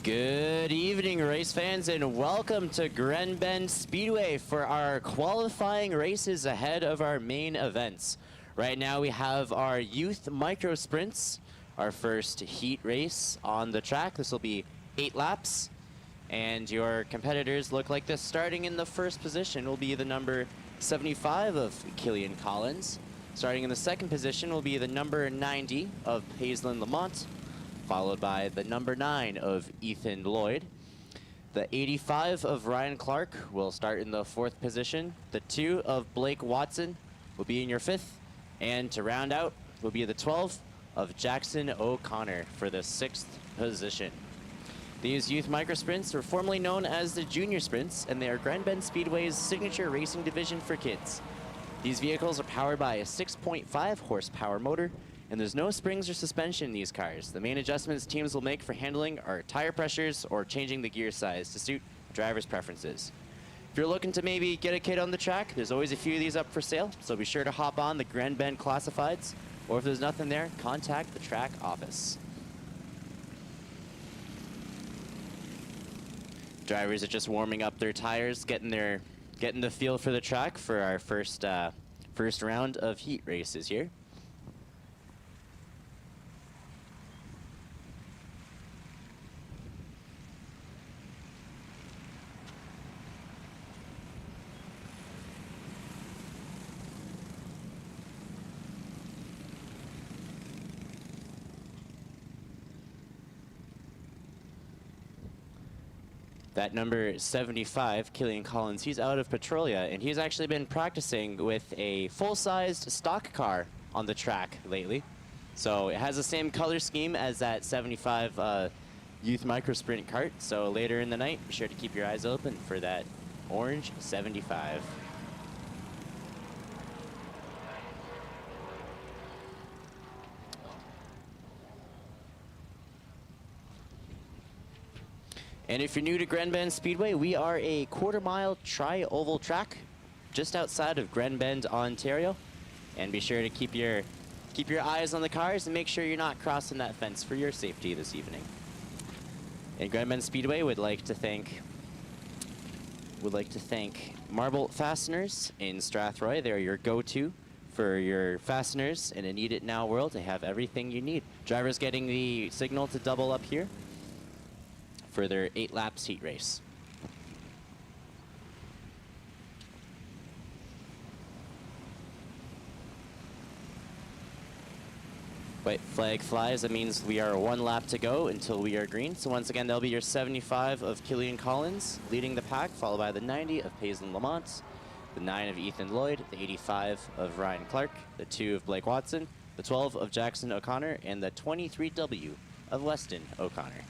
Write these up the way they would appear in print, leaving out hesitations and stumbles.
Good evening, race fans, and welcome to Grand Bend Speedway for our qualifying races ahead of our main events. Right now we have our youth micro sprints, our first heat race on the track. This will be 8 laps, and your competitors look like this. Starting in the first position will be the number 75 of Killian Collins. Starting in the second position will be the number 90 of Paisley Lamont, followed by the number 9 of Ethan Lloyd. The 85 of Ryan Clark will start in the 4th position. The 2 of Blake Watson will be in your 5th. And to round out will be the 12 of Jackson O'Connor for the 6th position. These youth micro sprints were formerly known as the junior sprints, and they are Grand Bend Speedway's signature racing division for kids. These vehicles are powered by a 6.5 horsepower motor, and there's no springs or suspension in these cars. The main adjustments teams will make for handling are tire pressures or changing the gear size to suit drivers' preferences. If you're looking to maybe get a kid on the track, there's always a few of these up for sale, so be sure to hop on the Grand Bend Classifieds, or if there's nothing there, contact the track office. Drivers are just warming up their tires, getting the feel for the track for our first round of heat races here. That number 75, Killian Collins, he's out of Petrolia, and he's actually been practicing with a full-sized stock car on the track lately. So it has the same color scheme as that 75 youth micro sprint kart. So later in the night, be sure to keep your eyes open for that orange 75. And if you're new to Grand Bend Speedway, we are a quarter-mile tri-oval track just outside of Grand Bend, Ontario. And be sure to keep your eyes on the cars and make sure you're not crossing that fence for your safety this evening. And Grand Bend Speedway would like to thank Marble Fasteners in Strathroy. They're your go-to for your fasteners in a need it now world. They have everything you need. Drivers getting the signal to double up here for their 8 laps heat race. White flag flies, that means we are 1 lap to go until we are green. So once again, that'll be your 75 of Killian Collins leading the pack, followed by the 90 of Paisley Lamont, the 9 of Ethan Lloyd, the 85 of Ryan Clark, the 2 of Blake Watson, the 12 of Jackson O'Connor, and the 23W of Weston O'Connor.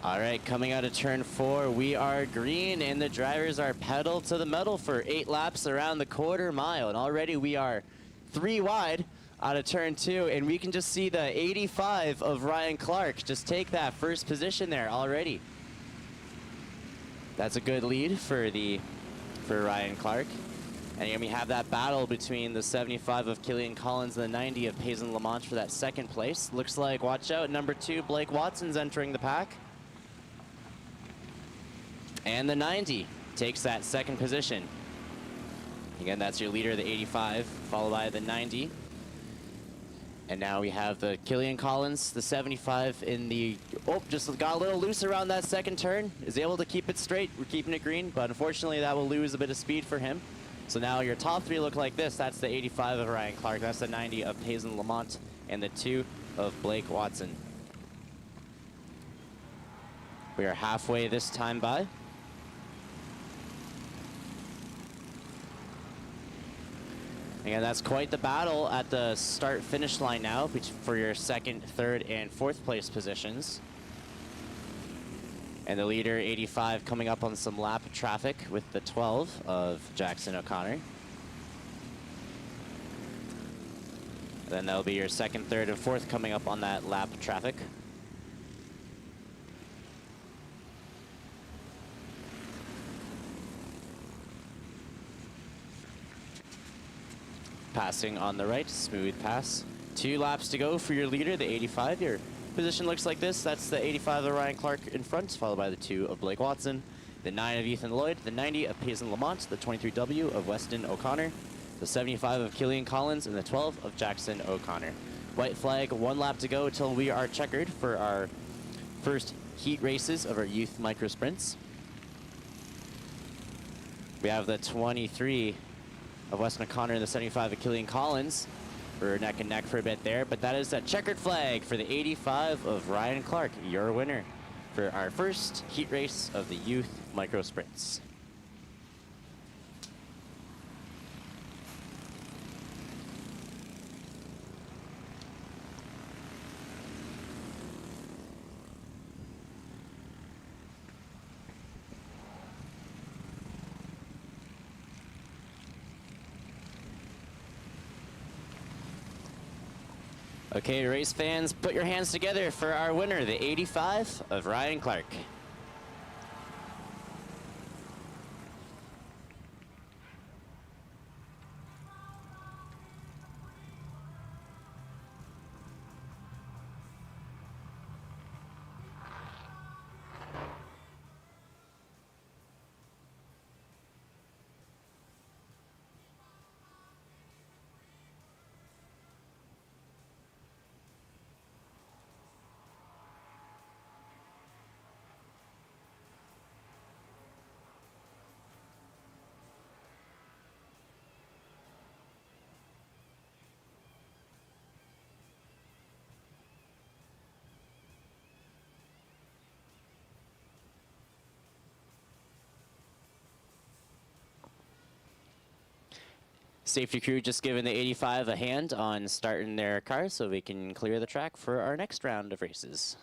All right, coming out of turn 4, we are green, and the drivers are pedal to the metal for 8 laps around the quarter mile. And already we are 3 wide out of turn 2, and we can just see the 85 of Ryan Clark just take that first position there already. That's a good lead for Ryan Clark. And again, we have that battle between the 75 of Killian Collins and the 90 of Paisley Lamont for that 2nd place. Looks like, watch out, number 2, Blake Watson's entering the pack. And the 90 takes that 2nd position. Again, that's your leader, the 85, followed by the 90. And now we have the Killian Collins, the 75 in the, just got a little loose around that 2nd turn. Is able to keep it straight. We're keeping it green, but unfortunately that will lose a bit of speed for him. So now your top 3 look like this. That's the 85 of Ryan Clark. That's the 90 of Paisley Lamont, and the 2 of Blake Watson. We are halfway this time by. And that's quite the battle at the start-finish line now for your 2nd, 3rd, and 4th place positions. And the leader, 85, coming up on some lap traffic with the 12 of Jackson O'Connor. And then that'll be your 2nd, 3rd, and 4th coming up on that lap traffic. Passing on the right, smooth pass 2 laps to go for your leader, the 85. Your position looks like this. That's the 85 of Ryan Clark in front, followed by the 2 of Blake Watson, the 9 of Ethan Lloyd, the 90 of Payson Lamont, the 23W of Weston O'Connor, the 75 of Killian Collins, and the 12 of Jackson O'Connor. White flag, 1 lap to go until we are checkered for our first heat races of our youth micro sprints. We have the 23 of Weston O'Connor and the 75 of Killian Collins. We're neck and neck for a bit there, but that is a checkered flag for the 85 of Ryan Clark, your winner for our first heat race of the youth micro sprints. Okay, race fans, put your hands together for our winner, the 85 of Ryan Clark. Safety crew just giving the 85 a hand on starting their car so we can clear the track for our next round of races.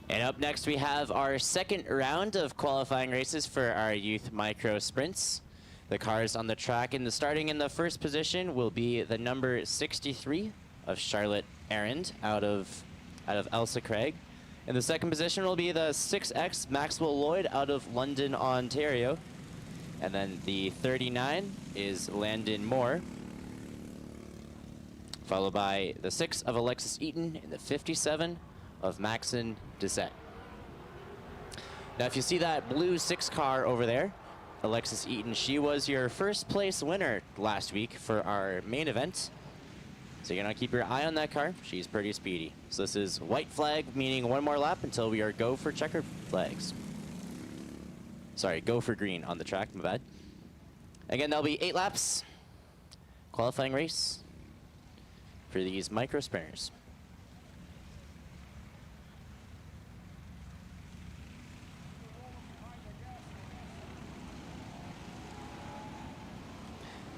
And up next, we have our second round of qualifying races for our youth micro sprints. The cars on the track and starting in the first position will be the number 63 of Charlotte Arend out of Elsa Craig. In the second position will be the 6X Maxwell Lloyd out of London, Ontario. And then the 39 is Landon Moore, followed by the 6 of Alexis Eaton and the 57 of Maxon Dissette. Now, if you see that blue 6 car over there, Alexis Eaton, she was your first place winner last week for our main event. So you're gonna keep your eye on that car. She's pretty speedy. So this is white flag, meaning 1 more lap until we are go for checkered flags. Sorry, go for green on the track, my bad. Again, that'll be 8 laps. Qualifying race for these micro sprinters.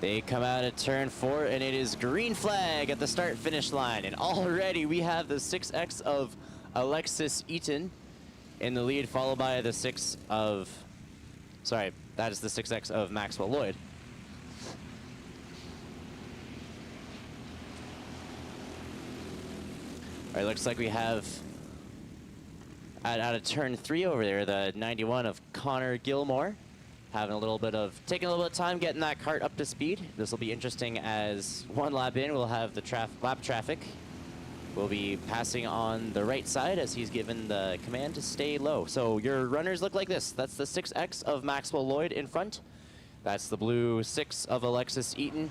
They come out at turn 4, and it is green flag at the start-finish line. And already we have the 6X of Alexis Eaton in the lead, followed by the 6 of... Sorry, that is the 6X of Maxwell Lloyd. All right, looks like we have, out of turn 3 over there, the 91 of Connor Gilmore. Taking a little bit of time getting that cart up to speed. This will be interesting as 1 lap in, we'll have the lap traffic. We'll be passing on the right side as he's given the command to stay low. So your runners look like this. That's the 6X of Maxwell Lloyd in front. That's the blue 6 of Alexis Eaton.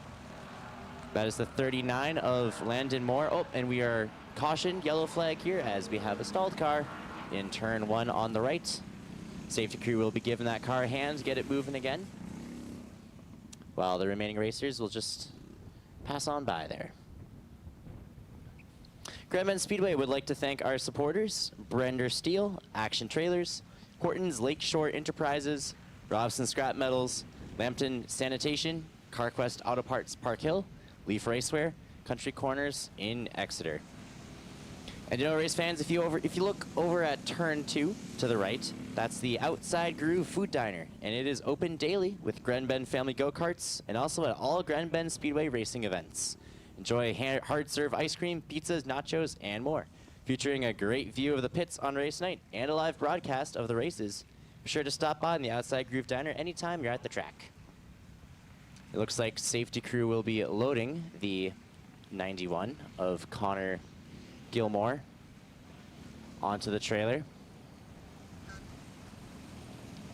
That is the 39 of Landon Moore. Oh, and we are cautioned, yellow flag here, as we have a stalled car in turn 1 on the right. Safety crew will be giving that car a hand to get it moving again, while the remaining racers will just pass on by there. Grand Bend Speedway would like to thank our supporters: Brender Steel, Action Trailers, Horton's Lakeshore Enterprises, Robson Scrap Metals, Lambton Sanitation, CarQuest Auto Parts Park Hill, Leaf Racewear, Country Corners in Exeter. And you know, race fans, if you look over at turn 2 to the right, that's the Outside Groove Food Diner, and it is open daily with Grand Bend family go-karts and also at all Grand Bend Speedway racing events. Enjoy hard serve ice cream, pizzas, nachos, and more, featuring a great view of the pits on race night and a live broadcast of the races. Be sure to stop by in the Outside Groove Diner anytime you're at the track. It looks like safety crew will be loading the 91 of Connor Gilmore onto the trailer.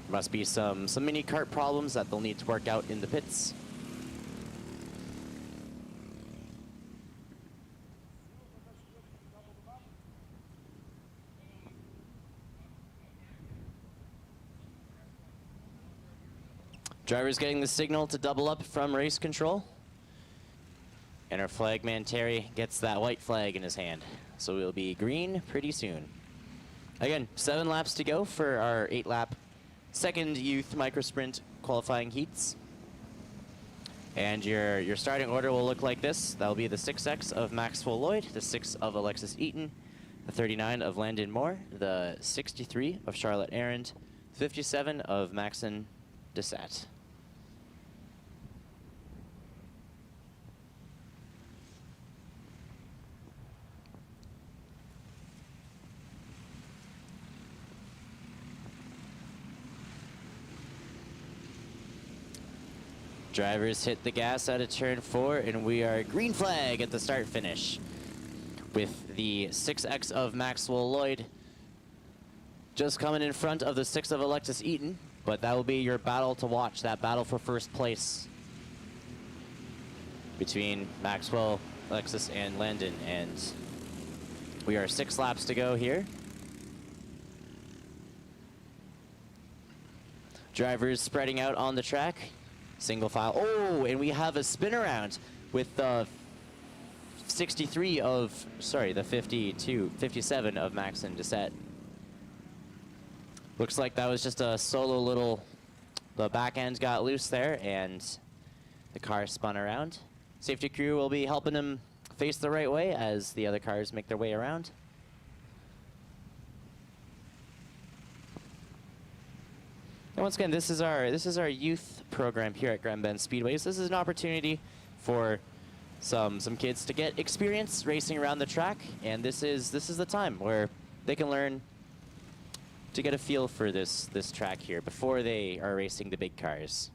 Must be some mini kart problems that they'll need to work out in the pits. Driver's getting the signal to double up from race control. And our flagman Terry gets that white flag in his hand. So we'll be green pretty soon. Again, 7 laps to go for our 8-lap second youth microsprint qualifying heats. And your starting order will look like this. That'll be the 6X of Maxwell Lloyd, the 6 of Alexis Eaton, the 39 of Landon Moore, the 63 of Charlotte Arend, 57 of Maxon Dessat. Drivers hit the gas out of turn 4, and we are green flag at the start finish with the 6X of Maxwell Lloyd just coming in front of the 6 of Alexis Eaton, but that will be your battle to watch, that battle for first place between Maxwell, Alexis, and Landon, and we are 6 laps to go here. Drivers spreading out on the track. Single file. Oh, and we have a spin around with the 57 of Maxon Dessat. Looks like that was just a solo little, the back end got loose there and the car spun around. Safety crew will be helping him face the right way as the other cars make their way around. And once again, this is our youth program here at Grand Bend Speedways. This is an opportunity for some kids to get experience racing around the track, and this is the time where they can learn to get a feel for this track here before they are racing the big cars.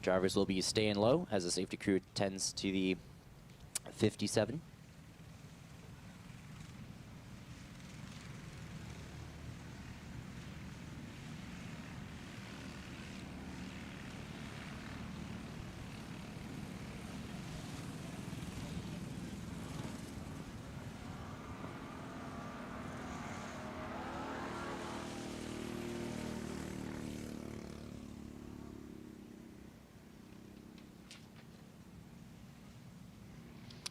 Drivers will be staying low as the safety crew tends to the 57.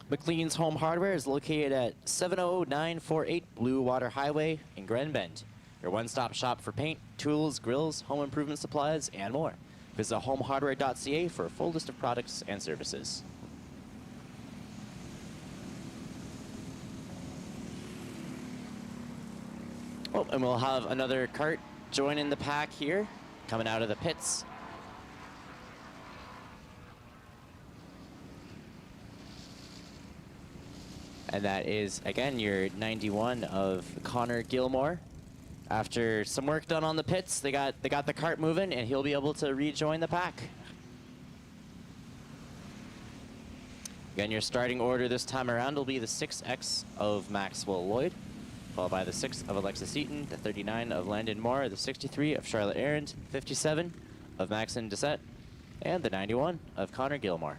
McLean's Home Hardware is located at 70948 Blue Water Highway in Grand Bend. Your one-stop shop for paint, tools, grills, home improvement supplies, and more. Visit homehardware.ca for a full list of products and services. Oh, and we'll have another kart join in the pack here, coming out of the pits. And that is, again, your 91 of Connor Gilmore. After some work done on the pits, they got the kart moving, and he'll be able to rejoin the pack. Again, your starting order this time around will be the 6X of Maxwell Lloyd, followed by the 6 of Alexis Eaton, the 39 of Landon Moore, the 63 of Charlotte Arend, 57 of Maxon Dessat, and the 91 of Connor Gilmore.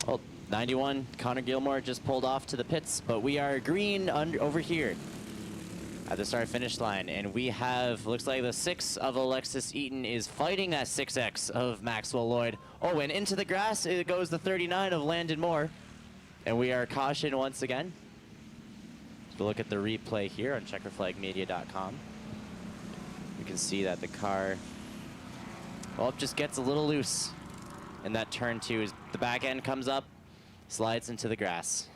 Oh, 91, Connor Gilmore just pulled off to the pits, but we are green over here at the start-finish line, and we have, looks like the 6 of Alexis Eaton is fighting that 6X of Maxwell Lloyd. Oh, and into the grass it goes the 39 of Landon Moore, and we are cautioned once again. So look at the replay here on checkerflagmedia.com. You can see that the car, well, it just gets a little loose in that turn 2 as the back end comes up, slides into the grass.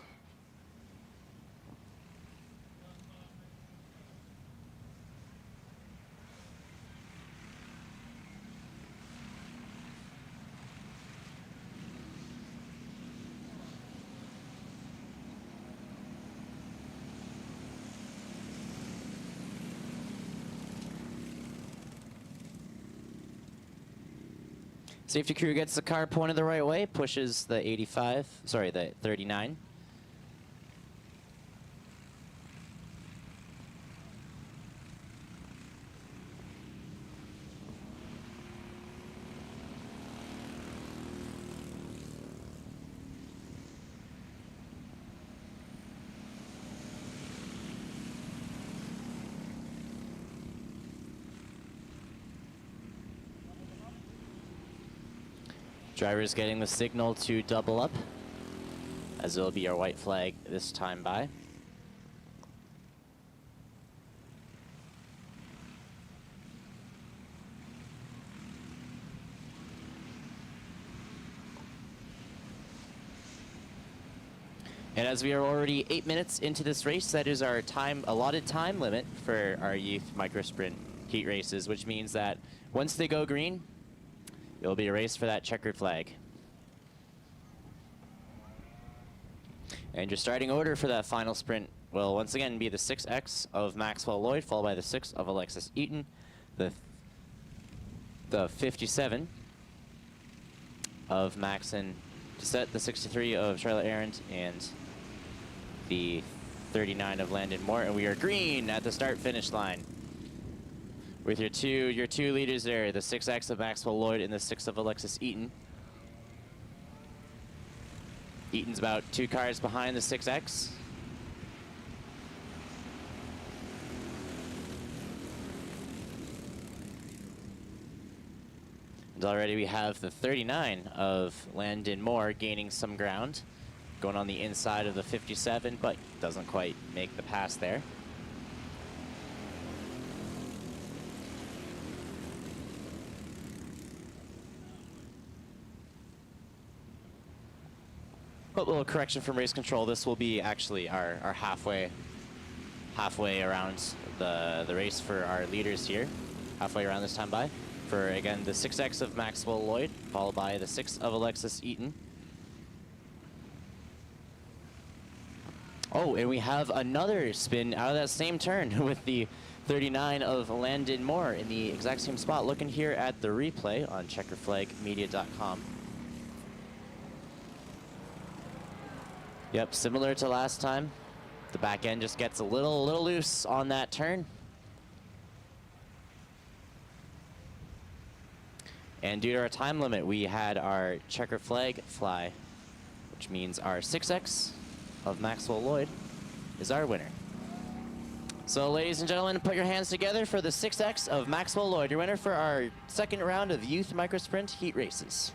Safety crew gets the car pointed the right way, pushes the 39. Driver's getting the signal to double up, as it will be our white flag this time by. And as we are already 8 minutes into this race, that is our allotted time limit for our youth micro sprint heat races, which means that once they go green, it will be a race for that checkered flag. And your starting order for that final sprint will once again be the 6X of Maxwell Lloyd, followed by the 6 of Alexis Eaton, the 57 of Maxon Doucette, the 63 of Charlotte Arendt, and the 39 of Landon Moore. And we are green at the start-finish line with your two leaders there, the 6X of Maxwell Lloyd and the 6 of Alexis Eaton. Eaton's about 2 cars behind the 6X. And already we have the 39 of Landon Moore gaining some ground, going on the inside of the 57, but doesn't quite make the pass there. But a little correction from race control. This will be actually our halfway around the race for our leaders here. Halfway around this time by. For, again, the 6X of Maxwell Lloyd, followed by the 6 of Alexis Eaton. Oh, and we have another spin out of that same turn with the 39 of Landon Moore in the exact same spot. Looking here at the replay on checkerflagmedia.com. Yep, similar to last time. The back end just gets a little loose on that turn. And due to our time limit, we had our checker flag fly, which means our 6X of Maxwell Lloyd is our winner. So ladies and gentlemen, put your hands together for the 6X of Maxwell Lloyd, your winner for our second round of Youth Microsprint Heat Races.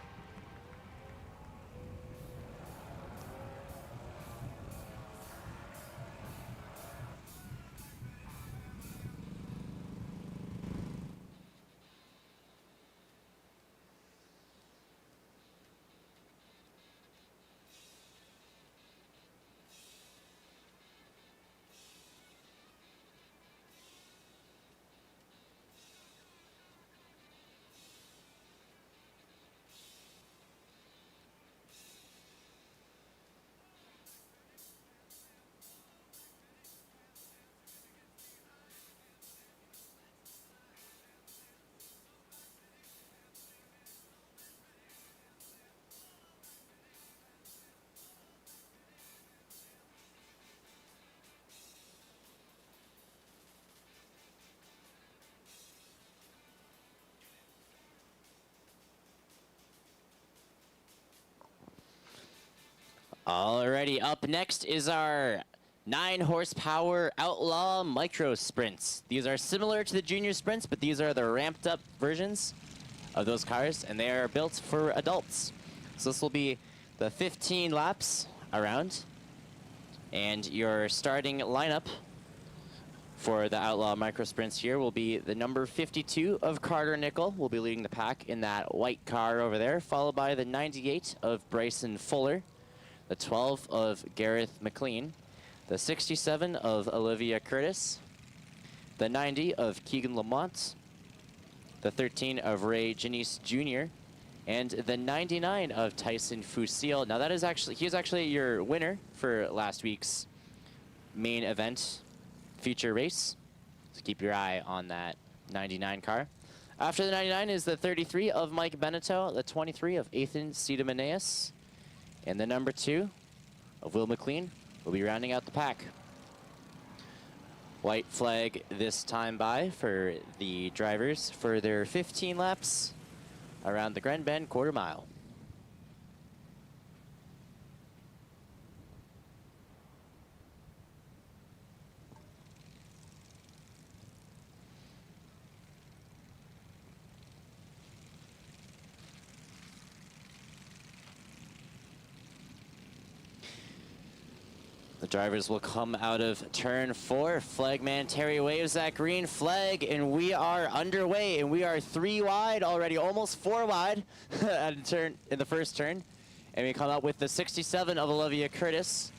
Alrighty, up next is our 9 horsepower Outlaw Micro Sprints. These are similar to the Junior Sprints, but these are the ramped up versions of those cars, and they are built for adults. So this will be the 15 laps around, and your starting lineup for the Outlaw Micro Sprints here will be the number 52 of Carter Nickel, will be leading the pack in that white car over there, followed by the 98 of Bryson Fuller, the 12 of Gareth McLean, the 67 of Olivia Curtis, the 90 of Keegan Lamont, the 13 of Ray Janice Jr., and the 99 of Tyson Fusil. Now that is actually, he was actually your winner for last week's main event feature race. So keep your eye on that 99 car. After the 99 is the 33 of Mike Beneteau, the 23 of Ethan Sidamaneas, and the number 2 of Will McLean will be rounding out the pack. White flag this time by for the drivers for their 15 laps around the Gren Bend quarter mile. The drivers will come out of turn 4. Flagman Terry waves that green flag, and we are underway, and we are 3 wide already, almost 4 wide at in the first turn. And we come out with the 67 of Olivia Curtis.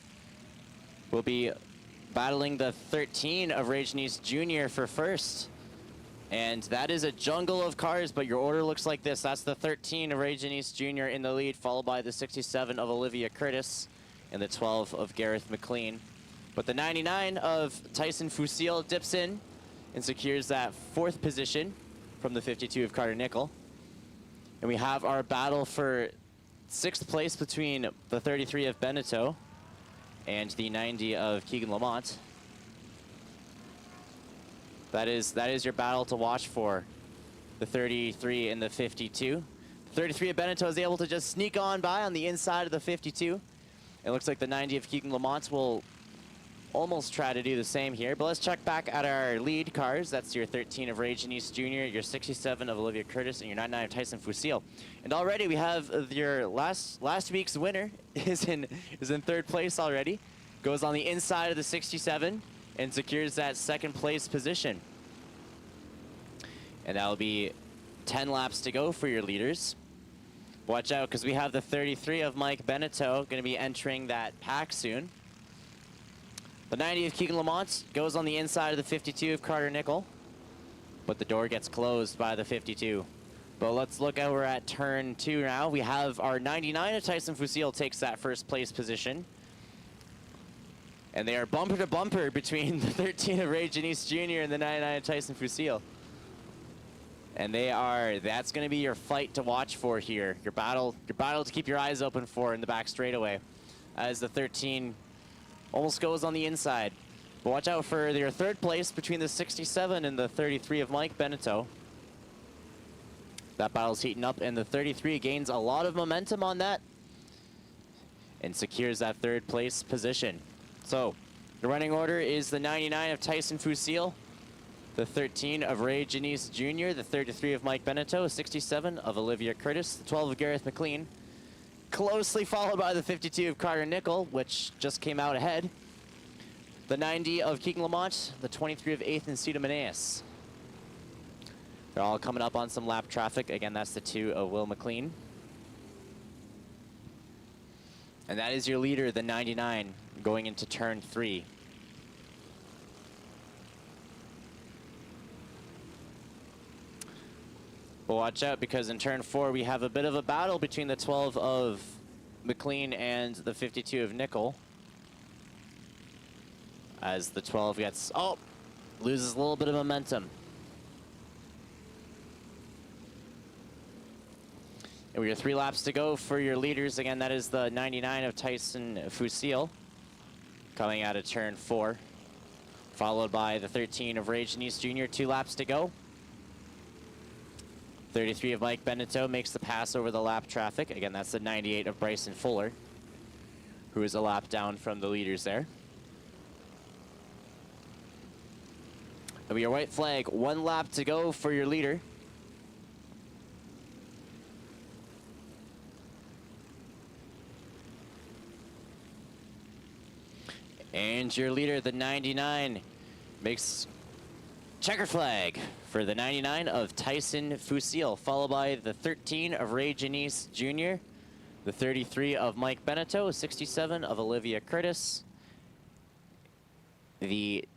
We'll be battling the 13 of Ray Janice Jr. for first. And that is a jungle of cars, but your order looks like this. That's the 13 of Ray Janice Jr. in the lead, followed by the 67 of Olivia Curtis, and the 12 of Gareth McLean. But the 99 of Tyson Fusil dips in and secures that 4th position from the 52 of Carter Nickel. And we have our battle for 6th place between the 33 of Beneteau and the 90 of Keegan Lamont. That is your battle to watch for, the 33 and the 52. The 33 of Beneteau is able to just sneak on by on the inside of the 52. It looks like the 90 of Keegan Lamont will almost try to do the same here. But let's check back at our lead cars. That's your 13 of Ray Janice Jr., your 67 of Olivia Curtis, and your 99 of Tyson Fusil. And already we have your last week's winner is in 3rd place already. Goes on the inside of the 67 and secures that 2nd place position. And that will be 10 laps to go for your leaders. Watch out, because we have the 33 of Mike Beneteau going to be entering that pack soon. The 90 of Keegan Lamont goes on the inside of the 52 of Carter Nickel, but the door gets closed by the 52. But let's look over at turn 2 now. We have our 99 of Tyson Fusil takes that 1st place position. And they are bumper to bumper between the 13 of Ray Janice Jr. and the 99 of Tyson Fusil. And that's going to be your fight to watch for here. Your battle to keep your eyes open for in the back straightaway, as the 13 almost goes on the inside. But watch out for your 3rd place between the 67 and the 33 of Mike Beneteau. That battle's heating up, and the 33 gains a lot of momentum on that and secures that 3rd place position. So the running order is the 99 of Tyson Fusil, the 13 of Ray Janice Jr., the 33 of Mike Beneteau, 67 of Olivia Curtis, the 12 of Gareth McLean, closely followed by the 52 of Carter Nickel, which just came out ahead, the 90 of Keegan Lamont, the 23 of Ethan Sidamaneas. They're all coming up on some lap traffic. Again, that's the 2 of Will McLean. And that is your leader, the 99, going into turn 3. But watch out, because in turn 4 we have a bit of a battle between the 12 of McLean and the 52 of Nickel. As the 12 loses a little bit of momentum. And we have 3 laps to go for your leaders. Again, that is the 99 of Tyson Fusil coming out of turn 4. Followed by the 13 of Ray Janice Jr., 2 laps to go. 33 of Mike Beneteau makes the pass over the lap traffic. Again, that's the 98 of Bryson Fuller. who is a lap down from the leaders there. It'll be your white flag, 1 lap to go for your leader. And your leader, the 99, makes checker flag for the 99 of Tyson Fusil, followed by the 13 of Ray Janice Jr., the 33 of Mike Beneteau, 67 of Olivia Curtis, the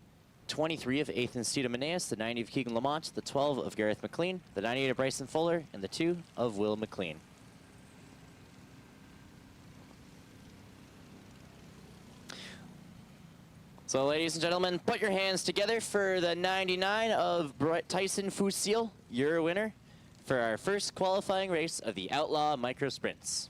23 of Ethan Steedemaneus, the 90 of Keegan Lamont, the 12 of Gareth McLean, the 98 of Bryson Fuller, and the 2 of Will McLean. So, ladies and gentlemen, put your hands together for the 99 of Tyson Fusil, your winner for our first qualifying race of the Outlaw Micro Sprints.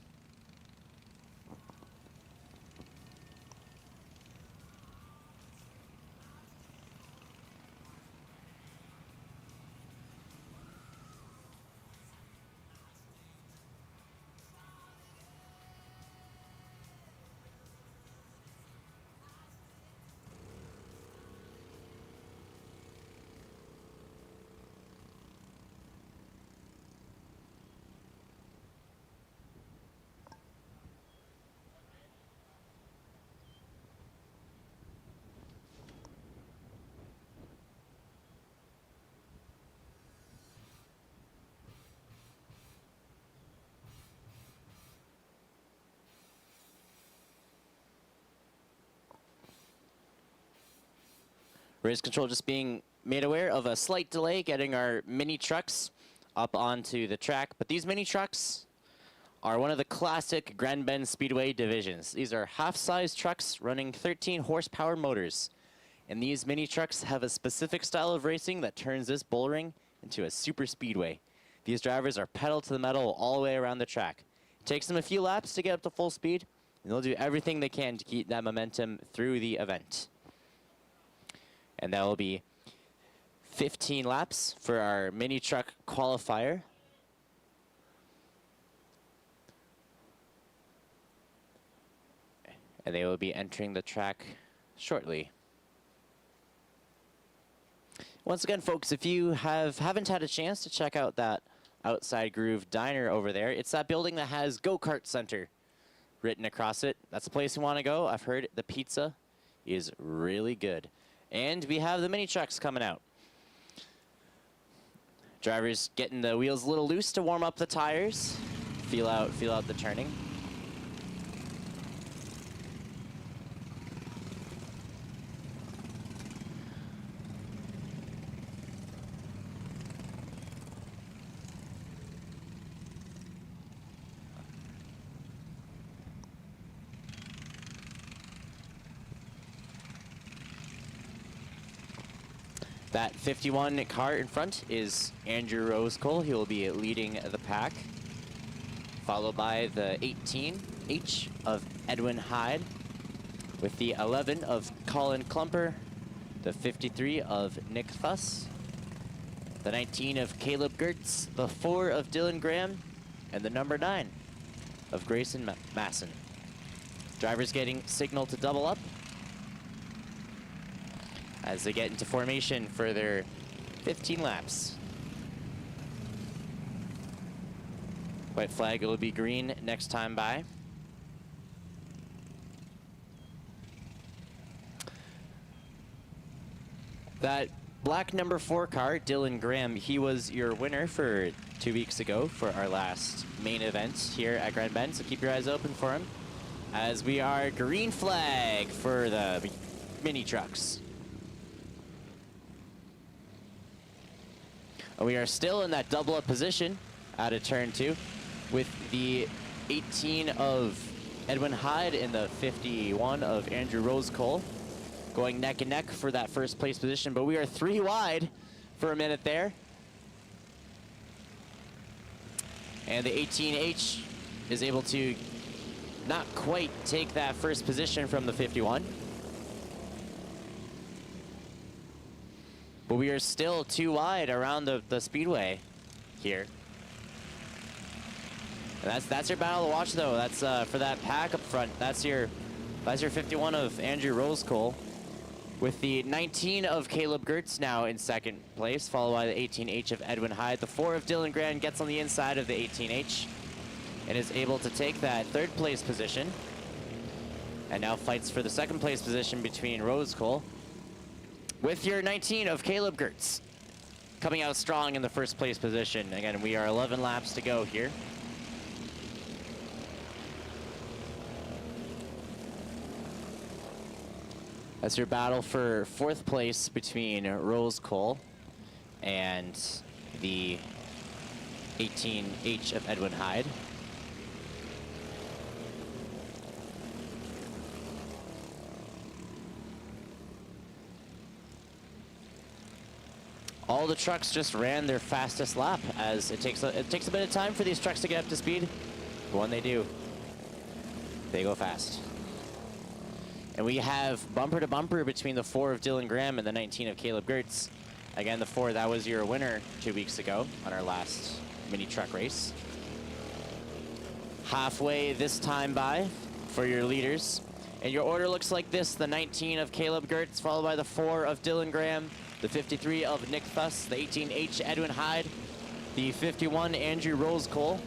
Race control just being made aware of a slight delay getting our mini trucks up onto the track. But these mini trucks are one of the classic Grand Bend Speedway divisions. These are half-size trucks running 13 horsepower motors. And these mini trucks have a specific style of racing that turns this bullring into a super speedway. These drivers are pedal to the metal all the way around the track. It takes them a few laps to get up to full speed, and they'll do everything they can to keep that momentum through the event. And that will be 15 laps for our mini truck qualifier. And they will be entering the track shortly. Once again, folks, if you haven't had a chance to check out that Outside Groove Diner over there, it's that building that has Go-Kart Center written across it. That's the place you want to go. I've heard the pizza is really good. And we have the mini trucks coming out. Drivers getting the wheels a little loose to warm up the tires, feel out the turning. That 51 car in front is Andrew Rosecole. He will be leading the pack, followed by the 18H of Edwin Hyde, with the 11 of Colin Klumper, the 53 of Nick Fuss, the 19 of Caleb Gertz, the 4 of Dylan Graham, and the number 9 of Grayson Masson. Drivers getting signal to double up as they get into formation for their 15 laps. White flag will be green next time by. That black number 4 car, Dylan Graham, he was your winner for 2 weeks ago for our last main event here at Grand Bend, so keep your eyes open for him, as we are green flag for the mini trucks. We are still in that double up position out of turn 2 with the 18 of Edwin Hyde and the 51 of Andrew Rosecole going neck and neck for that first place position, but we are 3 wide for a minute there. And the 18H is able to not quite take that first position from the 51. But we are still 2 wide around the speedway here. And that's your battle to watch, though. That's for that pack up front. That's your Visor 51 of Andrew Rosecole, with the 19 of Caleb Gertz now in second place, followed by the 18H of Edwin Hyde. The 4 of Dylan Graham gets on the inside of the 18H and is able to take that third place position. And now fights for the second place position between Rosecole, with your 19 of Caleb Gertz coming out strong in the first place position. Again, we are 11 laps to go here. That's your battle for fourth place between Rosecole and the 18H of Edwin Hyde. All the trucks just ran their fastest lap, as it takes a bit of time for these trucks to get up to speed. But when they do, they go fast. And we have bumper to bumper between the 4 of Dylan Graham and the 19 of Caleb Gertz. Again, the 4, that was your winner 2 weeks ago on our last mini truck race. Halfway this time by for your leaders. And your order looks like this: the 19 of Caleb Gertz, followed by the 4 of Dylan Graham, the 53 of Nick Thuss, the 18H Edwin Hyde, the 51 Andrew Rosecole,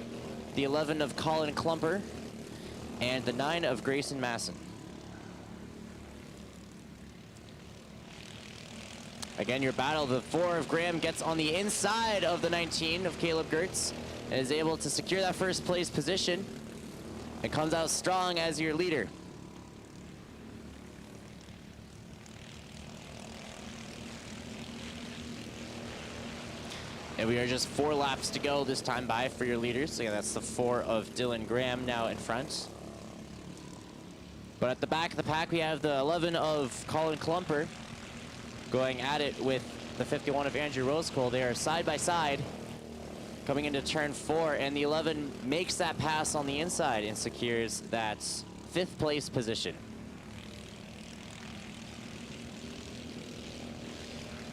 the 11 of Colin Klumper, and the 9 of Grayson Masson. Again, your battle, the 4 of Graham gets on the inside of the 19 of Caleb Gertz and is able to secure that first place position and comes out strong as your leader. And we are just 4 laps to go this time by for your leaders. So yeah, that's the 4 of Dylan Graham now in front. But at the back of the pack, we have the 11 of Colin Klumper going at it with the 51 of Andrew Rosecole. They are side by side coming into turn 4, and the 11 makes that pass on the inside and secures that 5th place position.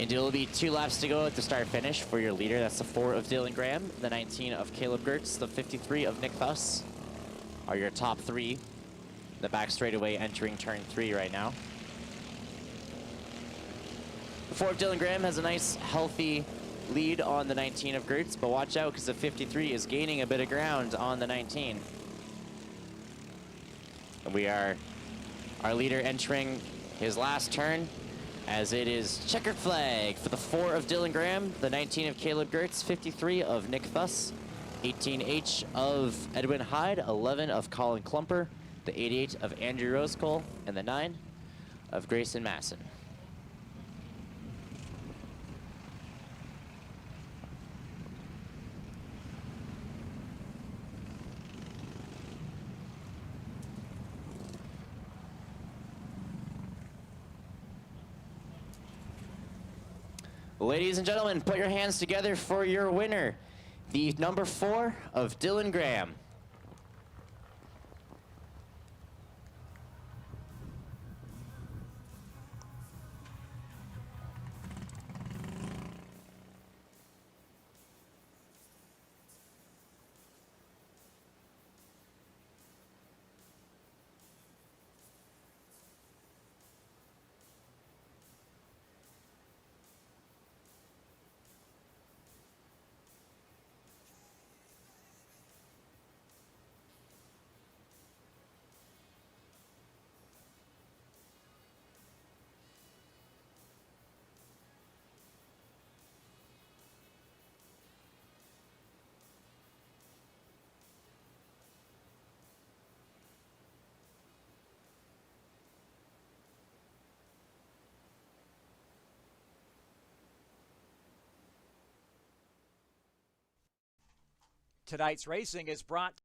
And it will be 2 laps to go at the start finish for your leader. That's the 4 of Dylan Graham, the 19 of Caleb Gertz, the 53 of Nick Thuss are your top 3. The back straightaway entering turn 3 right now. The 4 of Dylan Graham has a nice, healthy lead on the 19 of Gertz, but watch out because the 53 is gaining a bit of ground on the 19. And we are our leader entering his last turn, as it is checkered flag for the 4 of Dylan Graham, the 19 of Caleb Gertz, 53 of Nick Thuss, 18H of Edwin Hyde, 11 of Colin Klumper, the 88 of Andrew Rosecole, and the 9 of Grayson Masson. Ladies and gentlemen, put your hands together for your winner, the number 4 of Dylan Graham. Tonight's racing is brought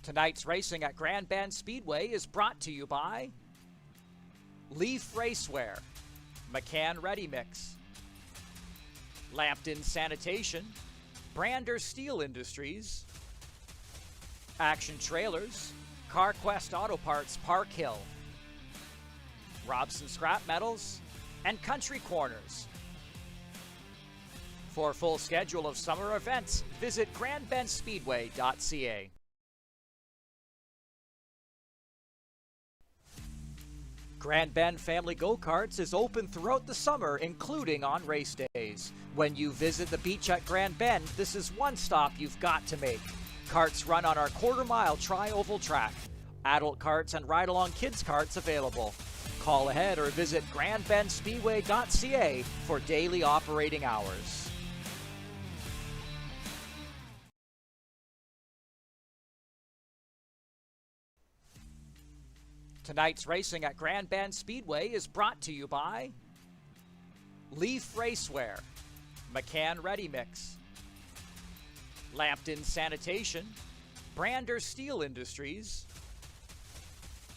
Tonight's racing at Grand Bend Speedway is brought to you by Leaf Racewear, McCann Ready Mix, Lambton Sanitation, Brander Steel Industries, Action Trailers, CarQuest Auto Parts Park Hill, Robson Scrap Metals, and Country Corners. For a full schedule of summer events, visit grandbendspeedway.ca. Grand Bend Family Go-Karts is open throughout the summer, including on race days. When you visit the beach at Grand Bend, this is one stop you've got to make. Karts run on our quarter-mile tri-oval track. Adult karts and ride-along kids karts available. Call ahead or visit grandbendspeedway.ca for daily operating hours. Tonight's racing at Grand Bend Speedway is brought to you by Leaf Racewear, McCann Ready Mix, Lambton Sanitation, Brander Steel Industries,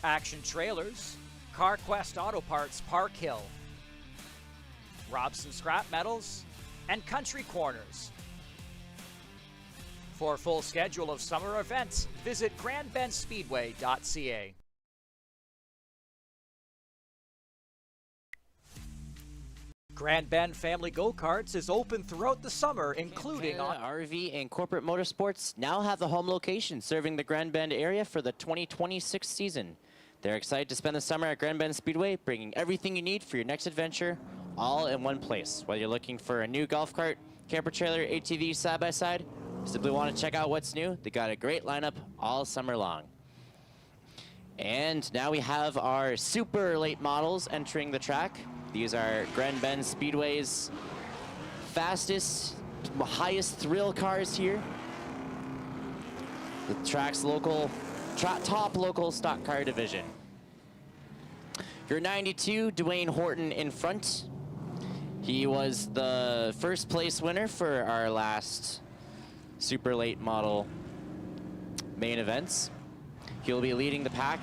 Action Trailers, CarQuest Auto Parts Park Hill, Robson Scrap Metals, and Country Corners. For a full schedule of summer events, visit grandbendspeedway.ca. Grand Bend Family Go-Karts is open throughout the summer, including on RV and Corporate Motorsports now have the home location serving the Grand Bend area for the 2026 season. They're excited to spend the summer at Grand Bend Speedway, bringing everything you need for your next adventure all in one place. Whether you're looking for a new golf cart, camper trailer, ATV, side-by-side, simply want to check out what's new, they got a great lineup all summer long. And now we have our super late models entering the track. These are Grand Bend Speedway's fastest, highest thrill cars here. The track's top local stock car division. Your 92, Dwayne Horton in front. He was the first place winner for our last super late model main events. He'll be leading the pack.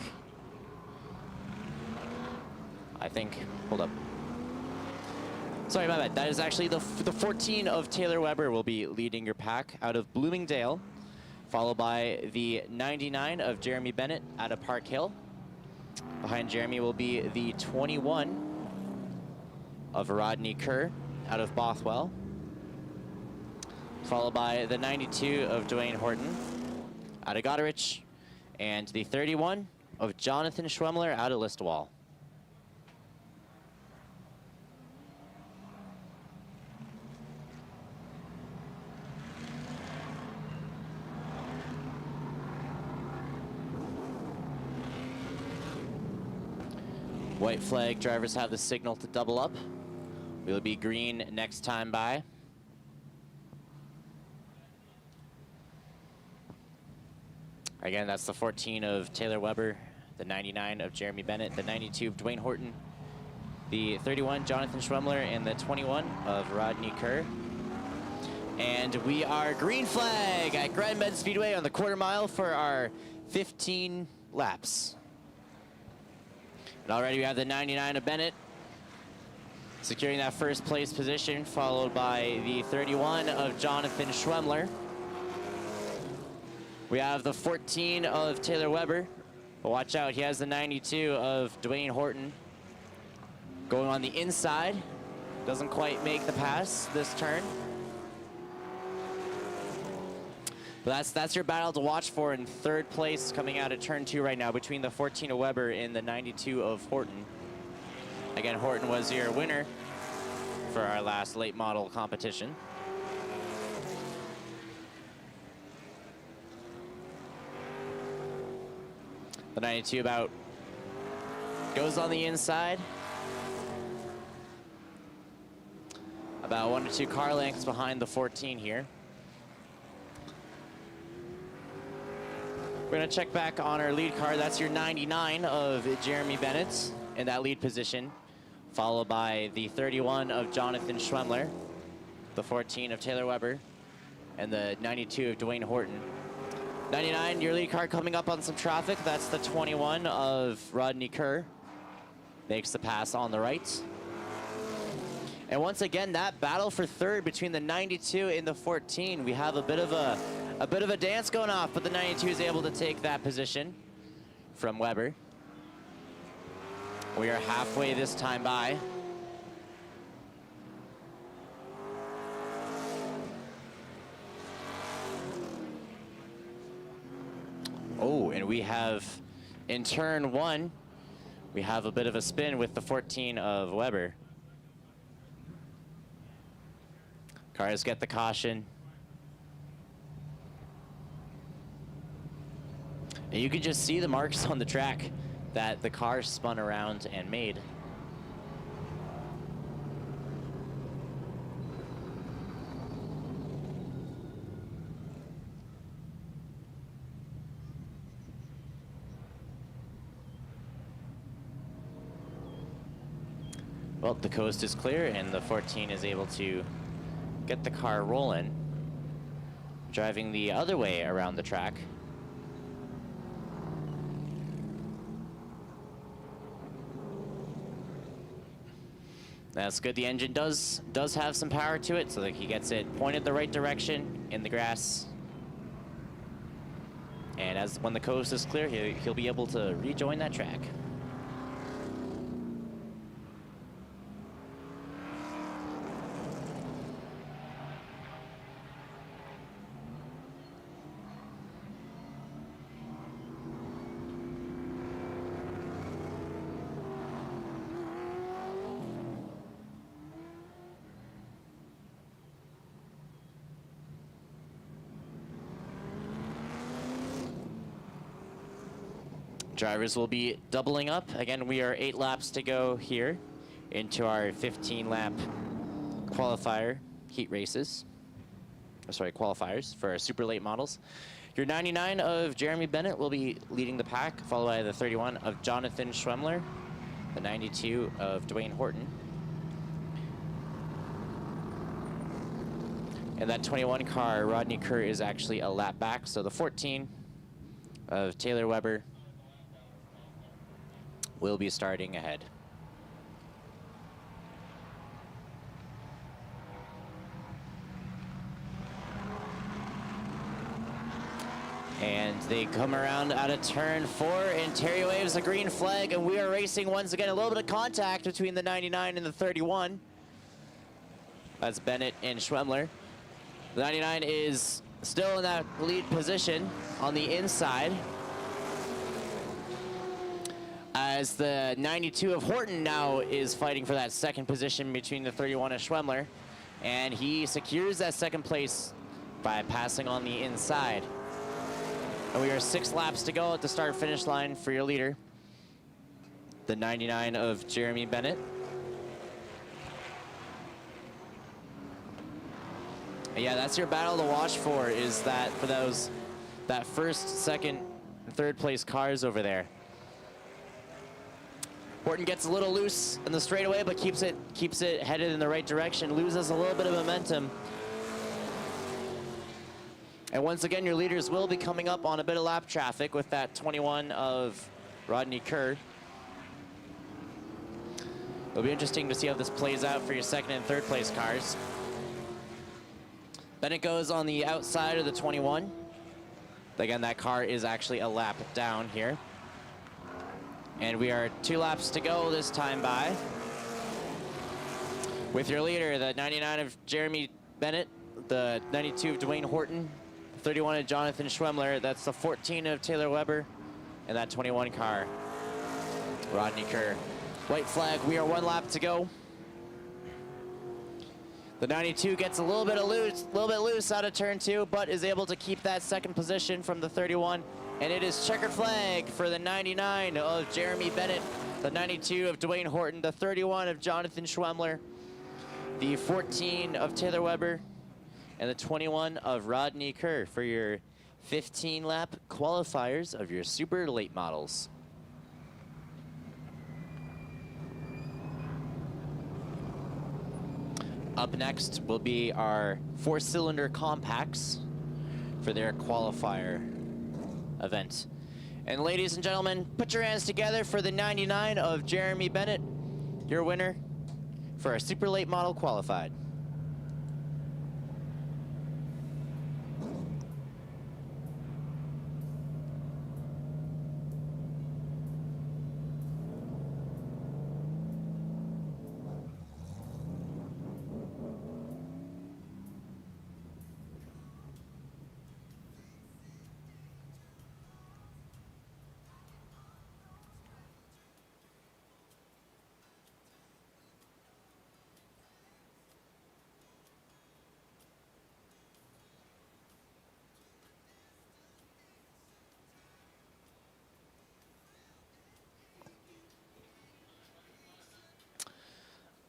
I think, hold up. Sorry, my bad. That is actually the 14 of Taylor Weber will be leading your pack out of Bloomingdale, followed by the 99 of Jeremy Bennett out of Park Hill. Behind Jeremy will be the 21 of Rodney Kerr out of Bothwell, followed by the 92 of Dwayne Horton out of Goderich, and the 31 of Jonathan Schwemmler out of Listowel. White flag drivers have the signal to double up. We'll be green next time by. Again, that's the 14 of Taylor Weber, the 99 of Jeremy Bennett, the 92 of Dwayne Horton, the 31 Jonathan Schwemmler, and the 21 of Rodney Kerr. And we are green flag at Grand Bend Speedway on the quarter mile for our 15 laps. And already we have the 99 of Bennett securing that first place position, followed by the 31 of Jonathan Schwemmler. We have the 14 of Taylor Weber, but watch out, he has the 92 of Dwayne Horton going on the inside. Doesn't quite make the pass this turn. But that's your battle to watch for in third place coming out of turn 2 right now between the 14 of Weber and the 92 of Horton. Again, Horton was your winner for our last late model competition. The 92 about goes on the inside. About 1 to 2 car lengths behind the 14 here. We're gonna check back on our lead car. That's your 99 of Jeremy Bennett in that lead position, followed by the 31 of Jonathan Schwemmler, the 14 of Taylor Weber, and the 92 of Dwayne Horton. 99, your lead car coming up on some traffic. That's the 21 of Rodney Kerr. Makes the pass on the right. And once again, that battle for third between the 92 and the 14. We have a bit of a dance going off, but the 92 is able to take that position from Weber. We are halfway this time by. Oh, and we have, in turn 1, we have a bit of a spin with the 14 of Weber. Cars get the caution. And you can just see the marks on the track that the car spun around and made. Well, the coast is clear and the 14 is able to get the car rolling, driving the other way around the track. That's good. The engine does have some power to it, so that he gets it pointed the right direction in the grass. And when the coast is clear, he'll be able to rejoin that track. Drivers will be doubling up. Again, we are 8 laps to go here into our 15-lap qualifier heat races. Qualifiers for our super late models. Your 99 of Jeremy Bennett will be leading the pack, followed by the 31 of Jonathan Schwemmler, the 92 of Dwayne Horton. And that 21 car, Rodney Kerr, is actually a lap back, so the 14 of Taylor Weber will be starting ahead. And they come around out of turn 4, and Terry waves a green flag, and we are racing once again. A little bit of contact between the 99 and the 31. That's Bennett and Schwemmler. The 99 is still in that lead position on the inside, as the 92 of Horton now is fighting for that second position between the 31 of Schwemmler, and he secures that second place by passing on the inside. And we are 6 laps to go at the start-finish line for your leader, the 99 of Jeremy Bennett. And yeah, that's your battle to watch for, is that for that first, second, and third place cars over there. Horton gets a little loose in the straightaway, but keeps it headed in the right direction, loses a little bit of momentum. And once again, your leaders will be coming up on a bit of lap traffic with that 21 of Rodney Kerr. It'll be interesting to see how this plays out for your second and third place cars. Bennett goes on the outside of the 21. Again, that car is actually a lap down here. And we are 2 laps to go this time by. With your leader, the 99 of Jeremy Bennett, the 92 of Dwayne Horton, 31 of Jonathan Schwemmler, that's the 14 of Taylor Weber, and that 21 car, Rodney Kerr. White flag, we are 1 lap to go. The 92 gets a little bit loose out of turn 2, but is able to keep that second position from the 31. And it is checkered flag for the 99 of Jeremy Bennett, the 92 of Dwayne Horton, the 31 of Jonathan Schwemmler, the 14 of Taylor Weber, and the 21 of Rodney Kerr for your 15-lap qualifiers of your super late models. Up next will be our 4-cylinder compacts for their qualifier event. And ladies and gentlemen, put your hands together for the 99 of Jeremy Bennett, your winner for our super late model qualified.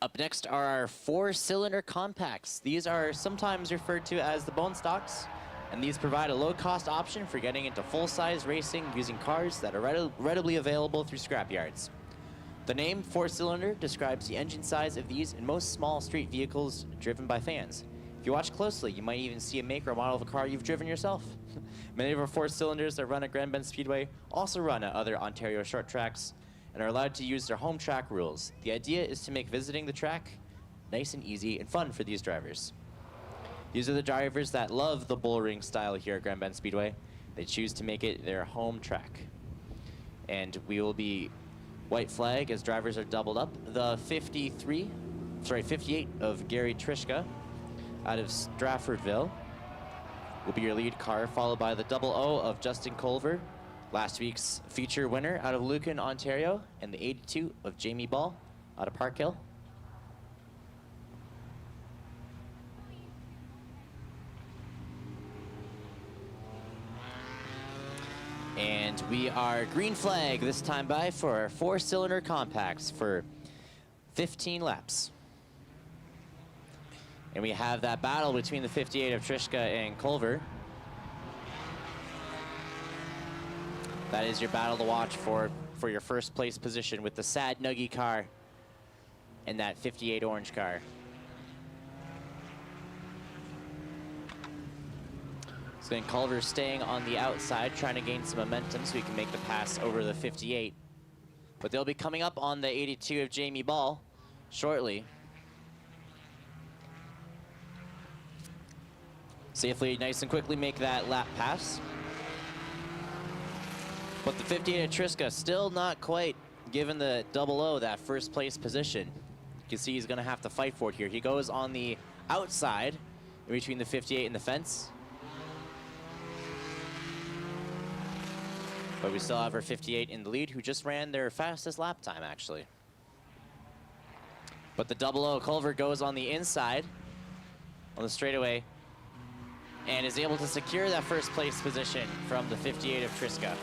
Up next are our 4-cylinder compacts. These are sometimes referred to as the bone stocks, and these provide a low-cost option for getting into full-size racing using cars that are readily available through scrapyards. The name 4-cylinder describes the engine size of these in most small street vehicles driven by fans. If you watch closely, you might even see a make or model of a car you've driven yourself. Many of our 4-cylinders that run at Grand Bend Speedway also run at other Ontario short tracks and are allowed to use their home track rules. The idea is to make visiting the track nice and easy and fun for these drivers. These are the drivers that love the bullring style here at Grand Bend Speedway. They choose to make it their home track. And we will be white flag as drivers are doubled up. The 58 of Gary Trishka out of Straffordville will be your lead car, followed by the 00 of Justin Culver, last week's feature winner out of Lucan, Ontario, and the 82 of Jamie Ball out of Park Hill. And we are green flag this time by for our 4-cylinder compacts for 15 laps. And we have that battle between the 58 of Trishka and Culver. That is your battle to watch for your first place position with the sad Nuggy car and that 58 orange car. So then Culver staying on the outside, trying to gain some momentum so he can make the pass over the 58. But they'll be coming up on the 82 of Jamie Ball shortly. Safely, nice and quickly make that lap pass. But the 58 of Trishka still not quite given the 00 that first place position. You can see he's gonna have to fight for it here. He goes on the outside in between the 58 and the fence. But we still have our 58 in the lead, who just ran their fastest lap time, actually. But the 00 Culver goes on the inside on the straightaway and is able to secure that first place position from the 58 of Trishka.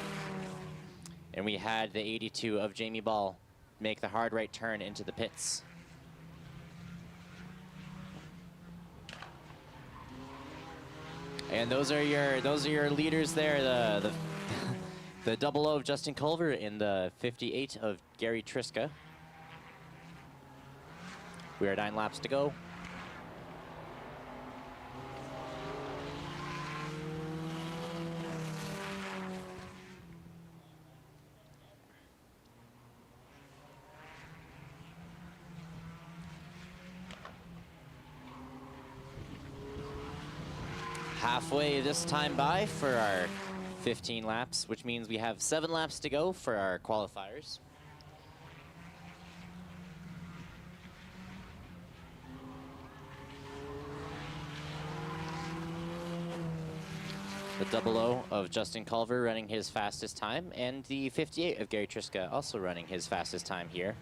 And we had the 82 of Jamie Ball make the hard right turn into the pits. And those are your leaders there. The 00 of Justin Culver and the 58 of Gary Trishka. We are 9 laps to go. Halfway this time by for our 15 laps, which means we have 7 laps to go for our qualifiers. The 00 of Justin Culver running his fastest time, and the 58 of Gary Trishka also running his fastest time here.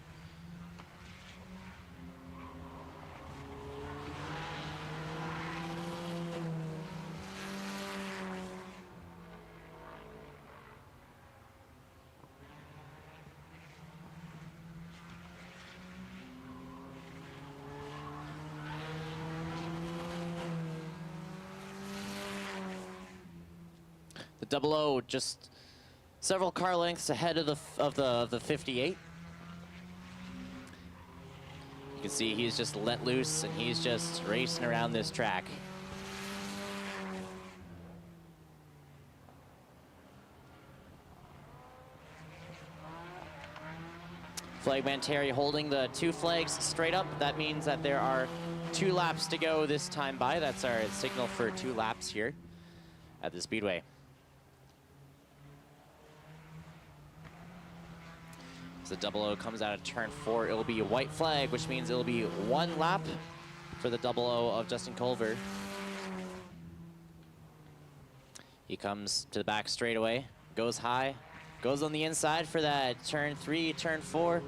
The 00 just several car lengths ahead of the 58. You can see he's just let loose and he's just racing around this track. Flagman Terry holding the 2 flags straight up. That means that there are 2 laps to go this time by. That's our signal for 2 laps here at the Speedway. As the 00 comes out of turn 4, it'll be a white flag, which means it'll be 1 lap for the 00 of Justin Culver. He comes to the back straightaway, goes high, goes on the inside for that turn 3, turn 4,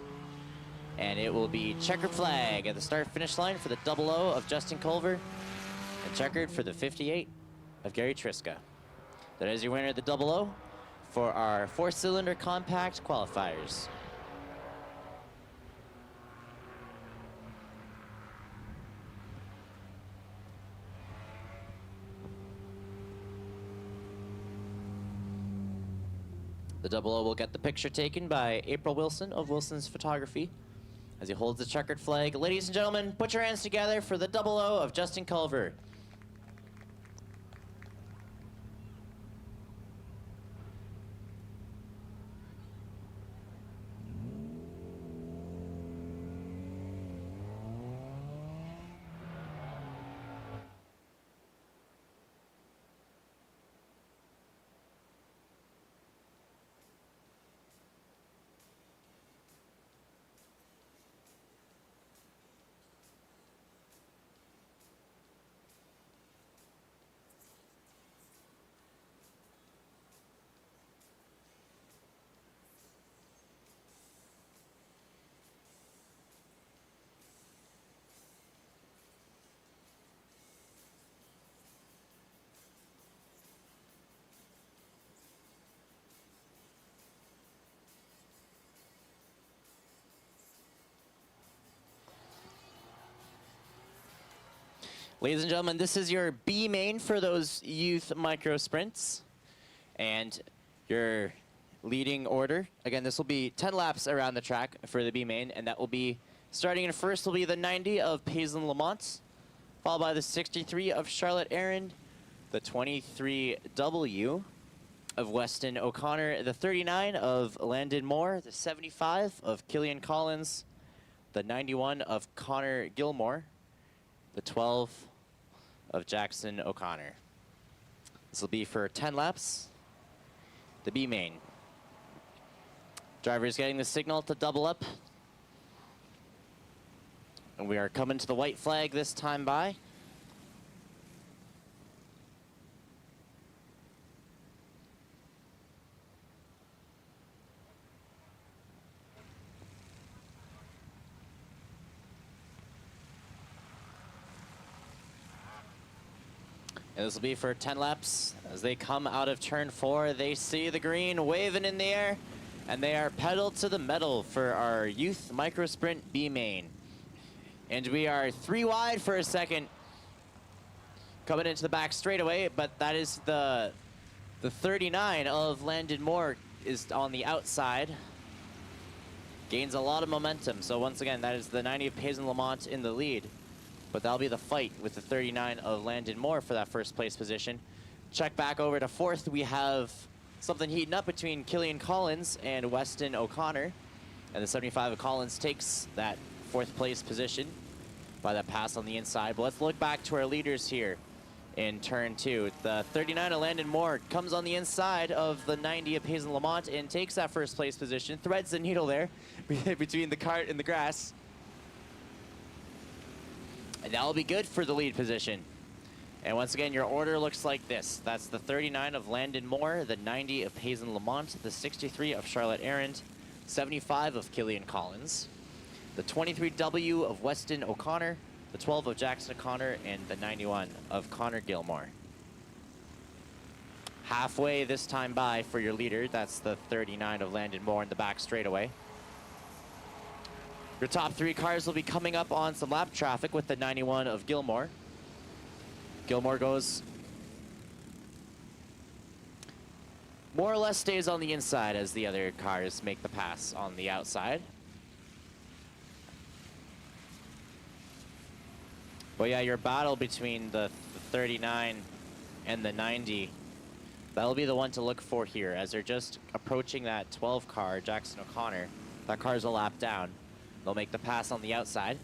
and it will be checkered flag at the start-finish line for the 00 of Justin Culver, and checkered for the 58 of Gary Trishka. That is your winner, the 00, for our 4-cylinder compact qualifiers. The 00 will get the picture taken by April Wilson of Wilson's Photography as he holds the checkered flag. Ladies and gentlemen, put your hands together for the 00 of Justin Culver. Ladies and gentlemen, this is your B main for those youth micro sprints. And your leading order, again, this will be 10 laps around the track for the B main, and that will be, starting in first will be the 90 of Payson Lamont, followed by the 63 of Charlotte Aaron, the 23W of Weston O'Connor, the 39 of Landon Moore, the 75 of Killian Collins, the 91 of Connor Gilmore, the 12 of Jackson O'Connor. This will be for 10 laps. The B main. Driver is getting the signal to double up. And we are coming to the white flag this time by. And this will be for 10 laps. As they come out of turn 4, they see the green waving in the air, and they are pedal to the metal for our youth micro sprint B main. And we are 3 wide for a second coming into the back straightaway, but that is the 39 of Landon Moore is on the outside. Gains a lot of momentum. So once again, that is the 90 of Payson Lamont in the lead. But that'll be the fight with the 39 of Landon Moore for that first place position. Check back over to fourth. We have something heating up between Killian Collins and Weston O'Connor. And the 75 of Collins takes that fourth place position by that pass on the inside. But let's look back to our leaders here in turn 2. The 39 of Landon Moore comes on the inside of the 90 of Payson Lamont and takes that first place position. Threads the needle there between the cart and the grass. And that'll be good for the lead position. And once again, your order looks like this. That's the 39 of Landon Moore, the 90 of Payson Lamont, the 63 of Charlotte Aaron, 75 of Killian Collins, the 23W of Weston O'Connor, the 12 of Jackson O'Connor, and the 91 of Connor Gilmore. Halfway this time by for your leader. That's the 39 of Landon Moore in the back straightaway. Your top 3 cars will be coming up on some lap traffic with the 91 of Gilmore. Gilmore goes, more or less stays on the inside as the other cars make the pass on the outside. But yeah, your battle between the 39 and the 90, that'll be the one to look for here as they're just approaching that 12 car, Jackson O'Connor. That car's a lap down. They'll make the pass on the outside.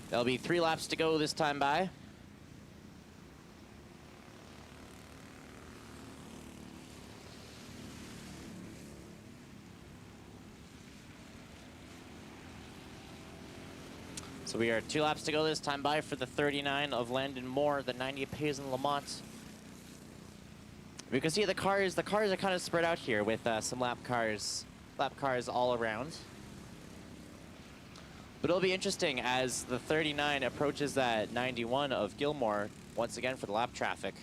There'll be 3 laps to go this time by. So we are 2 laps to go this time by for the 39 of Landon Moore, the 90 of Payson Lamont. We can see the cars are kind of spread out here with some lap cars all around. But it'll be interesting as the 39 approaches that 91 of Gilmore once again for the lap traffic.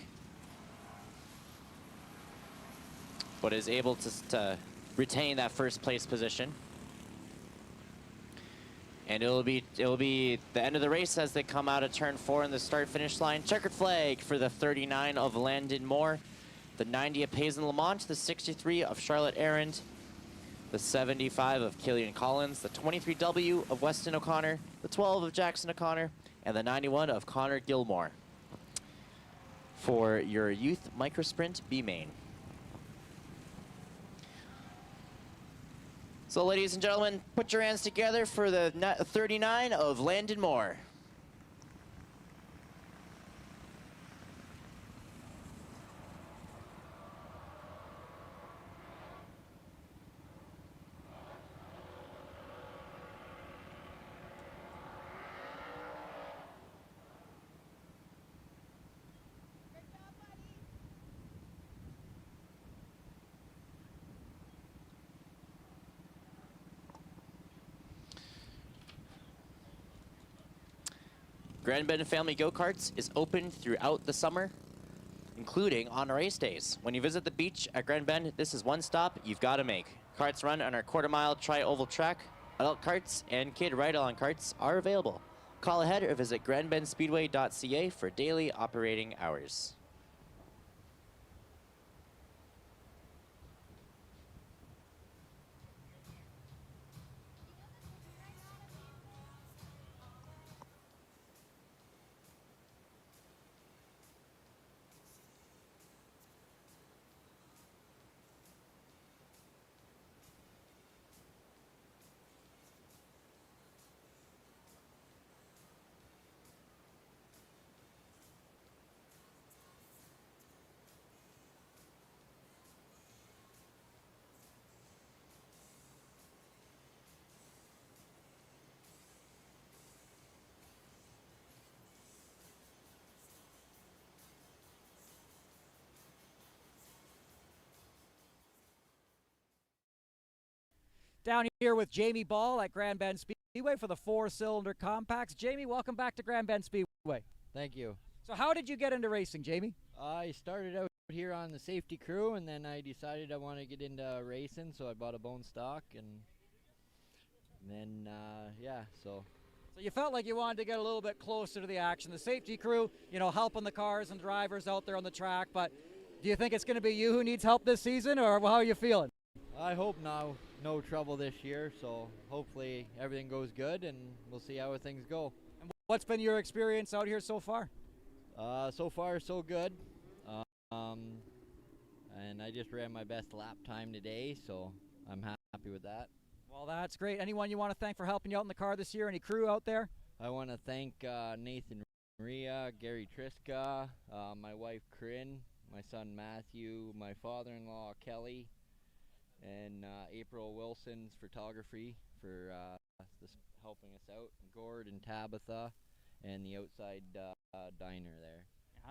But is able to retain that first place position. And it'll be the end of the race as they come out of turn 4 in the start-finish line. Checkered flag for the 39 of Landon Moore, the 90 of Payson Lamont, the 63 of Charlotte Arend, the 75 of Killian Collins, the 23W of Weston O'Connor, the 12 of Jackson O'Connor, and the 91 of Connor Gilmore for your Youth Microsprint B main. So ladies and gentlemen, put your hands together for the 39 of Landon Moore. Grand Bend Family Go-Karts is open throughout the summer, including on race days. When you visit the beach at Grand Bend, this is one stop you've got to make. Karts run on our quarter-mile tri-oval track. Adult karts and kid ride-along karts are available. Call ahead or visit grandbendspeedway.ca for daily operating hours. Down here with Jamie Ball at Grand Bend Speedway for the 4-cylinder compacts. Jamie, welcome back to Grand Bend Speedway. Thank you. So how did you get into racing, Jamie? I started out here on the safety crew, and then I decided I want to get into racing, so I bought a bone stock, and then, yeah, so. So you felt like you wanted to get a little bit closer to the action. The safety crew, you know, helping the cars and drivers out there on the track, but do you think it's going to be you who needs help this season, or how are you feeling? I hope no trouble this year, so hopefully everything goes good, and we'll see how things go. And what's been your experience out here so far? So far, so good. And I just ran my best lap time today, so I'm happy with that. Well, that's great. Anyone you want to thank for helping you out in the car this year? Any crew out there? I want to thank Nathan Maria, Gary Triska, my wife Corinne, my son Matthew, my father-in-law Kelly, and April Wilson's photography for helping us out, Gord and Tabitha, and the outside diner there.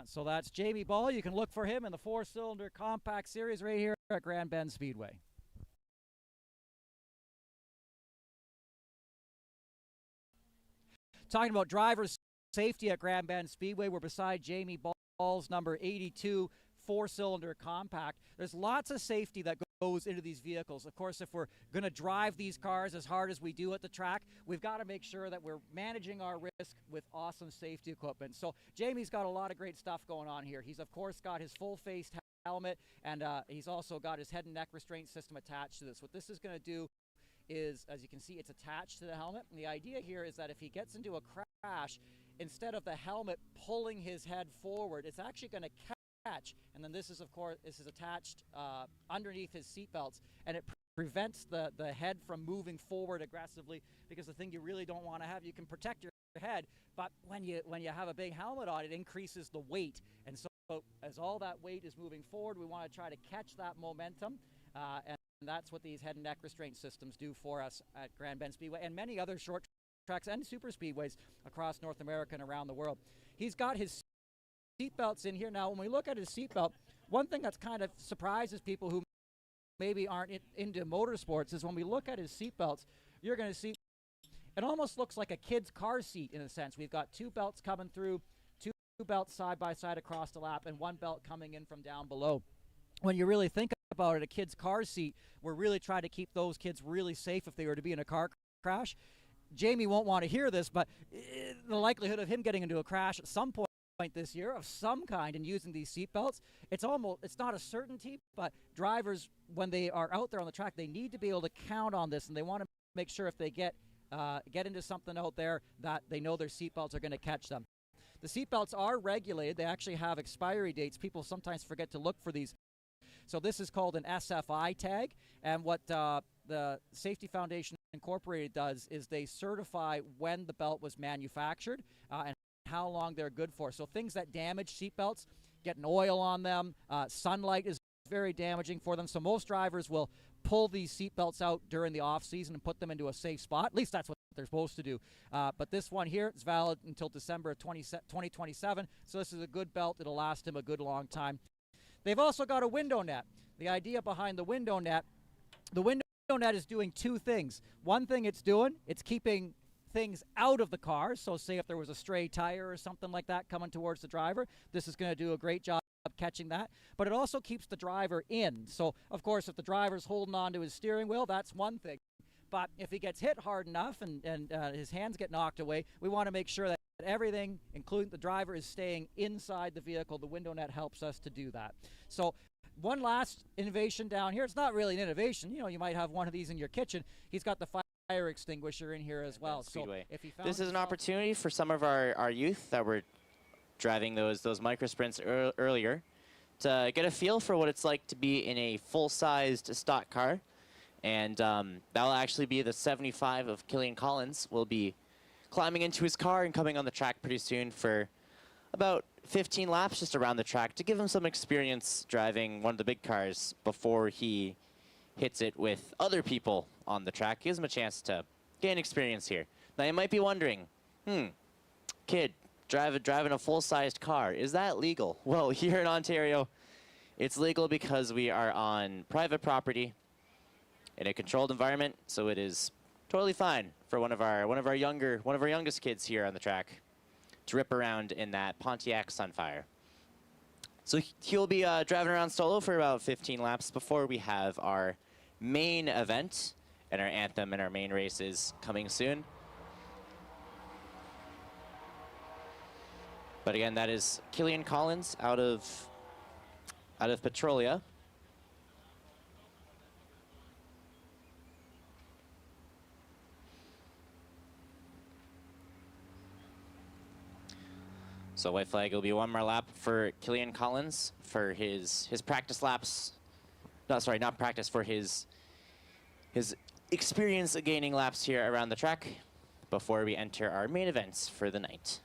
So that's Jamie Ball. You can look for him in the 4-cylinder compact series right here at Grand Bend Speedway. Talking about driver's safety at Grand Bend Speedway, we're beside Jamie Ball's number 82 4-cylinder compact. There's lots of safety that goes into these vehicles. Of course, if we're going to drive these cars as hard as we do at the track, we've got to make sure that we're managing our risk with awesome safety equipment. So Jamie's got a lot of great stuff going on here. He's, of course, got his full-face helmet, and he's also got his head and neck restraint system attached to this. What this is going to do is, as you can see, it's attached to the helmet. And the idea here is that if he gets into a crash, instead of the helmet pulling his head forward, it's actually going to catch. And then this is, of course, this is attached underneath his seatbelts, and it prevents the head from moving forward aggressively, because the thing you really don't want to have, you can protect your head, but when you have a big helmet on, it increases the weight. And so as all that weight is moving forward, we want to try to catch that momentum, and that's what these head and neck restraint systems do for us at Grand Bend Speedway and many other short tracks and super speedways across North America and around the world. He's got his seatbelts in here. Now, when we look at his seatbelt, one thing that's kind of surprises people who maybe aren't into motorsports is when we look at his seatbelts, you're going to see it almost looks like a kid's car seat in a sense. We've got two belts coming through, two belts side by side across the lap, and one belt coming in from down below. When you really think about it, a kid's car seat, we're really trying to keep those kids really safe if they were to be in a car crash. Jamie won't want to hear this, but the likelihood of him getting into a crash at some point this year of some kind and using these seatbelts, it's not a certainty, but drivers, when they are out there on the track, they need to be able to count on this, and they want to make sure if they get into something out there that they know their seatbelts are going to catch them. The seatbelts are regulated. They actually have expiry dates. People sometimes forget to look for these. So this is called an SFI tag, and what the Safety Foundation Incorporated does is they certify when the belt was manufactured and how long they're good for. So things that damage seatbelts, getting oil on them, sunlight is very damaging for them. So most drivers will pull these seatbelts out during the off season and put them into a safe spot. At least that's what they're supposed to do. But this one here is valid until December of 2027. So this is a good belt. It'll last him a good long time. They've also got a window net. The idea behind the window net is doing two things. One thing it's doing, it's keeping things out of the car. So say if there was a stray tire or something like that coming towards the driver, this is going to do a great job catching that. But it also keeps the driver in. So, of course, if the driver's holding on to his steering wheel, that's one thing. But if he gets hit hard enough and his hands get knocked away, we want to make sure that everything, including the driver, is staying inside the vehicle. The window net helps us to do that. So one last innovation down here. It's not really an innovation. You know, you might have one of these in your kitchen. He's got the fire extinguisher in here as well. Speedway. So if he found this is an opportunity for some of our youth that were driving those micro sprints earlier to get a feel for what it's like to be in a full-sized stock car. And that'll actually be the 75 of Killian Collins. Will be climbing into his car and coming on the track pretty soon for about 15 laps just around the track to give him some experience driving one of the big cars before he hits it with other people on the track. Gives him a chance to gain experience here. Now you might be wondering, kid, driving a full-sized car, is that legal? Well, here in Ontario, it's legal because we are on private property in a controlled environment, so it is totally fine for one of our youngest kids here on the track to rip around in that Pontiac Sunfire. So he'll be driving around solo for about 15 laps before we have our main event and our anthem and our main races coming soon. But again, that is Killian Collins out of Petrolia. So white flag will be one more lap for Killian Collins for his practice laps. No, sorry, not practice, for his experience gaining laps here around the track before we enter our main events for the night.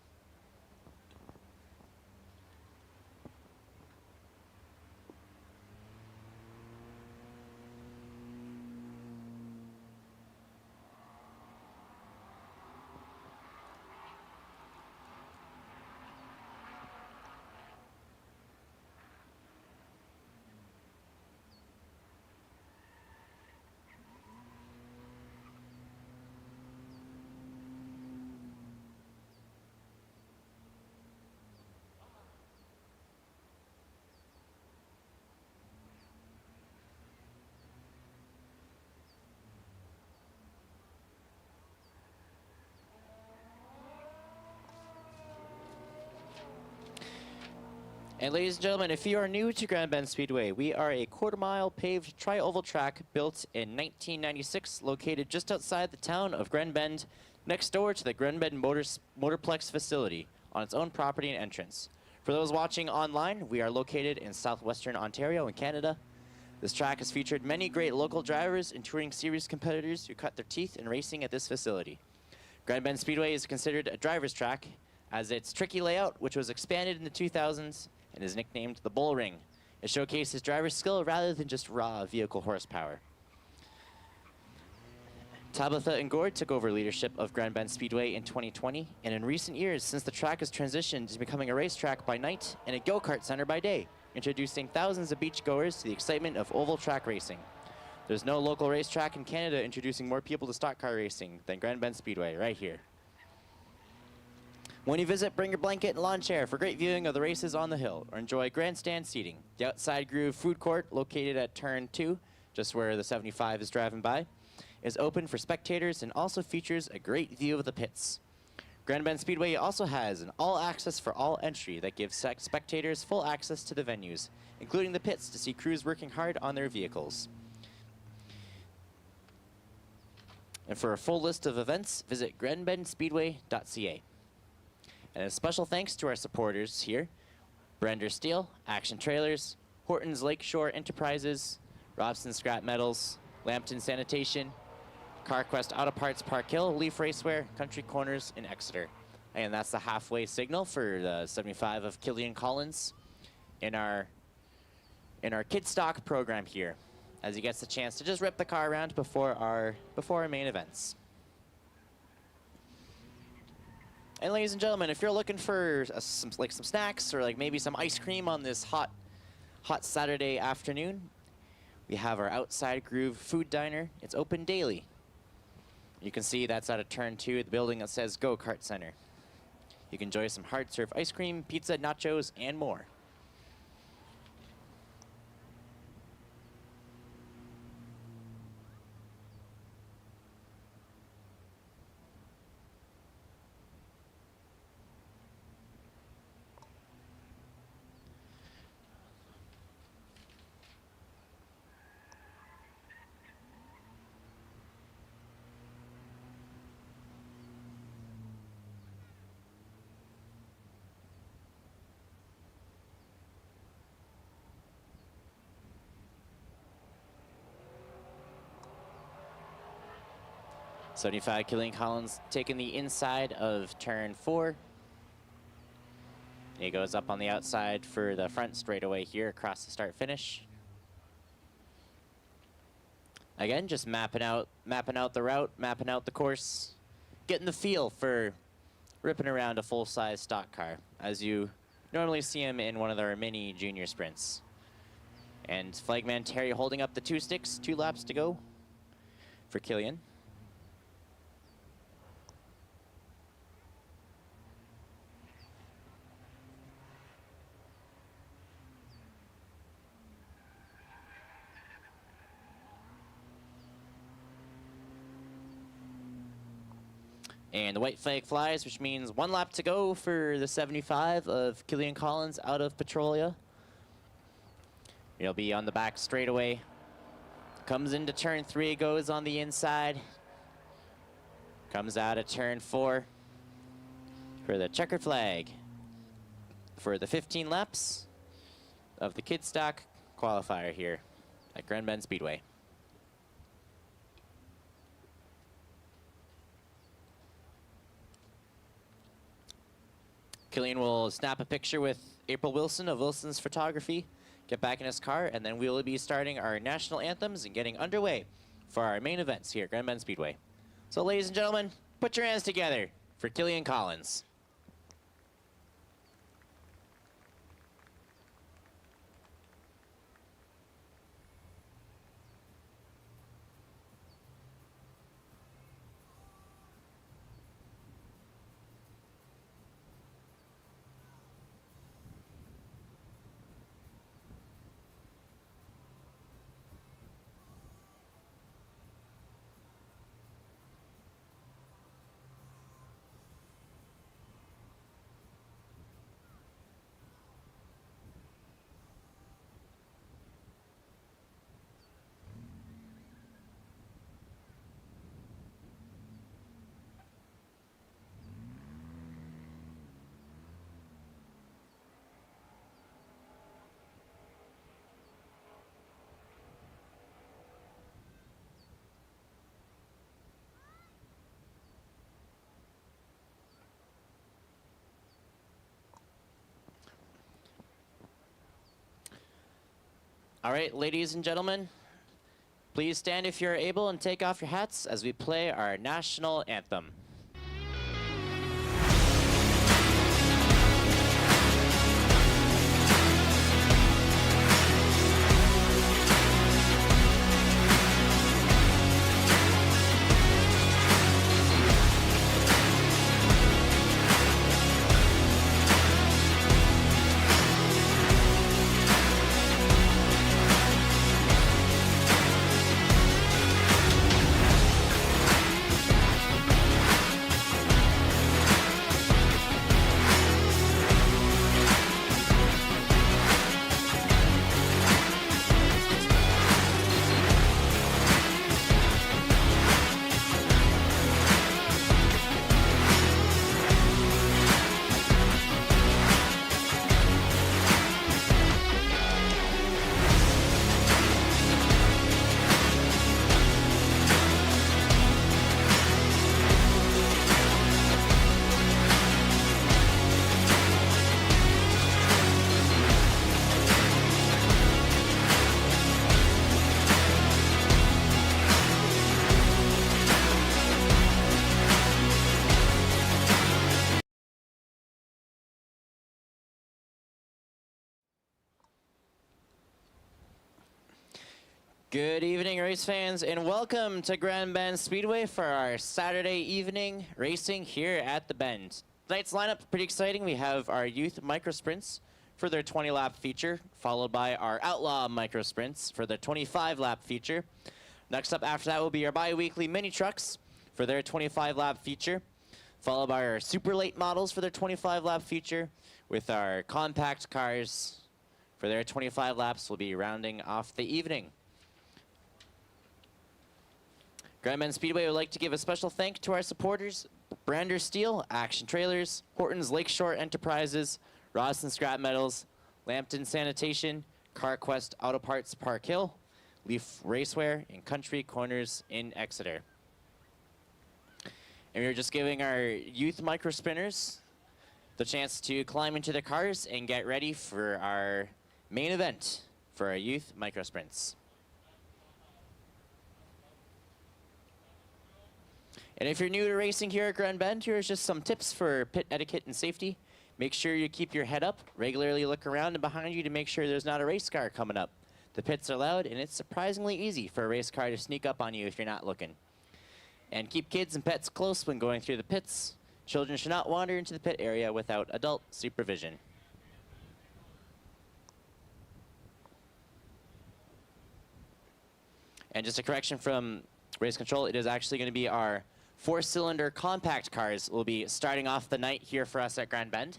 And ladies and gentlemen, if you are new to Grand Bend Speedway, we are a quarter-mile paved tri-oval track built in 1996, located just outside the town of Grand Bend, next door to the Grand Bend Motorplex facility on its own property and entrance. For those watching online, we are located in southwestern Ontario in Canada. This track has featured many great local drivers and touring series competitors who cut their teeth in racing at this facility. Grand Bend Speedway is considered a driver's track as its tricky layout, which was expanded in the 2000s, and is nicknamed the Bull Ring. It showcases driver skill rather than just raw vehicle horsepower. Tabitha and Gord took over leadership of Grand Bend Speedway in 2020, and in recent years, since the track has transitioned to becoming a racetrack by night and a go-kart center by day, introducing thousands of beachgoers to the excitement of oval track racing. There's no local racetrack in Canada introducing more people to stock car racing than Grand Bend Speedway right here. When you visit, bring your blanket and lawn chair for great viewing of the races on the hill, or enjoy grandstand seating. The Outside Groove food court, located at turn 2, just where the 75 is driving by, is open for spectators and also features a great view of the pits. Grand Bend Speedway also has an all-access for all entry that gives spectators full access to the venues, including the pits to see crews working hard on their vehicles. And for a full list of events, visit grandbendspeedway.ca. And a special thanks to our supporters here: Brender Steel, Action Trailers, Horton's Lakeshore Enterprises, Robson Scrap Metals, Lambton Sanitation, CarQuest Auto Parts Park Hill, Leaf Racewear, Country Corners in Exeter. And that's the halfway signal for the 75 of Killian Collins in our kid stock program here, as he gets the chance to just rip the car around before our main events. And ladies and gentlemen, if you're looking for some snacks or like maybe some ice cream on this hot Saturday afternoon, we have our Outside Groove Food Diner. It's open daily. You can see that's at a turn 2 at the building that says Go-Kart Center. You can enjoy some hard serve ice cream, pizza, nachos, and more. .75 Killian Collins taking the inside of turn 4. He goes up on the outside for the front straightaway here across the start finish. Again, just mapping out the route, mapping out the course, getting the feel for ripping around a full-size stock car, as you normally see him in one of their mini junior sprints. And Flagman Terry holding up the 2 sticks, 2 laps to go for Killian. And the white flag flies, which means 1 lap to go for the 75 of Killian Collins out of Petrolia. He'll be on the back straightaway. Comes into turn 3, goes on the inside. Comes out of turn 4 for the checkered flag for the 15 laps of the kid stock qualifier here at Grand Bend Speedway. Killian will snap a picture with April Wilson of Wilson's Photography, get back in his car, and then we will be starting our national anthems and getting underway for our main events here at Grand Bend Speedway. So ladies and gentlemen, put your hands together for Killian Collins. All right, ladies and gentlemen, please stand if you're able and take off your hats as we play our national anthem. Good evening, race fans, and welcome to Grand Bend Speedway for our Saturday evening racing here at the Bend. Tonight's lineup, pretty exciting. We have our youth micro sprints for their 20-lap feature, followed by our outlaw micro sprints for their 25-lap feature. Next up after that will be our bi-weekly mini trucks for their 25-lap feature, followed by our super late models for their 25-lap feature, with our compact cars for their 25 laps. Will be rounding off the evening. Grand Bend Speedway would like to give a special thank to our supporters: Brander Steel, Action Trailers, Horton's Lakeshore Enterprises, Rawson Scrap Metals, Lambton Sanitation, CarQuest Auto Parts Park Hill, Leaf Racewear, and Country Corners in Exeter. And we are just giving our youth micro spinners the chance to climb into their cars and get ready for our main event for our youth micro sprints. And if you're new to racing here at Grand Bend, here's just some tips for pit etiquette and safety. Make sure you keep your head up, regularly look around and behind you to make sure there's not a race car coming up. The pits are loud, and it's surprisingly easy for a race car to sneak up on you if you're not looking. And keep kids and pets close when going through the pits. Children should not wander into the pit area without adult supervision. And just a correction from race control, it is actually going to be our 4-cylinder compact cars will be starting off the night here for us at Grand Bend.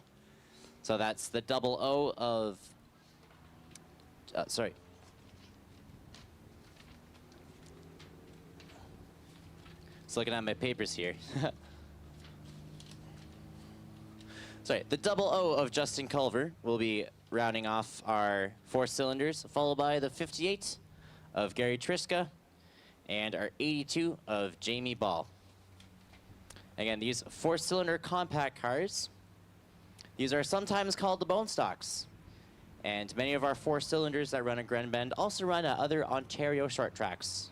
So that's the 00 of, sorry. Just looking at my papers here. Sorry, the 00 of Justin Culver will be rounding off our 4 cylinders, followed by the 58 of Gary Triska and our 82 of Jamie Ball. Again, these 4-cylinder compact cars, these are sometimes called the bone stocks. And many of our 4 cylinders that run at Grand Bend also run at other Ontario short tracks.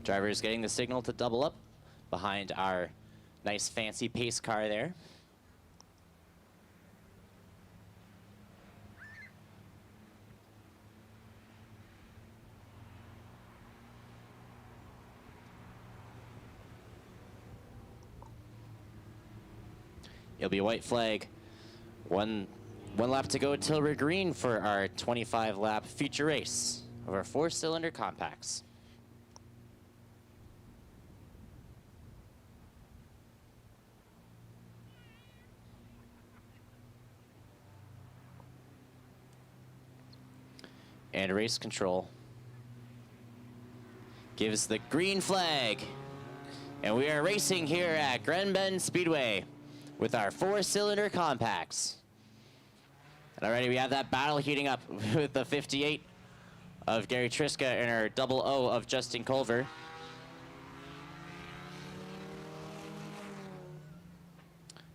Driver is getting the signal to double up behind our nice fancy pace car there. It'll be a white flag. One lap to go till we're green for our 25-lap feature race of our 4-cylinder compacts. And race control gives the green flag. And we are racing here at Grand Bend Speedway with our 4-cylinder compacts. And already we have that battle heating up with the 58 of Gary Triska and our 00 of Justin Culver.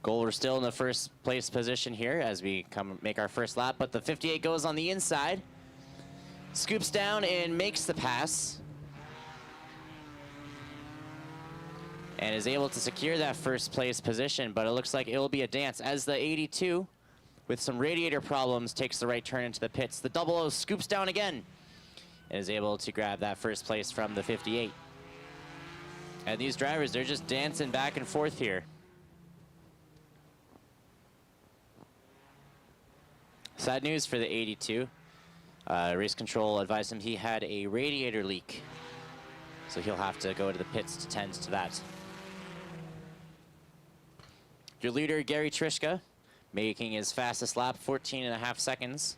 Culver still in the first place position here as we come make our first lap, but the 58 goes on the inside, scoops down and makes the pass, and is able to secure that first place position, but it looks like it will be a dance as the 82, with some radiator problems, takes the right turn into the pits. The 00 scoops down again and is able to grab that first place from the 58. And these drivers, they're just dancing back and forth here. Sad news for the 82. Race control advised him he had a radiator leak, so he'll have to go to the pits to tend to that. Your leader, Gary Triska, making his fastest lap, 14.5 seconds,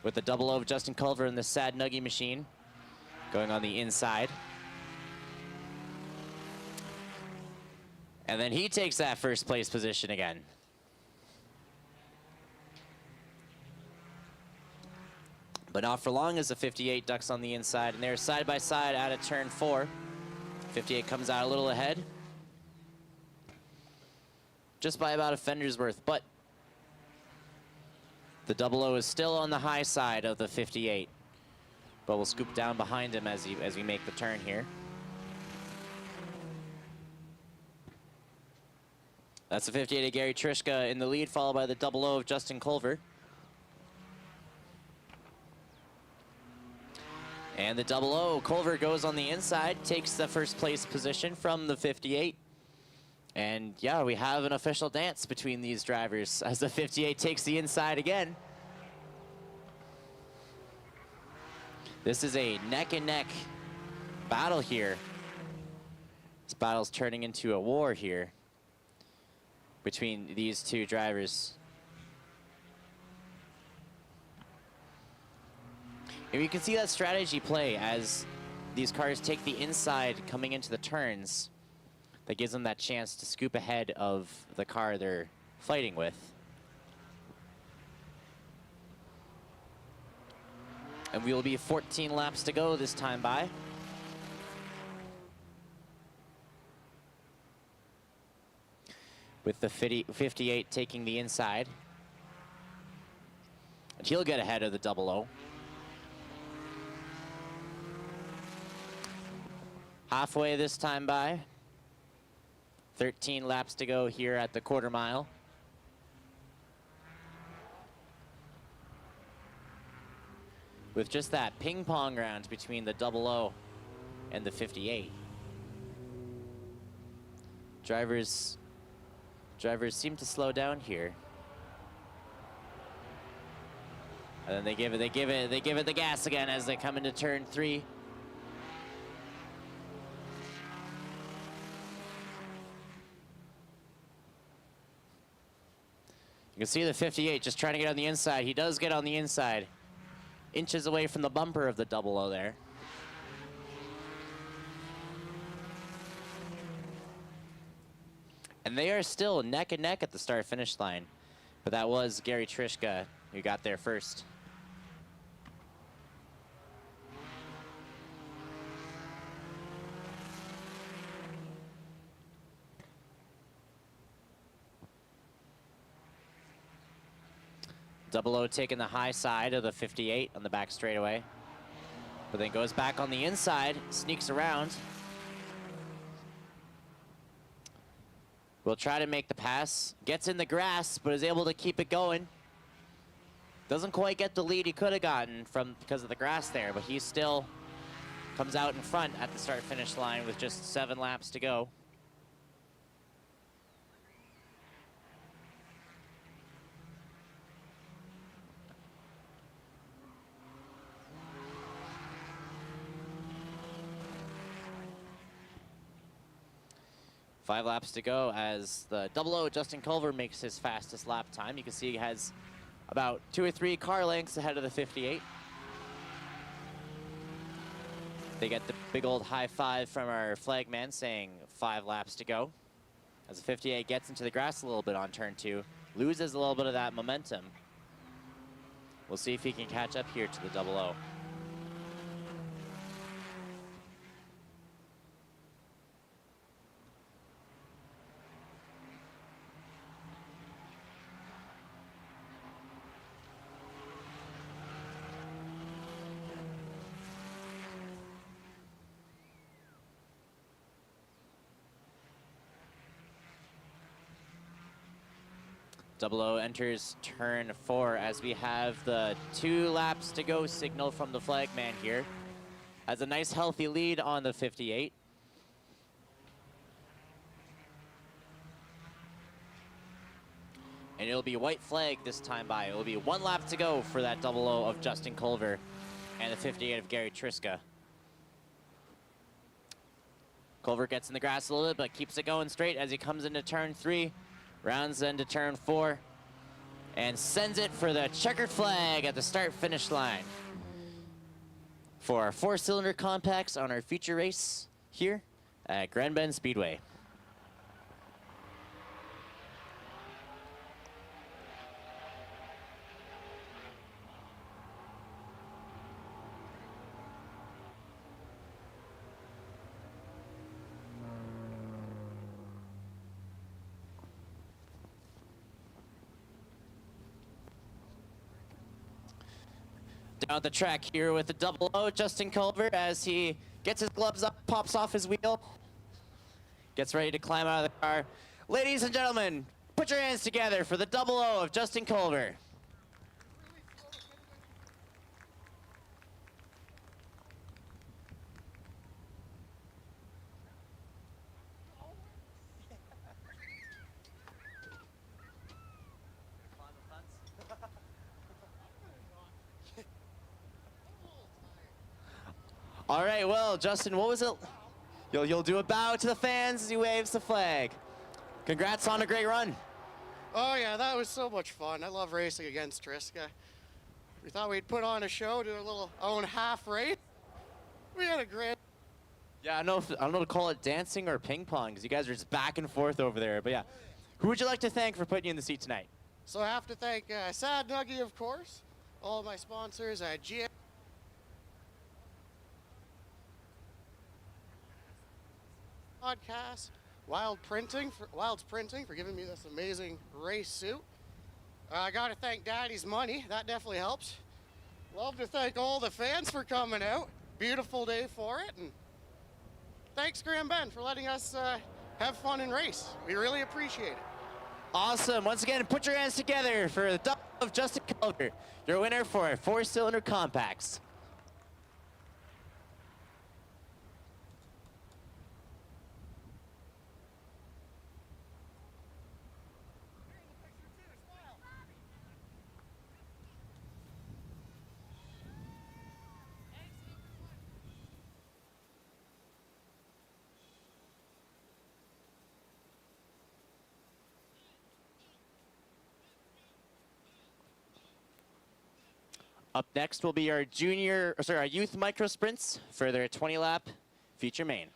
with the 00 of Justin Culver in the Sad Nuggy machine, going on the inside. And then he takes that first place position again. But not for long as the 58 ducks on the inside, and they're side by side out of turn 4. 58 comes out a little ahead, just by about a fender's worth, but the 00 is still on the high side of the 58, but we'll scoop down behind him as we make the turn here. That's the 58 of Gary Trishka in the lead, followed by the 00 of Justin Culver. And the 00, Culver goes on the inside, takes the first place position from the 58. And yeah, we have an official dance between these drivers as the 58 takes the inside again. This is a neck and neck battle here. This battle's turning into a war here between these two drivers. And you can see that strategy play as these cars take the inside coming into the turns. That gives them that chance to scoop ahead of the car they're fighting with. And we will be 14 laps to go this time by. With the 58 taking the inside. And he'll get ahead of the 00. Halfway this time by. 13 laps to go here at the quarter mile. With just that ping pong round between the 00 and the 58. Drivers seem to slow down here. And then they give it the gas again as they come into turn 3. You can see the 58 just trying to get on the inside. He does get on the inside. Inches away from the bumper of the 00 there. And they are still neck and neck at the start-finish line. But that was Gary Trishka who got there first. Double O taking the high side of the 58 on the back straightaway. But then goes back on the inside, sneaks around. Will try to make the pass. Gets in the grass, but is able to keep it going. Doesn't quite get the lead he could have gotten because of the grass there, but he still comes out in front at the start-finish line with just 7 laps to go. Five laps to go as the 00 Justin Culver makes his fastest lap time. You can see he has about 2 or 3 car lengths ahead of the 58. They get the big old high five from our flagman saying 5 laps to go. As the 58 gets into the grass a little bit on turn 2, loses a little bit of that momentum. We'll see if he can catch up here to the 00. Double O enters turn 4 as we have the 2 laps to go signal from the flagman here. Has a nice healthy lead on the 58. And it'll be white flag this time by. It'll be 1 lap to go for that 00 of Justin Culver and the 58 of Gary Trishka. Culver gets in the grass a little bit, but keeps it going straight as he comes into turn 3. Rounds into turn 4 and sends it for the checkered flag at the start-finish line for our 4-cylinder compacts on our feature race here at Grand Bend Speedway. Down the track here with the 00 Justin Culver as he gets his gloves up, pops off his wheel, gets ready to climb out of the car. Ladies and gentlemen, put your hands together for the double O of Justin Culver. All right, well, Justin, what was it? You'll do a bow to the fans as he waves the flag. Congrats on a great run. Oh yeah, that was so much fun. I love racing against Triska. We thought we'd put on a show, do a little own half race. We had a great. Yeah, I don't know to call it dancing or ping pong because you guys are just back and forth over there. But yeah, who would you like to thank for putting you in the seat tonight? So I have to thank Sad Nuggie, of course, all of my sponsors, GM. Podcast, Wild's Printing for giving me this amazing race suit. I got to thank Daddy's Money. That definitely helps. Love to thank all the fans for coming out. Beautiful day for it. And thanks, Grand Bend, for letting us have fun and race. We really appreciate it. Awesome. Once again, put your hands together for the double of Justin Culver, your winner for 4-cylinder compacts. Up next will be our our youth micro sprints for their 20-lap feature main.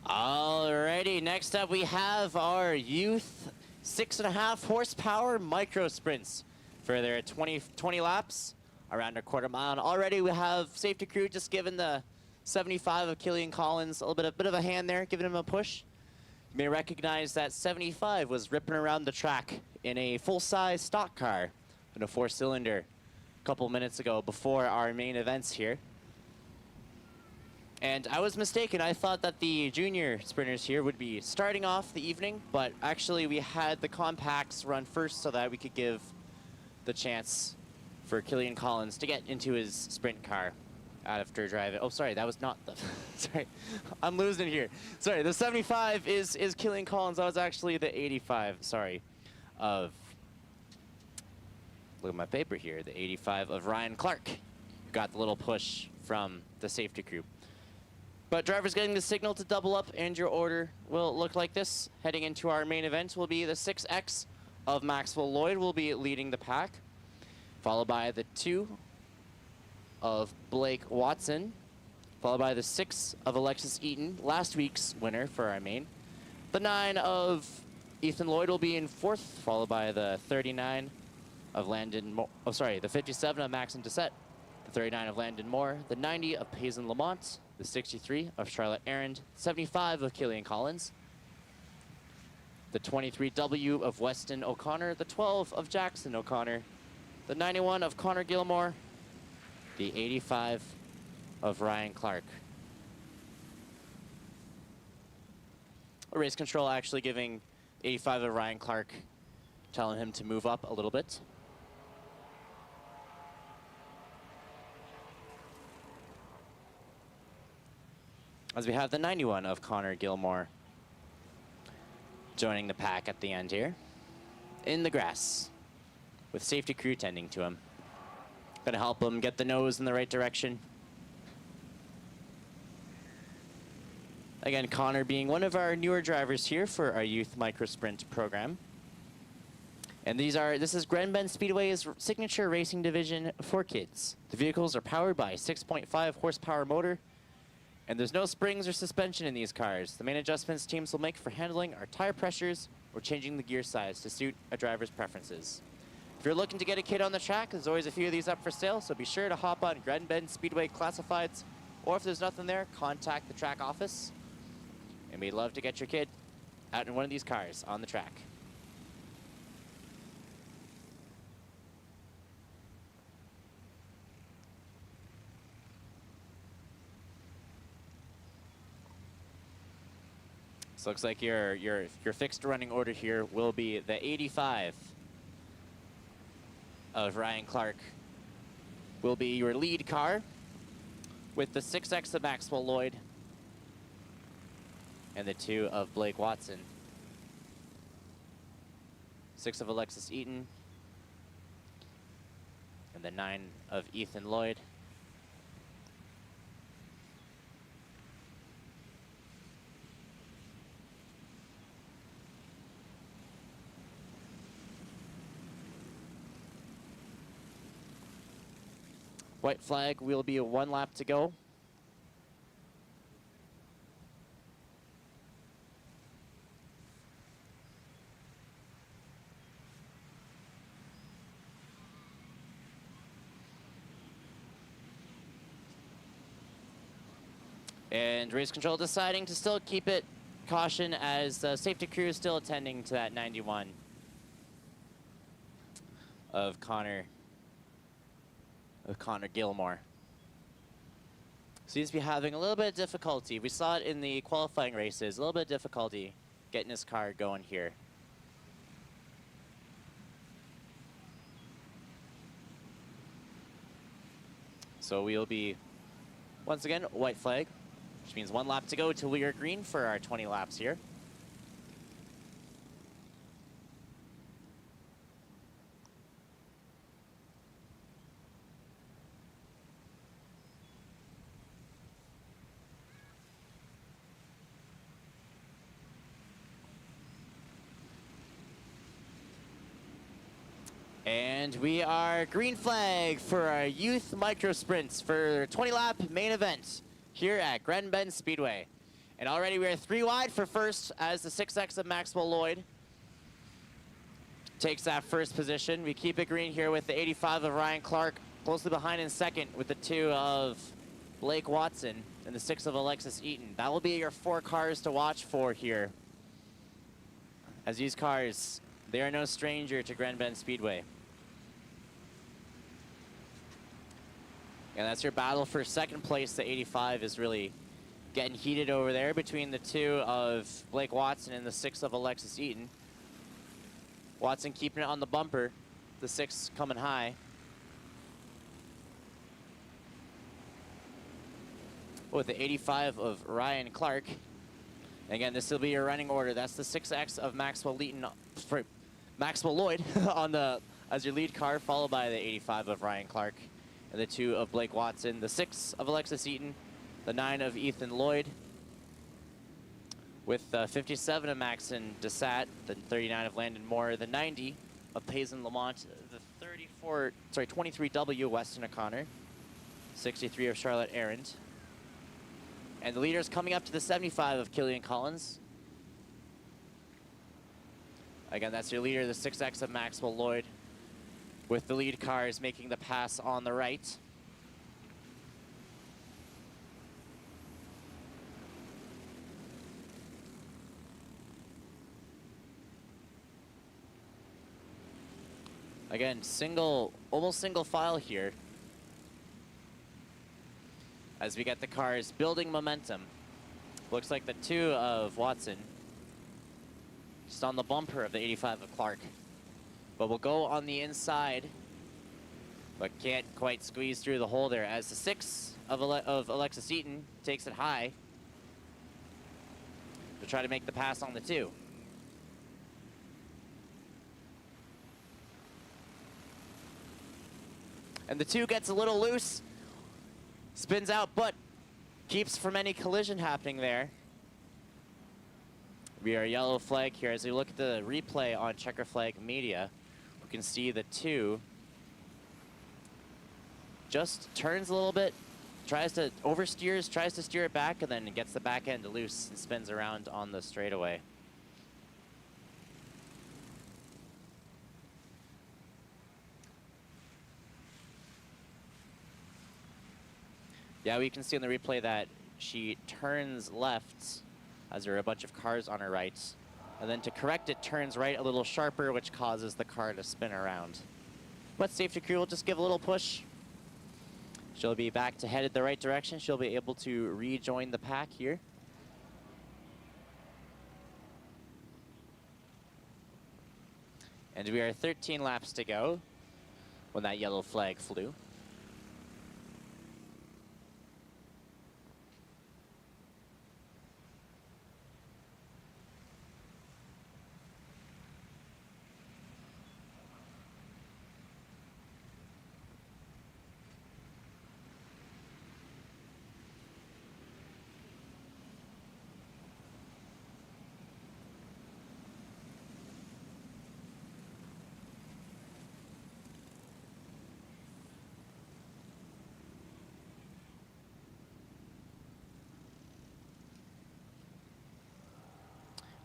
Alrighty, next up we have our youth 6.5 horsepower micro sprints for their 20 laps around a quarter mile. And already we have safety crew just giving the 75 of Killian Collins a bit of a hand there, giving him a push. You may recognize that 75 was ripping around the track in a full-size stock car in a 4-cylinder a couple minutes ago before our main events here. And I was mistaken. I thought that the junior sprinters here would be starting off the evening, but actually we had the compacts run first so that we could give the chance for Killian Collins to get into his sprint car after driving. Oh, sorry, that was not the... sorry, I'm losing it here. Sorry, the 75 is Killian Collins. That was actually the 85, sorry, of... Look at my paper here. The 85 of Ryan Clark. Got the little push from the safety crew. But drivers getting the signal to double up, and your order will look like this. Heading into our main event will be the 6X of Maxwell Lloyd will be leading the pack, followed by the 2 of Blake Watson, followed by the 6 of Alexis Eaton, last week's winner for our main. The 9 of Ethan Lloyd will be in 4th, followed by the 39 of the 57 of Maxim Doucette, the 39 of Landon Moore, the 90 of Payson Lamont, the 63 of Charlotte Arend, 75 of Killian Collins, the 23W of Weston O'Connor, the 12 of Jackson O'Connor, the 91 of Connor Gilmore, the 85 of Ryan Clark. Race control actually giving 85 of Ryan Clark, telling him to move up a little bit. As we have the 91 of Connor Gilmore joining the pack at the end here in the grass with safety crew tending to him. Gonna help him get the nose in the right direction Again, Connor being one of our newer drivers here for our Youth Micro Sprint program. And this is Grand Bend Speedway's signature racing division for kids. The vehicles are powered by a 6.5 horsepower motor, and there's no springs or suspension in these cars. The main adjustments teams will make for handling are tire pressures or changing the gear size to suit a driver's preferences. If you're looking to get a kid on the track, there's always a few of these up for sale, so be sure to hop on Grand Bend Speedway Classifieds, or if there's nothing there, contact the track office, and we'd love to get your kid out in one of these cars on the track. So looks like your fixed running order here will be the 85 of Ryan Clark will be your lead car, with the 6X of Maxwell Lloyd and the 2 of Blake Watson. 6 of Alexis Eaton and the 9 of Ethan Lloyd. White flag will be 1 lap to go. And race control deciding to still keep it caution as the safety crew is still attending to that 91 of Connor Gilmore. Seems to be having a little bit of difficulty. We saw it in the qualifying races, a little bit of difficulty getting his car going here. So we'll be, once again, white flag, which means 1 lap to go till we are green for our 20 laps here. And we are green flag for our youth micro sprints for 20 lap main event here at Grand Bend Speedway. And already we are 3 wide for first as the 6X of Maxwell Lloyd takes that first position. We keep it green here with the 85 of Ryan Clark, closely behind in second with the 2 of Blake Watson and the 6 of Alexis Eaton. That will be your 4 cars to watch for here, as these cars, they are no stranger to Grand Bend Speedway. And that's your battle for second place. The 85 is really getting heated over there between the 2 of Blake Watson and the 6 of Alexis Eaton. Watson keeping it on the bumper, the 6 coming high. With the 85 of Ryan Clark. Again, this will be your running order. That's the 6X of Maxwell Lloyd on the as your lead car, followed by the 85 of Ryan Clark and the 2 of Blake Watson, the 6 of Alexis Eaton, the 9 of Ethan Lloyd, with 57 of Maxon Desat, the 39 of Landon Moore, the 90 of Payson Lamont, the 23W Weston O'Connor, 63 of Charlotte Arendt, and the leaders coming up to the 75 of Killian Collins. Again, that's your leader, the 6X of Maxwell Lloyd, with the lead cars making the pass on the right. Again, almost single file here, as we get the cars building momentum. Looks like the 2 of Watson just on the bumper of the 85 of Clark. But we'll go on the inside, but can't quite squeeze through the hole there as the 6 of Alexis Eaton takes it high to try to make the pass on the 2. And the 2 gets a little loose, spins out, but keeps from any collision happening there. We are yellow flag here. As we look at the replay on Checker Flag Media, we can see the 2 just turns a little bit, tries to oversteers, tries to steer it back, and then gets the back end loose and spins around on the straightaway. Yeah, we can see in the replay that she turns left as there are a bunch of cars on her right. And then to correct it, turns right a little sharper, which causes the car to spin around. But safety crew will just give a little push. She'll be back to headed the right direction. She'll be able to rejoin the pack here. And we are 13 laps to go when that yellow flag flew.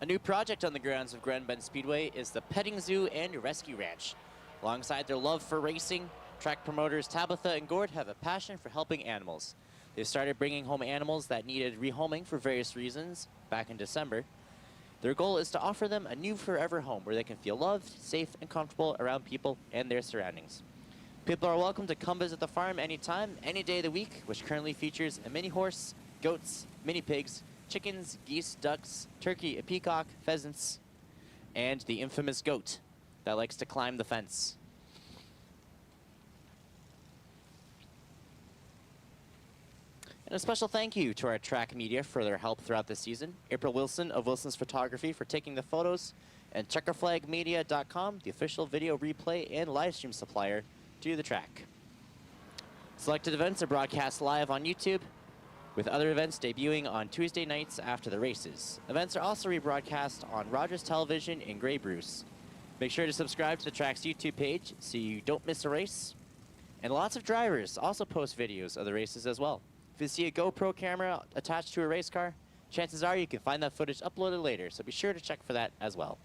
A new project on the grounds of Grand Bend Speedway is the Petting Zoo and Rescue Ranch. Alongside their love for racing, track promoters Tabitha and Gord have a passion for helping animals. They started bringing home animals that needed rehoming for various reasons back in December. Their goal is to offer them a new forever home where they can feel loved, safe, and comfortable around people and their surroundings. People are welcome to come visit the farm anytime, any day of the week, which currently features a mini horse, goats, mini pigs, chickens, geese, ducks, turkey, a peacock, pheasants, and the infamous goat that likes to climb the fence. And a special thank you to our track media for their help throughout the season. April Wilson of Wilson's Photography for taking the photos, and checkerflagmedia.com, the official video replay and live stream supplier to the track. Selected events are broadcast live on YouTube, with other events debuting on Tuesday nights after the races. Events are also rebroadcast on Rogers Television in Grey Bruce. Make sure to subscribe to the track's YouTube page so you don't miss a race. And lots of drivers also post videos of the races as well. If you see a GoPro camera attached to a race car, chances are you can find that footage uploaded later, so be sure to check for that as well.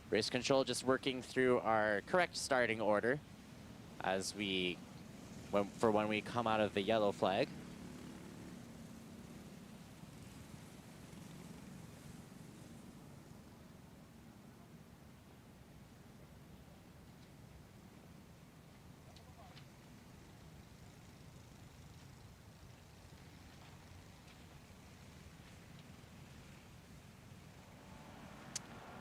Race control just working through our correct starting order as when we come out of the yellow flag.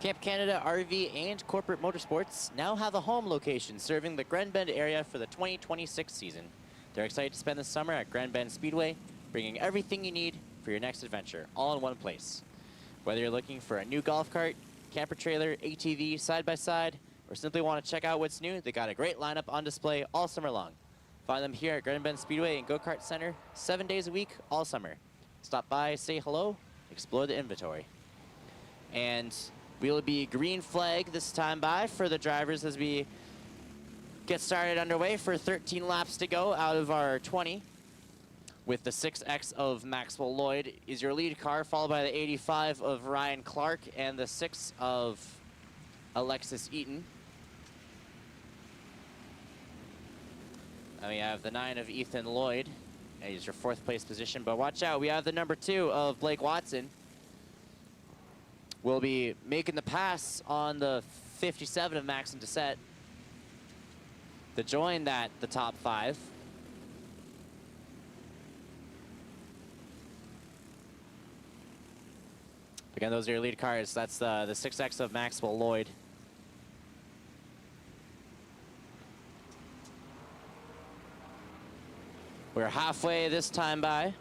Camp Canada RV and Corporate Motorsports now have a home location serving the Grand Bend area for the 2026 season. They're excited to spend the summer at Grand Bend Speedway, bringing everything you need for your next adventure, all in one place. Whether you're looking for a new golf cart, camper trailer, ATV, side-by-side, or simply want to check out what's new, they got a great lineup on display all summer long. Find them here at Grand Bend Speedway and Go-Kart Center 7 days a week, all summer. Stop by, say hello, explore the inventory. And we'll be green flag this time by for the drivers as we get started underway for 13 laps to go out of our 20. With the 6X of Maxwell Lloyd is your lead car, followed by the 85 of Ryan Clark and the 6 of Alexis Eaton. And we have the 9 of Ethan Lloyd. And he's your 4th place position, but watch out, we have the number 2 of Blake Watson. Will be making the pass on the 57 of Maxim Doucette to join the top 5. Again, those are your lead cars. That's the 6X of Maxwell Lloyd. We're halfway this time by.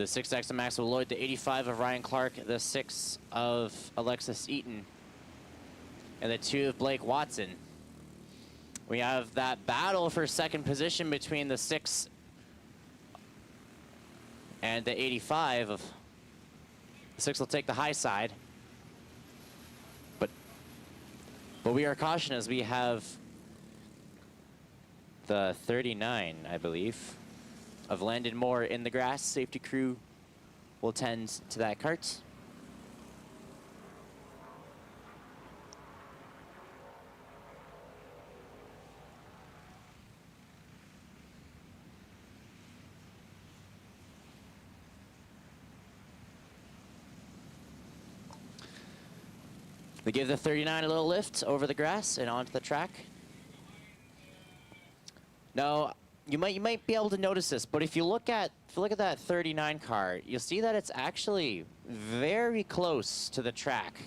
With the 6X of Maxwell Lloyd, the 85 of Ryan Clark, the 6 of Alexis Eaton, and the 2 of Blake Watson. We have that battle for second position between the 6 and the 85 of the 6 will take the high side. But we are cautioned as we have the 39, I believe, of Landon Moore in the grass. Safety crew will tend to that cart. They give the 39 a little lift over the grass and onto the track. Now, you might be able to notice this, but if you look at that 39 car, you'll see that it's actually very close to the track.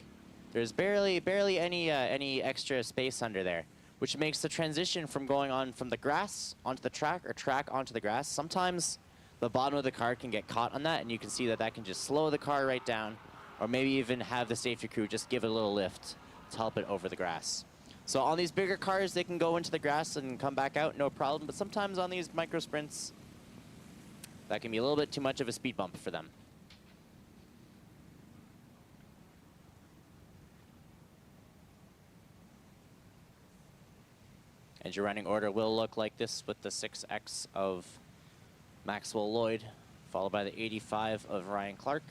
There's barely any extra space under there, which makes the transition from going on from the grass onto the track or track onto the grass. Sometimes the bottom of the car can get caught on that, and you can see that that can just slow the car right down, or maybe even have the safety crew just give it a little lift to help it over the grass. So on these bigger cars, they can go into the grass and come back out, no problem. But sometimes on these micro sprints, that can be a little bit too much of a speed bump for them. And your running order will look like this with the 6X of Maxwell Lloyd, followed by the 85 of Ryan Clark,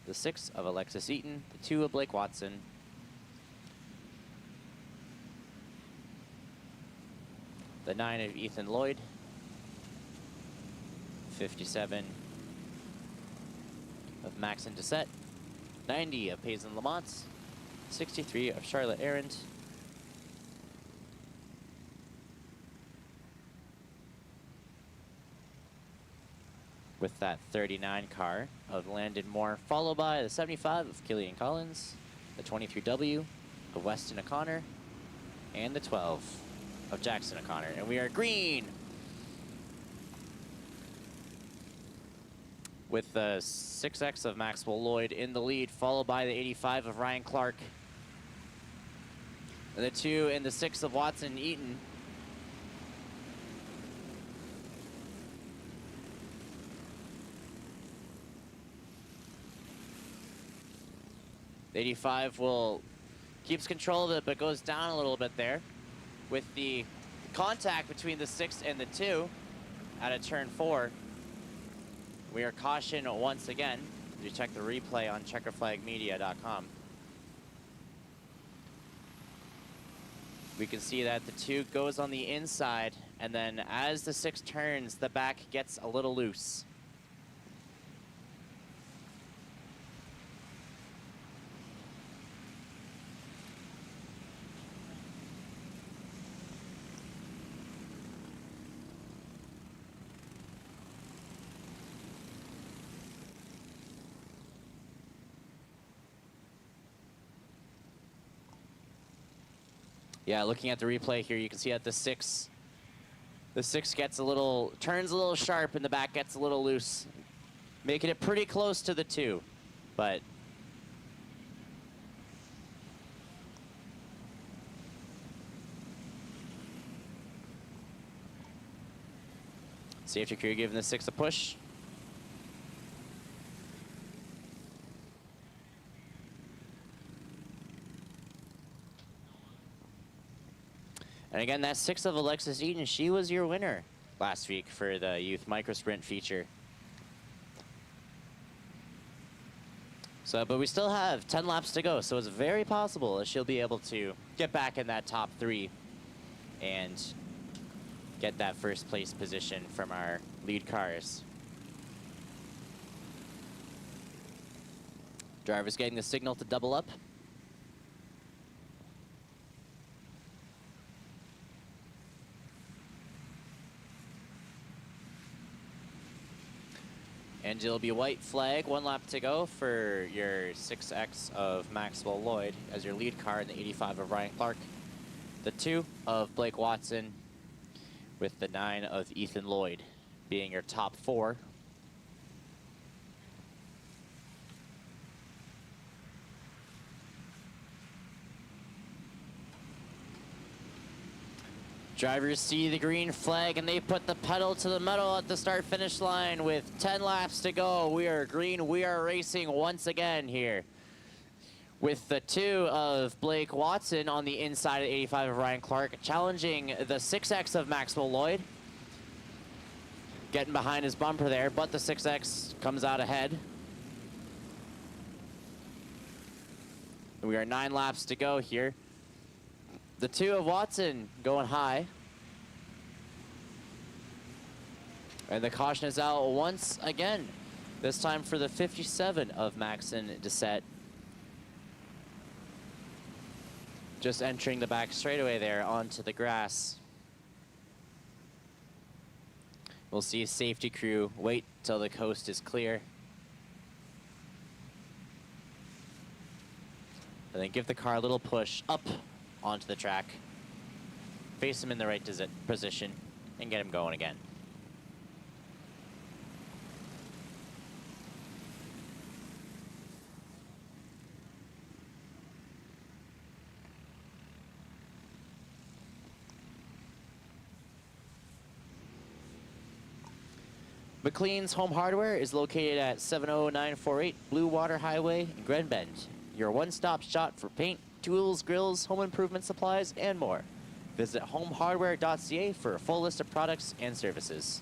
the 6 of Alexis Eaton, the 2 of Blake Watson, the 9 of Ethan Lloyd, 57 of Maxon Doucette, 90 of Payson Lamont, 63 of Charlotte Arendt, with that 39 car of Landon Moore, followed by the 75 of Killian Collins, the 23W of Weston O'Connor, and the 12 of Jackson O'Connor. And we are green with the 6X of Maxwell Lloyd in the lead, followed by the 85 of Ryan Clark, and the 2 and the 6 of Watson Eaton. The 85 keeps control of it, but goes down a little bit there with the contact between the 6 and the 2 at a turn 4. We are cautioned once again. You check the replay on checkerflagmedia.com. We can see that the 2 goes on the inside, and then as the 6 turns, the back gets a little loose. Yeah, looking at the replay here, you can see that the 6 gets turns a little sharp, and the back gets a little loose, making it pretty close to the 2, but safety crew giving the 6 a push. And again, that 6 of Alexis Eaton, she was your winner last week for the Youth Micro Sprint feature. So, but we still have 10 laps to go, so it's very possible that she'll be able to get back in that top 3 and get that first place position from our lead cars. Driver's getting the signal to double up. And it'll be a white flag, 1 lap to go for your 6X of Maxwell Lloyd as your lead car, and the 85 of Ryan Clark, the 2 of Blake Watson, with the 9 of Ethan Lloyd being your top 4. Drivers see the green flag and they put the pedal to the metal at the start-finish line with 10 laps to go. We are green. We are racing once again here. With the 2 of Blake Watson on the inside of 85 of Ryan Clark, challenging the 6X of Maxwell Lloyd. Getting behind his bumper there, but the 6X comes out ahead. We are 9 laps to go here. The 2 of Watson going high. And the caution is out once again, this time for the 57 of Maxon Doucette. Just entering the back straightaway there onto the grass. We'll see a safety crew wait till the coast is clear. And then give the car a little push up onto the track. Face him in the right position and get him going again. McLean's Home Hardware is located at 70948 Blue Water Highway in Grand Bend. Your one-stop shop for paint, tools, grills, home improvement supplies, and more. Visit homehardware.ca for a full list of products and services.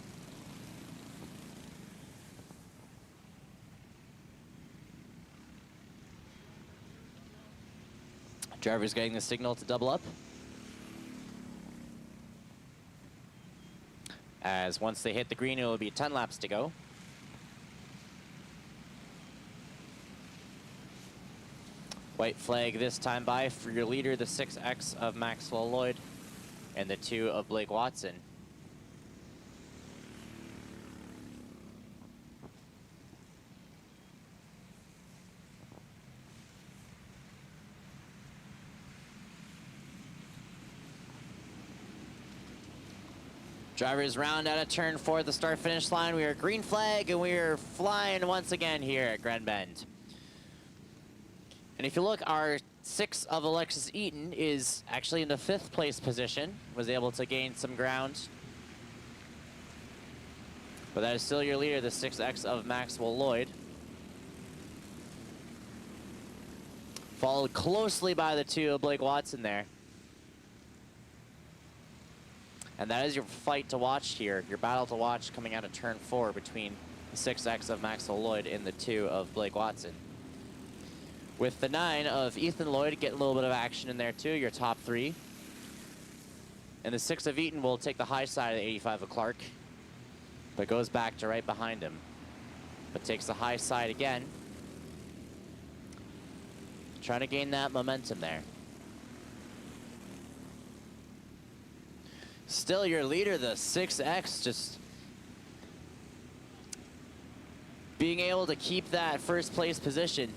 Driver's getting the signal to double up. As once they hit the green, it will be 10 laps to go. White flag this time by for your leader, the 6X of Maxwell Lloyd, and the 2 of Blake Watson. Drivers round out of turn 4 at the start-finish line. We are green flag, and we are flying once again here at Grand Bend. And if you look, our 6 of Alexis Eaton is actually in the 5th place position, was able to gain some ground. But that is still your leader, the 6X of Maxwell Lloyd. Followed closely by the 2 of Blake Watson there. And that is your fight to watch here, your battle to watch coming out of turn 4 between the 6X of Maxwell Lloyd and the 2 of Blake Watson. With the 9 of Ethan Lloyd getting a little bit of action in there too, your top 3. And the 6 of Eaton will take the high side of the 85 of Clark, but goes back to right behind him. But takes the high side again. Trying to gain that momentum there. Still your leader, the 6X, just being able to keep that first place position.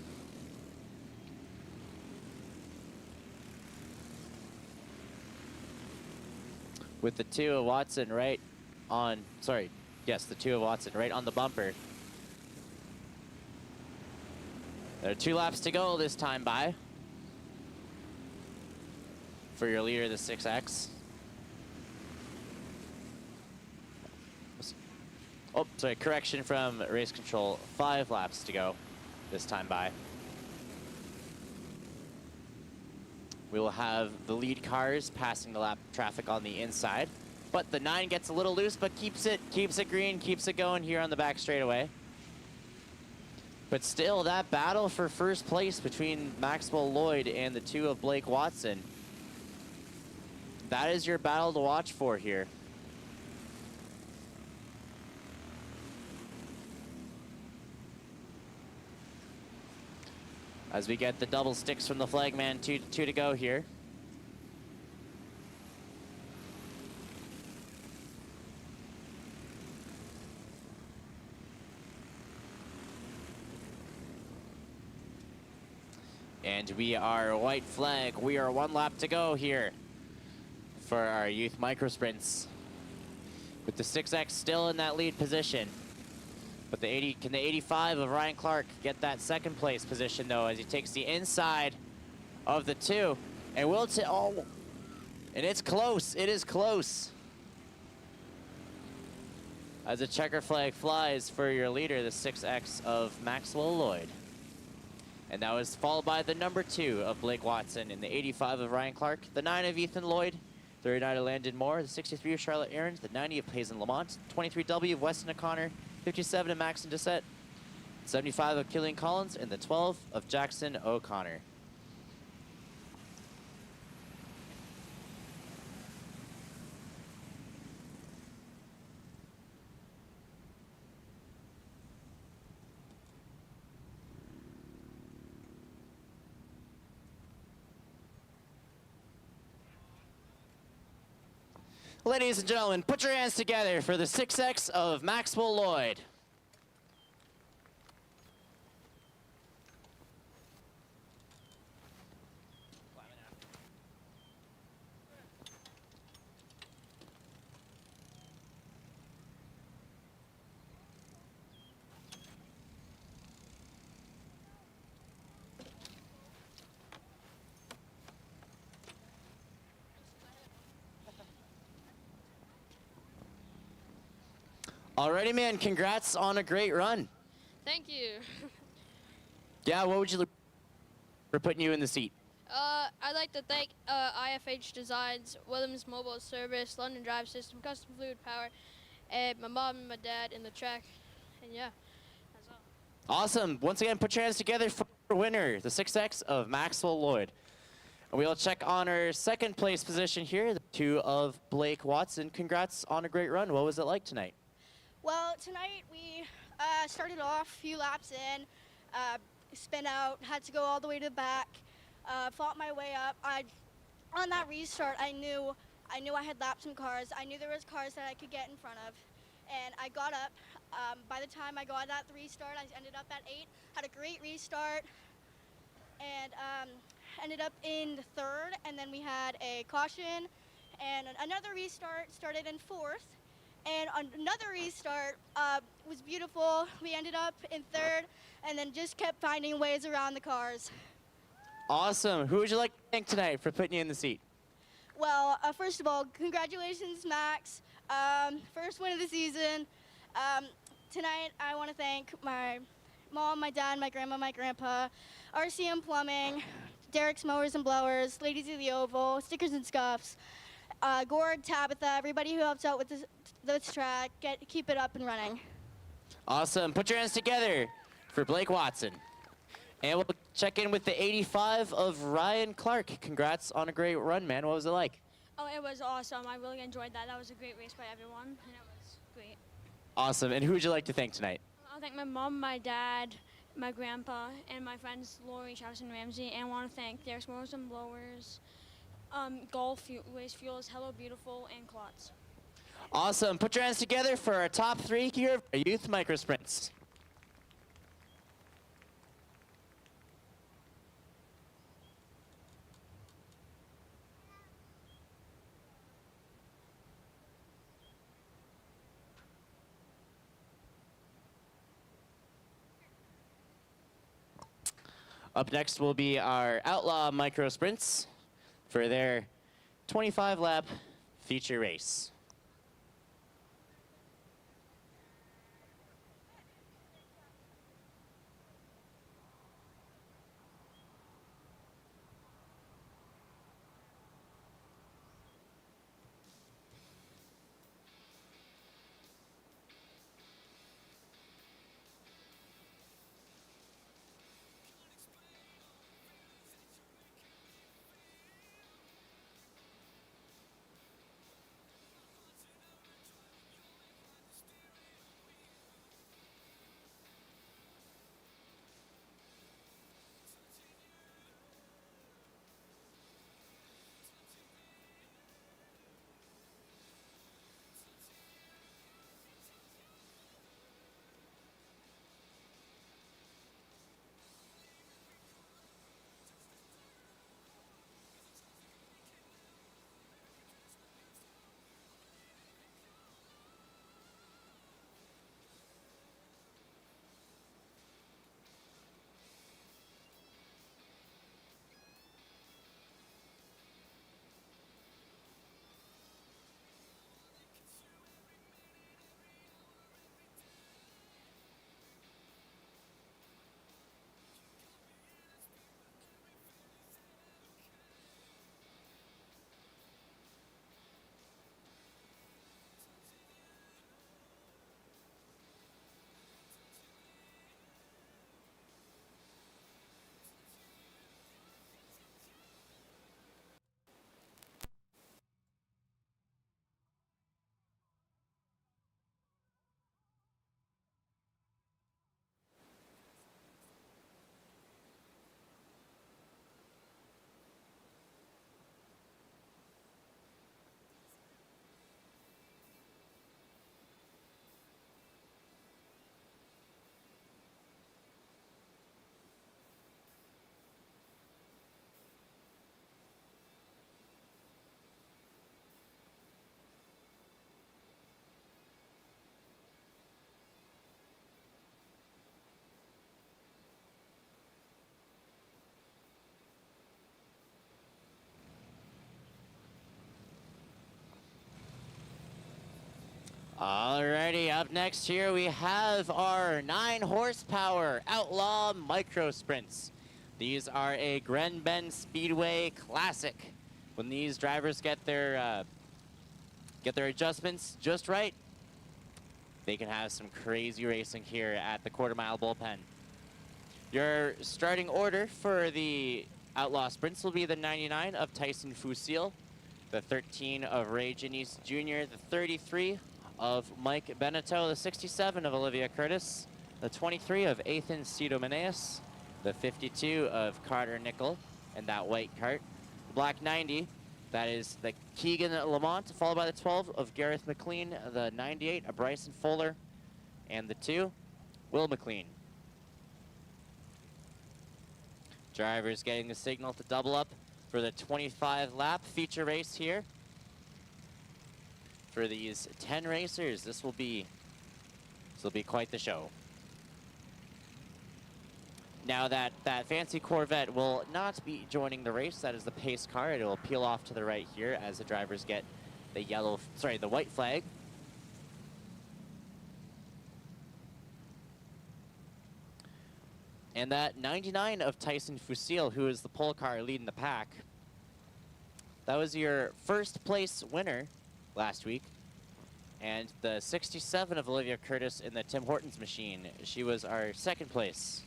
With the 2 of Watson right on, sorry, yes, the 2 of Watson right on the bumper. There are 2 laps to go this time by for your leader, the 6X. Oh, sorry, correction from race control. 5 laps to go this time by. We will have the lead cars passing the lap traffic on the inside. But the 9 gets a little loose, but keeps it green, keeps it going here on the back straightaway. But still, that battle for first place between Maxwell Lloyd and the 2 of Blake Watson. That is your battle to watch for here. As we get the double sticks from the flagman, 2 to go here. And we are white flag. We are 1 lap to go here for our youth micro sprints. With the 6X still in that lead position. But can the 85 of Ryan Clark get that 2nd place position though, as he takes the inside of the 2 and will And it's close. It is close. As a checker flag flies for your leader, the 6X of Maxwell Lloyd. And that was followed by the number 2 of Blake Watson in the 85 of Ryan Clark, the 9 of Ethan Lloyd, 39 of Landon Moore, the 63 of Charlotte Aarons, the 90 of Payson Lamont, 23W of Weston O'Connor, 57 of Maxon Doucette, 75 of Killian Collins, and the 12 of Jackson O'Connor. Ladies and gentlemen, put your hands together for the 6X of Maxwell Lloyd. Alrighty, man, congrats on a great run. Thank you. Yeah, what would you look for putting you in the seat? I'd like to thank IFH Designs, Williams Mobile Service, London Drive System, Custom Fluid Power, and my mom and my dad in the track. And yeah, that's all. Awesome. Once again, put your hands together for winner, the 6X of Maxwell Lloyd. And we'll check on our second place position here, the 2 of Blake Watson. Congrats on a great run. What was it like tonight? Well, tonight we started off a few laps in, spin out, had to go all the way to the back, fought my way up. On that restart, I knew I had lapped some cars. I knew there was cars that I could get in front of, and I got up. By the time I got at the restart, I ended up at 8, had a great restart, and ended up in the 3rd, and then we had a caution, and another restart, started in 4th. And on another restart was beautiful. We ended up in 3rd, and then just kept finding ways around the cars. Awesome. Who would you like to thank tonight for putting you in the seat? Well, first of all, congratulations, Max. First win of the season. Tonight, I want to thank my mom, my dad, my grandma, my grandpa, RCM Plumbing, Derek's Mowers and Blowers, Ladies of the Oval, Stickers and Scuffs, Gord, Tabitha, everybody who helps out with this track, keep it up and running. Awesome. Put your hands together for Blake Watson. And we'll check in with the 85 of Ryan Clark. Congrats on a great run, man. What was it like? Oh, it was awesome. I really enjoyed that. That was a great race by everyone, and it was great. Awesome. And who would you like to thank tonight? I'll thank my mom, my dad, my grandpa, and my friends Lori, Travis, and Ramsey, and want to thank Derek's Mowers and Blowers, Golf, Waste Fuels, Hello Beautiful, and Clots. Awesome. Put your hands together for our top 3 here for Youth Microsprints. Up next will be our Outlaw Microsprints for their 25-lap feature race. Alrighty, up next here we have our 9 horsepower Outlaw Micro Sprints. These are a Grand Bend Speedway classic. When these drivers get their adjustments just right, they can have some crazy racing here at the quarter-mile bullpen. Your starting order for the Outlaw Sprints will be the 99 of Tyson Fusil, the 13 of Ray Janice Jr., the 33 of Mike Beneteau, the 67 of Olivia Curtis, the 23 of Ethan Cedo-Meneas, the 52 of Carter Nickel, and that white cart. The black 90, that is the Keegan Lamont, followed by the 12 of Gareth McLean, the 98 of Bryson Fuller, and the 2, Will McLean. Drivers getting the signal to double up for the 25-lap feature race here. For these 10 racers, this will be quite the show. Now that fancy Corvette will not be joining the race. That is the pace car. It will peel off to the right here as the drivers get the white flag. And that 99 of Tyson Fusil, who is the pole car leading the pack, that was your first place winner last week. And the 67 of Olivia Curtis in the Tim Hortons machine, she was our second place.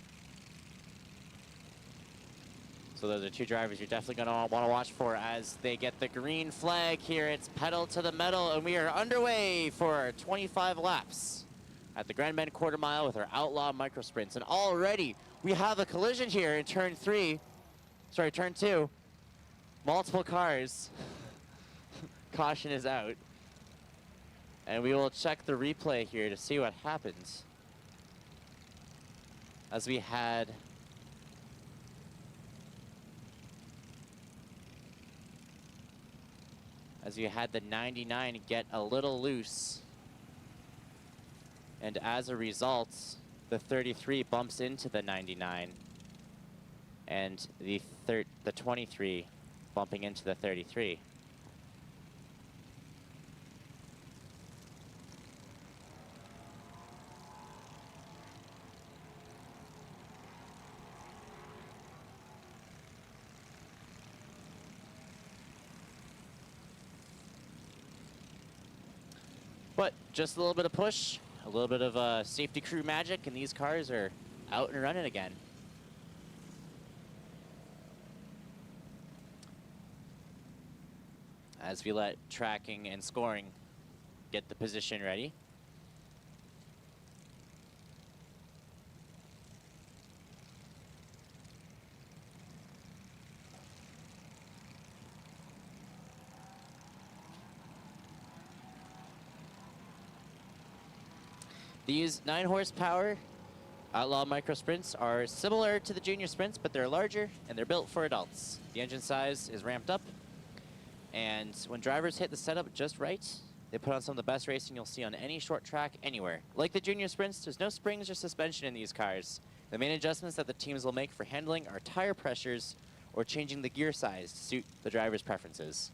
So those are 2 drivers you're definitely going to want to watch for as they get the green flag here. It's pedal to the metal, and we are underway for 25 laps at the Grand Bend quarter mile with our Outlaw Micro Sprints. And already we have a collision here in turn 2. Multiple cars. Caution is out. And we will check the replay here to see what happens. As we had the 99 get a little loose. And as a result, the 33 bumps into the 99. And the 23 bumping into the 33. But just a little bit of push, a little bit of safety crew magic, and these cars are out and running again. As we let tracking and scoring get the position ready. These 9 horsepower Outlaw Micro Sprints are similar to the Junior Sprints, but they're larger and they're built for adults. The engine size is ramped up, and when drivers hit the setup just right, they put on some of the best racing you'll see on any short track anywhere. Like the Junior Sprints, there's no springs or suspension in these cars. The main adjustments that the teams will make for handling are tire pressures or changing the gear size to suit the driver's preferences.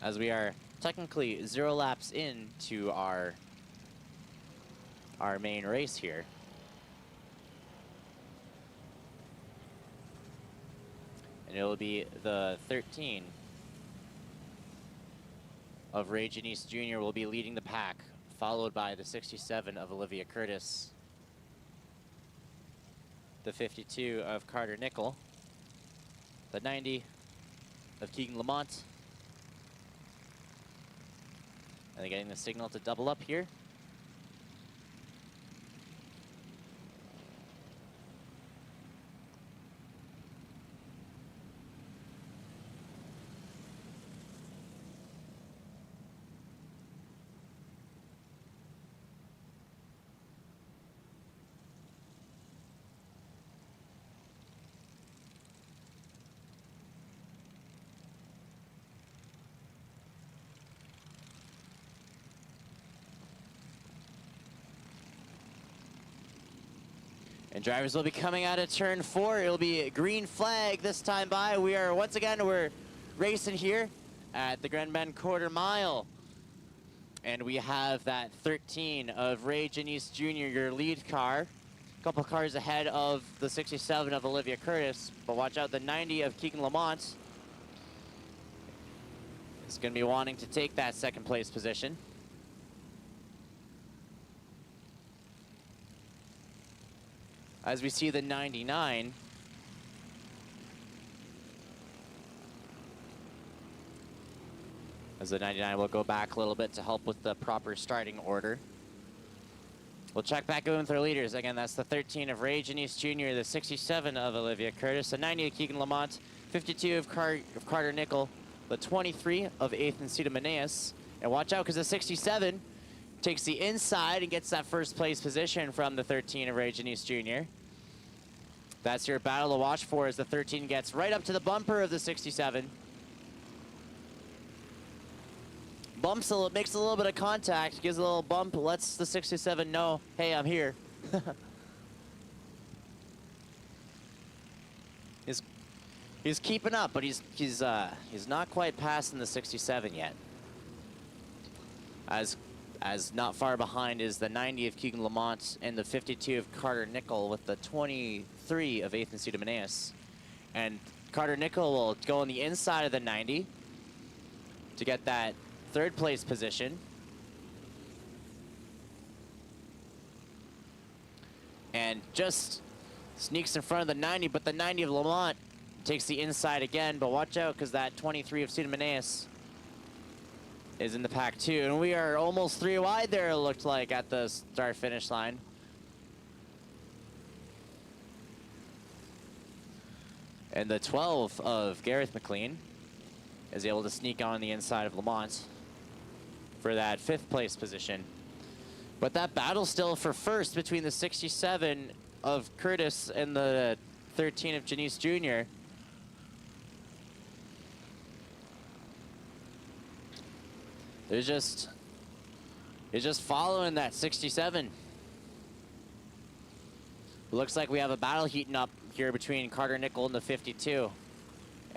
As we are technically 0 laps into our main race here. And it will be the 13 of Ray Janice Jr. will be leading the pack, followed by the 67 of Olivia Curtis, the 52 of Carter Nickel, the 90 of Keegan Lamont, and they're getting the signal to double up here. And drivers will be coming out of turn 4. It'll be a green flag this time by. We're racing here at the Grand Bend quarter mile. And we have that 13 of Ray Janice Jr., your lead car. A couple cars ahead of the 67 of Olivia Curtis. But watch out, the 90 of Keegan Lamont is going to be wanting to take that second place position. As we see the 99 as the 99 will go back a little bit to help with the proper starting order. We'll check back in with our leaders. Again, that's the 13 of Ray Janice Jr., the 67 of Olivia Curtis, the 90 of Keegan Lamont, 52 of Carter Nickel, the 23 of Ethan Sidamaneas. And watch out, because the 67 takes the inside and gets that first place position from the 13 of Ray Janice Jr. That's your battle to watch for as the 13 gets right up to the bumper of the 67. Bumps makes a little bit of contact, gives a little bump, lets the 67 know, hey, I'm here. He's keeping up, but he's not quite passing the 67 yet. As not far behind is the 90 of Keegan Lamont and the 52 of Carter Nickel with the 23 of Ethan Sidamaneas. And Carter Nickel will go on the inside of the 90 to get that third place position. And just sneaks in front of the 90, but the 90 of Lamont takes the inside again. But watch out, because that 23 of Sidamaneas is in the pack too. And we are almost 3 wide there, it looked like, at the start-finish line. And the 12 of Gareth McLean is able to sneak on the inside of Lamont for that 5th place position. But that battle still for first between the 67 of Curtis and the 13 of Janice Jr. They're just following that 67. Looks like we have a battle heating up here between Carter Nickel and the 52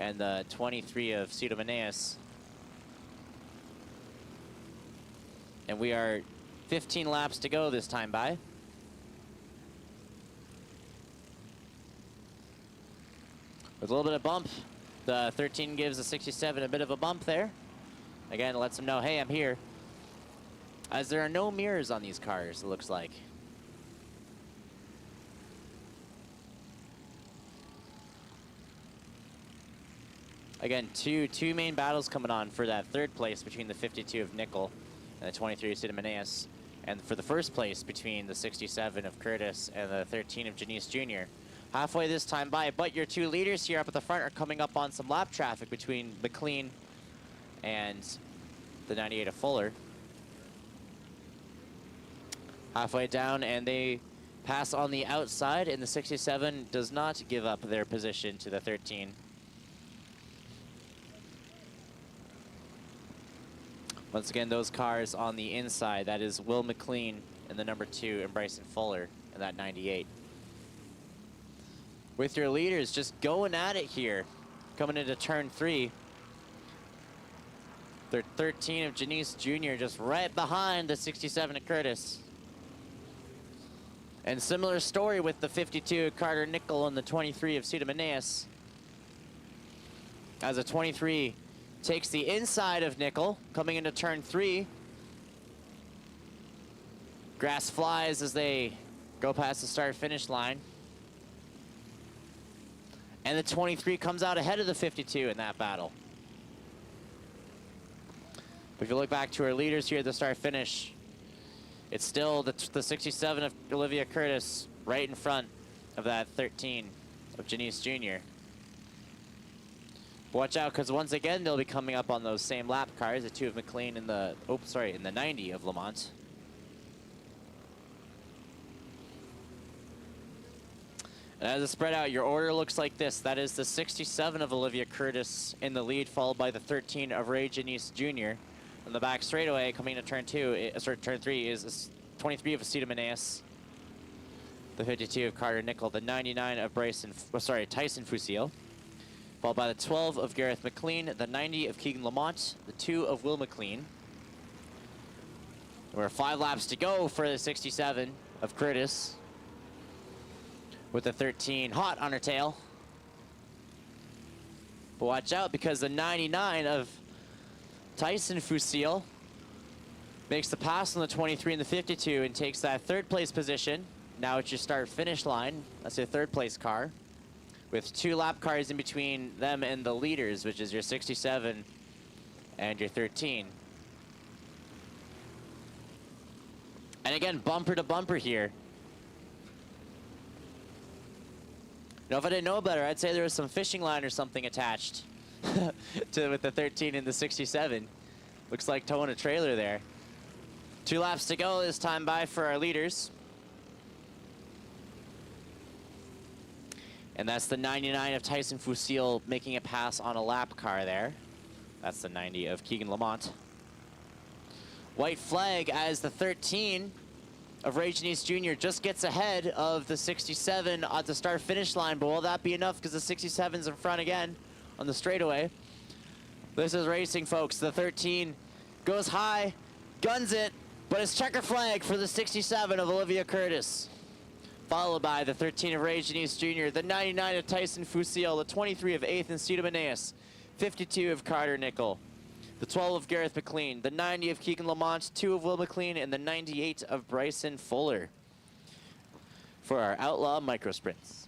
and the 23 of Sidamaneas. And we are 15 laps to go this time by. With a little bit of bump, the 13 gives the 67 a bit of a bump there. Again, it lets them know, hey, I'm here. As there are no mirrors on these cars, it looks like. Again, two main battles coming on for that 3rd place between the 52 of Nickel and the 23 of Sidamaneas. And for the 1st place between the 67 of Curtis and the 13 of Janice Jr. Halfway this time by, but your 2 leaders here up at the front are coming up on some lap traffic between McLean and the 98 of Fuller. Halfway down, and they pass on the outside, and the 67 does not give up their position to the 13. Once again, those cars on the inside, that is Will McLean and the number 2 and Bryson Fuller in that 98. With your leaders just going at it here, coming into turn 3. They're 13 of Janice Jr. just right behind the 67 of Curtis. And similar story with the 52 of Carter Nickel and the 23 of Sidamaneas. As a 23 takes the inside of Nickel, coming into turn 3. Grass flies as they go past the start-finish line. And the 23 comes out ahead of the 52 in that battle. But if you look back to our leaders here at the start-finish, it's still the 67 of Olivia Curtis right in front of that 13 of Janice Jr. Watch out, because once again, they'll be coming up on those same lap cars, the 2 of McLean and the, in the 90 of Lamont. And as it spread out, your order looks like this. That is the 67 of Olivia Curtis in the lead, followed by the 13 of Ray Janice Jr. On the back straightaway, coming to turn 3 is 23 of Sidamaneas, the 52 of Carter Nickel, the 99 of Tyson Fusil, followed by the 12 of Gareth McLean, the 90 of Keegan Lamont, the 2 of Will McLean. We're 5 laps to go for the 67 of Curtis, with the 13 hot on her tail. But watch out, because the 99 of Tyson Fusil makes the pass on the 23 and the 52 and takes that 3rd place position. Now it's your start-finish line. That's your 3rd place car, with 2 lap cars in between them and the leaders, which is your 67 and your 13. And again, bumper to bumper here. You know, if I didn't know better, I'd say there was some fishing line or something attached with the 13 and the 67. Looks like towing a trailer there. 2 laps to go this time by for our leaders. And that's the 99 of Tyson Fusil making a pass on a lap car there. That's the 90 of Keegan Lamont. White flag as the 13 of Ray Janice Jr. just gets ahead of the 67 at the start-finish line, but will that be enough, because the 67's in front again on the straightaway? This is racing, folks. The 13 goes high, guns it, but it's checker flag for the 67 of Olivia Curtis, followed by the 13 of Ray Janice Jr., the 99 of Tyson Fusil, the 23 of Ethan Cedamaneas, 52 of Carter Nickel, the 12 of Gareth McLean, the 90 of Keegan Lamont, 2 of Will McLean, and the 98 of Bryson Fuller for our Outlaw Micro Sprints.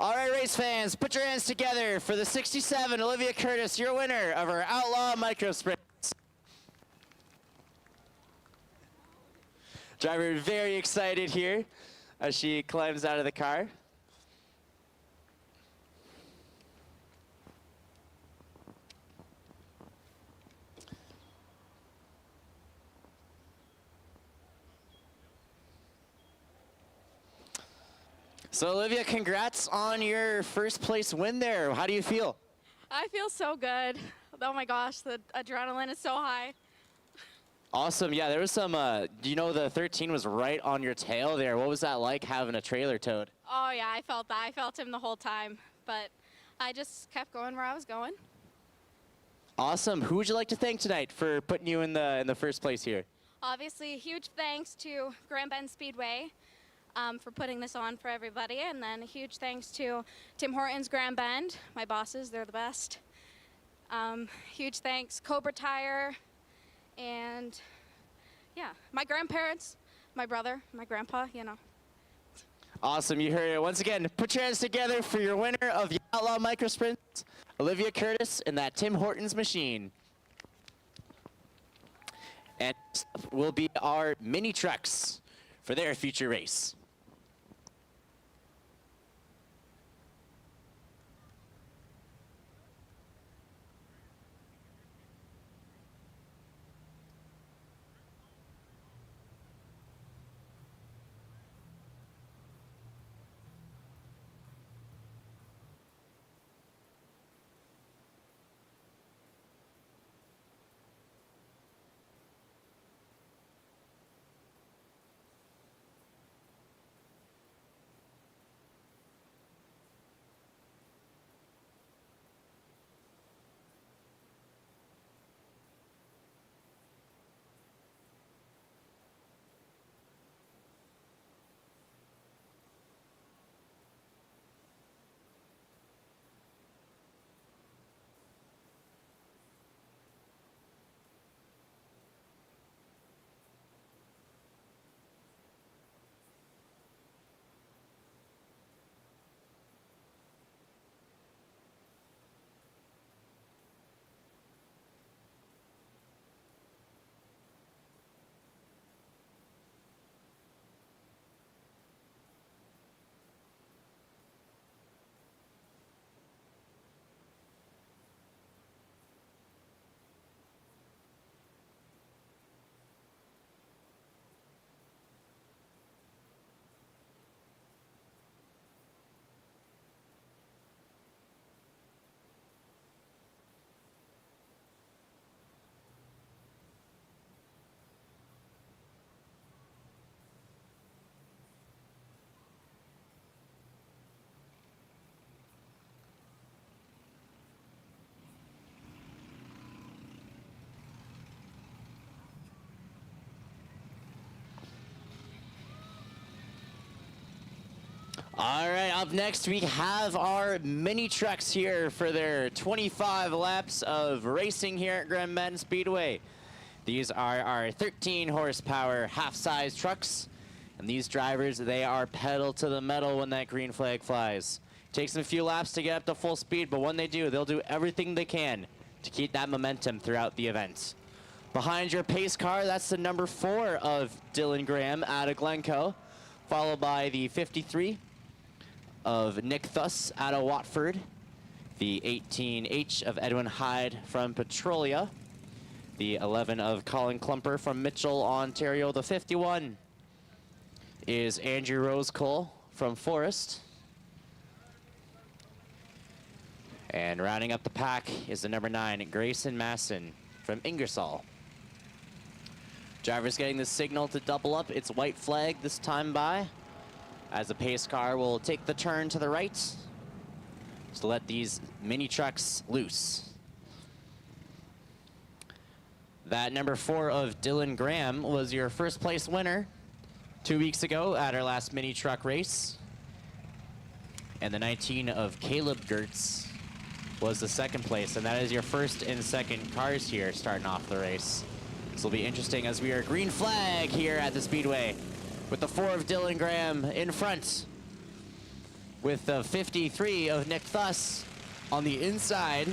All right, race fans, put your hands together for the 67, Olivia Curtis, your winner of our Outlaw Micro Sprints. Driver very excited here as she climbs out of the car. So Olivia, congrats on your 1st place win there. How do you feel? I feel so good. Oh my gosh, the adrenaline is so high. Awesome. Yeah, there was some, you know, the 13 was right on your tail there. What was that like, having a trailer towed? Oh yeah, I felt that. I felt him the whole time, but I just kept going where I was going. Awesome. Who would you like to thank tonight for putting you in the 1st place here? Obviously, a huge thanks to Grand Bend Speedway for putting this on for everybody, and then a huge thanks to Tim Hortons Grand Bend, my bosses, they're the best. Huge thanks Cobra Tire, and yeah, my grandparents, my brother, my grandpa, you know. Awesome, you heard it. Once again, put your hands together for your winner of the Outlaw Micro Sprints, Olivia Curtis, in that Tim Hortons machine. And will be our mini trucks for their future race. All right, up next we have our mini trucks here for their 25 laps of racing here at Grand Bend Speedway. These are our 13 horsepower half-size trucks, and these drivers, they are pedal to the metal when that green flag flies. Takes them a few laps to get up to full speed, but when they do, they'll do everything they can to keep that momentum throughout the event. Behind your pace car, that's the number 4 of Dylan Graham out of Glencoe, followed by the 53 of Nick Thuss out of Watford, the 18H of Edwin Hyde from Petrolia, the 11 of Colin Klumper from Mitchell, Ontario, the 51 is Andrew Rosecole from Forest, and rounding up the pack is the number 9, Grayson Masson from Ingersoll. Driver's getting the signal to double up. It's white flag this time by, as the pace car will take the turn to the right to let these mini trucks loose. That number 4 of Dylan Graham was your first place winner 2 weeks ago at our last mini truck race. And the 19 of Caleb Gertz was the second place, and that is your first and second cars here starting off the race. This will be interesting as we are green flag here at the Speedway, with the 4 of Dylan Graham in front, with the 53 of Nick Thuss on the inside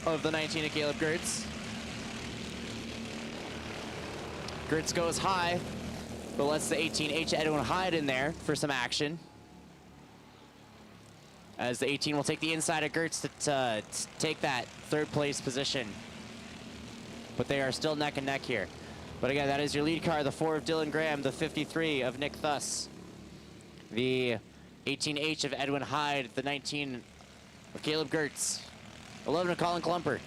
of the 19 of Caleb Gertz. Gertz goes high, but lets the 18H Edwin Hyde in there for some action, as the 18 will take the inside of Gertz to take that third place position. But they are still neck and neck here. But again, that is your lead car, the 4 of Dylan Graham, the 53 of Nick Thuss, the 18H of Edwin Hyde, the 19 of Caleb Gertz, 11 of Colin Klumper.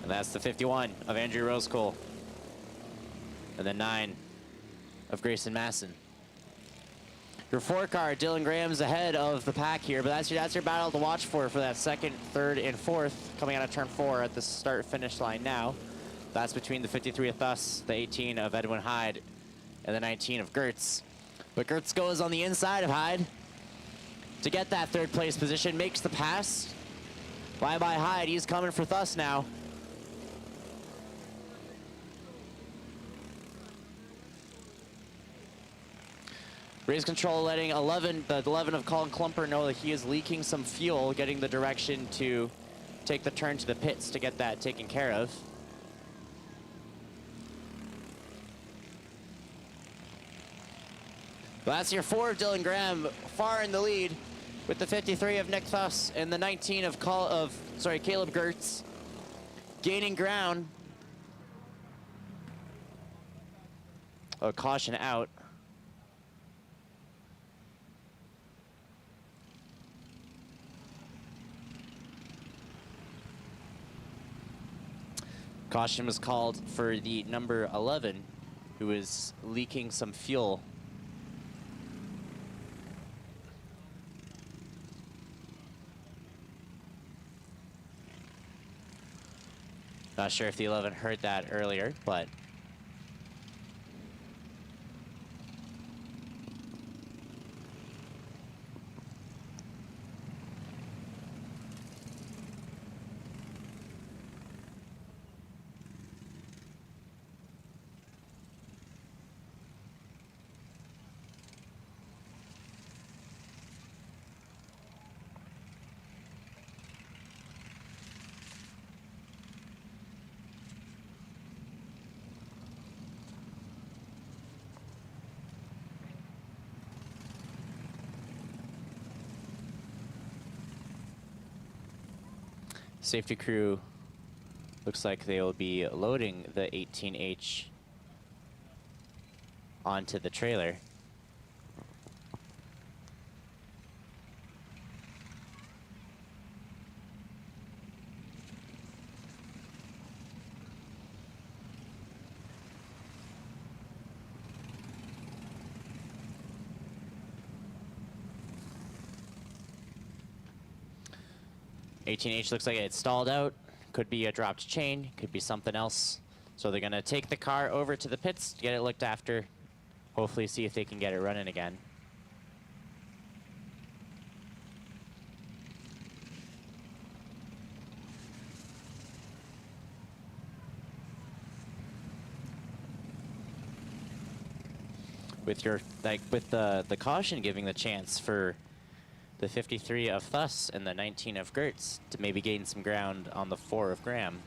And that's the 51 of Andrew Rosecole, and the 9 of Grayson Masson. Your 4 car, Dylan Graham's ahead of the pack here, but that's your battle to watch for that second, third, and fourth coming out of turn 4 at the start-finish line now. That's between the 53 of Thuss, the 18 of Edwin Hyde, and the 19 of Gertz. But Gertz goes on the inside of Hyde to get that third place position, makes the pass. Bye-bye Hyde, he's coming for Thuss now. Race control letting the 11 of Colin Klumper know that he is leaking some fuel, getting the direction to take the turn to the pits to get that taken care of. Well, that's your 4 of Dylan Graham, far in the lead, with the 53 of Nick Thuss and the 19 of Caleb Gertz gaining ground. Oh, caution out. Caution was called for the number 11, who is leaking some fuel. Not sure if the 11 heard that earlier, but safety crew looks like they will be loading the 18H onto the trailer. $18H looks like it's stalled out. Could be a dropped chain, could be something else. So they're gonna take the car over to the pits to get it looked after hopefully see if they can get it running again. With your with the caution giving the chance for the 53 of Thus and the 19 of Gertz to maybe gain some ground on the 4 of Graham.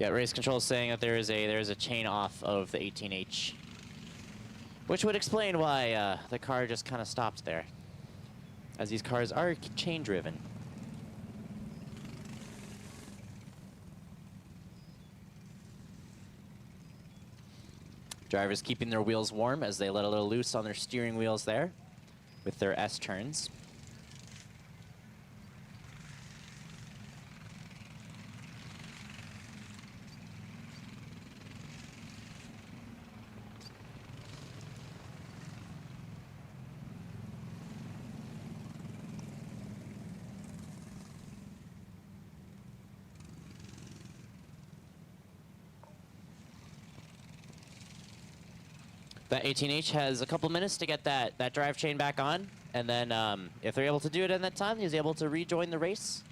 Yeah, race control is saying that there is a chain off of the 18H, which would explain why the car just kind of stopped there, as these cars are chain driven. Drivers keeping their wheels warm as they let a little loose on their steering wheels there with their S turns. That 18H has a couple minutes to get that drive chain back on, and then if they're able to do it in that time, he's able to rejoin the race.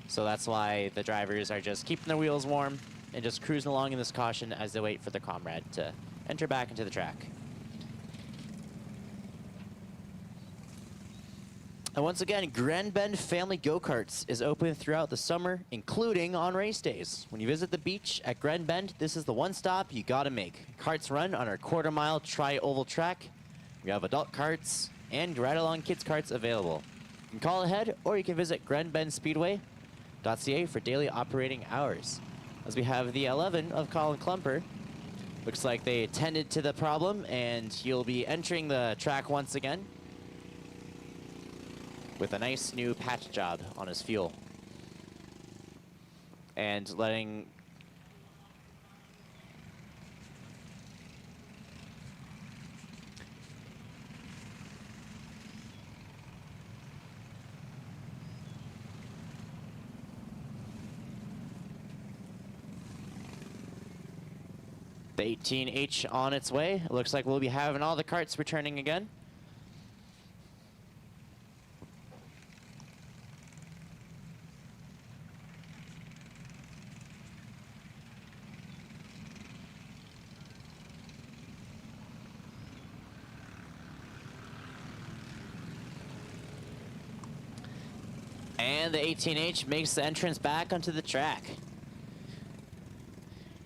So that's why the drivers are just keeping their wheels warm and just cruising along in this caution as they wait for their comrade to enter back into the track. And once again, Grand Bend Family Go-Karts is open throughout the summer, including on race days. When you visit the beach at Grand Bend, this is the one stop you gotta make. Karts run on our quarter-mile tri-oval track. We have adult karts and ride-along kids karts available. You can call ahead, or you can visit grandbendspeedway.ca for daily operating hours. As we have the 11 of Colin Klumper. Looks like they attended to the problem, and he'll be entering the track once again with a nice new patch job on his fuel. And letting the 18H on its way. It looks like we'll be having all the karts returning again. And the 18H makes the entrance back onto the track.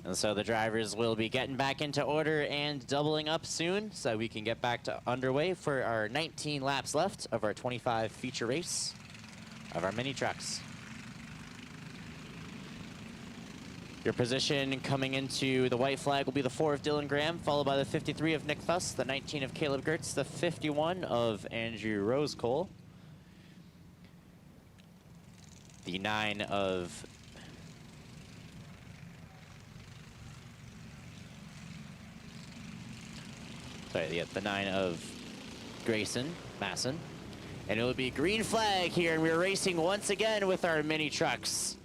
And so the drivers will be getting back into order and doubling up soon so we can get back to underway for our 19 laps left of our 25 feature race of our mini trucks. Your position coming into the white flag will be the 4 of Dylan Graham, followed by the 53 of Nick Fuss, the 19 of Caleb Gertz, the 51 of Andrew Rosecole, the 9 of the 9 of Grayson Masson. And it will be green flag here, and we're racing once again with our mini trucks.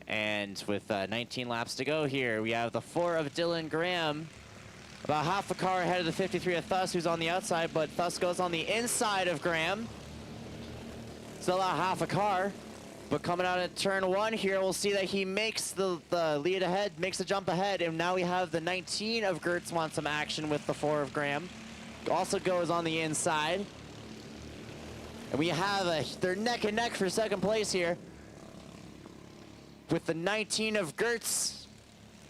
And with 19 laps to go here, we have the 4 of Dylan Graham, about half a car ahead of the 53 of Thuss, who's on the outside, but Thuss goes on the inside of Graham. Still about half a car. But coming out at turn 1 here, we'll see that he makes the lead ahead, makes the jump ahead, and now we have the 19 of Gertz want some action with the 4 of Graham. Also goes on the inside. And we have they're neck and neck for second place here with the 19 of Gertz.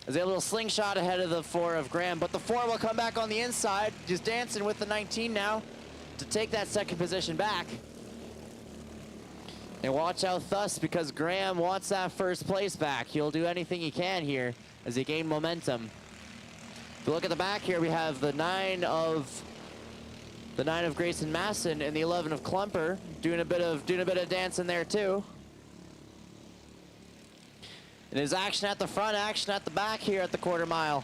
There's a little slingshot ahead of the 4 of Graham, but the 4 will come back on the inside, just dancing with the 19 now to take that second position back. And watch out Thuss, because Graham wants that first place back. He'll do anything he can here as he gain momentum. If you look at the back here, we have the 9 of Grayson Masson and the 11 of Klumper doing a bit of dancing there too. And there's action at the front, action at the back here at the quarter mile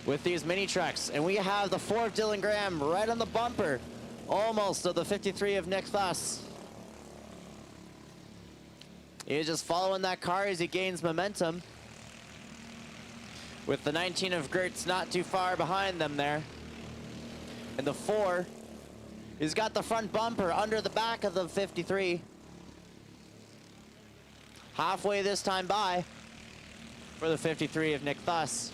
with these mini trucks. And we have the 4 of Dylan Graham right on the bumper, almost, of the 53 of Nick Thuss. He's just following that car as he gains momentum. with the 19 of Gertz not too far behind them there. And the 4, he's got the front bumper under the back of the 53. Halfway this time by for the 53 of Nick Thuss.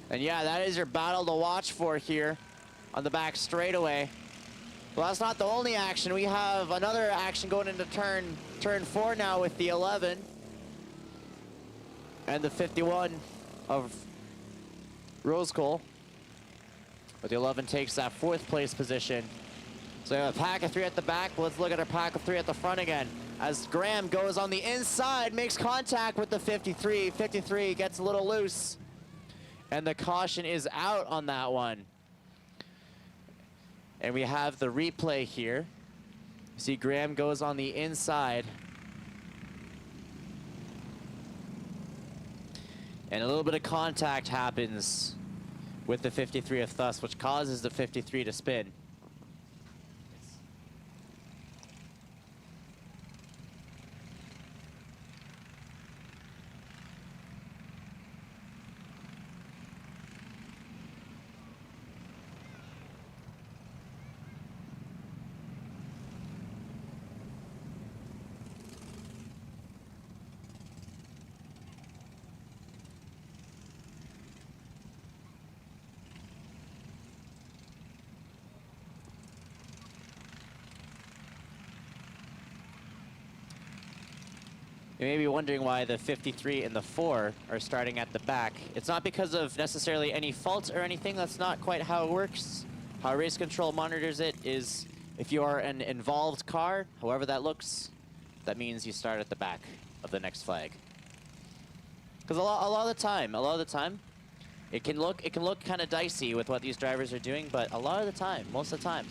And yeah, that is your battle to watch for here on the back straightaway. Well, that's not the only action. We have another action going into turn 4 now with the 11 and the 51 of Rose Cole. But the 11 takes that 4th place position. So we have a pack of 3 at the back. Let's look at our pack of 3 at the front again. As Graham goes on the inside, makes contact with the 53. 53 gets a little loose. And the caution is out on that one. And we have the replay here. See, Graham goes on the inside. And a little bit of contact happens with the 53 of Thuss, which causes the 53 to spin. You may be wondering why the 53 and the 4 are starting at the back. It's not because of necessarily any fault or anything. That's not quite how it works. How race control monitors it is if you are an involved car, however that looks, that means you start at the back of the next flag. Because a lot of the time, it can look kind of dicey with what these drivers are doing, but a lot of the time, most of the time,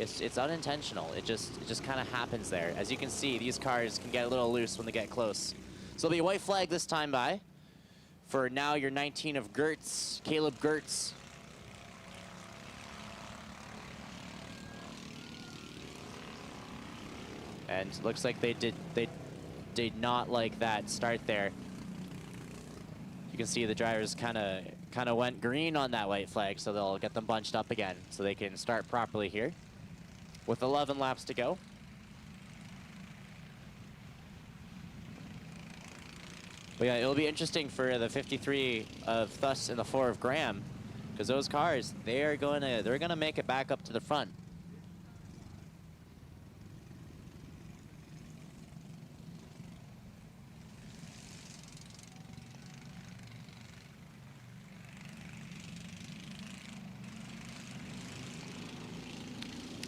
it's unintentional. It just kind of happens there. As you can see, these cars can get a little loose when they get close. So it'll be a white flag this time by for now your 19 of Gertz, Caleb Gertz. And looks like they did not like that start there. You can see the drivers kind of went green on that white flag, so they'll get them bunched up again so they can start properly here. With 11 laps to go. But yeah, it'll be interesting for the 53 of Thuss and the 4 of Graham, because those cars, they're gonna make it back up to the front.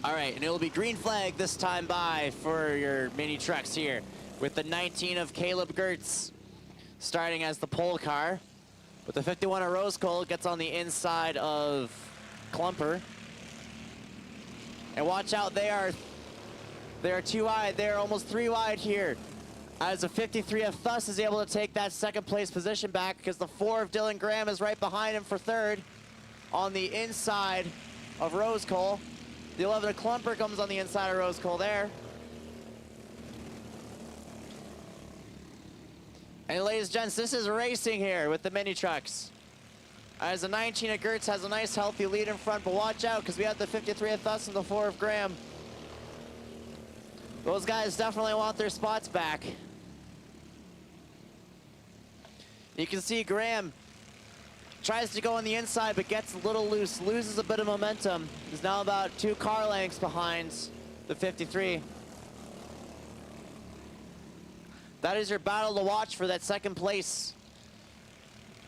All right, and it'll be green flag this time by for your mini trucks here with the 19 of Caleb Gertz starting as the pole car. But the 51 of Rose Cole gets on the inside of Klumper. And watch out, they are 2 wide. They're almost 3 wide here. As the 53 of Thuss is able to take that 2nd place position back because the 4 of Dylan Graham is right behind him for 3rd on the inside of Rose Cole. The 11 of Klumper comes on the inside of Rose Cole there. And ladies and gents, this is racing here with the mini trucks. As the 19 of Gertz has a nice healthy lead in front, but watch out because we have the 53 of Thuss and the 4 of Graham. Those guys definitely want their spots back. You can see Graham tries to go on the inside, but gets a little loose, loses a bit of momentum. He's now about 2 car lengths behind the 53. That is your battle to watch for that 2nd place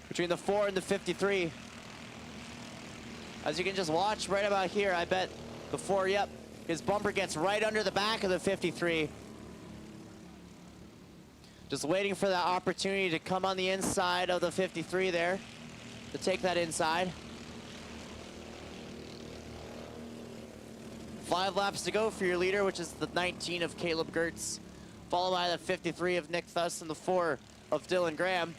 between the 4 and the 53. As you can just watch right about here, I bet the 4, yep, his bumper gets right under the back of the 53. Just waiting for that opportunity to come on the inside of the 53 there. To take that inside. 5 laps to go for your leader, which is the 19 of Caleb Gertz, followed by the 53 of Nick Thuss and the 4 of Dylan Graham.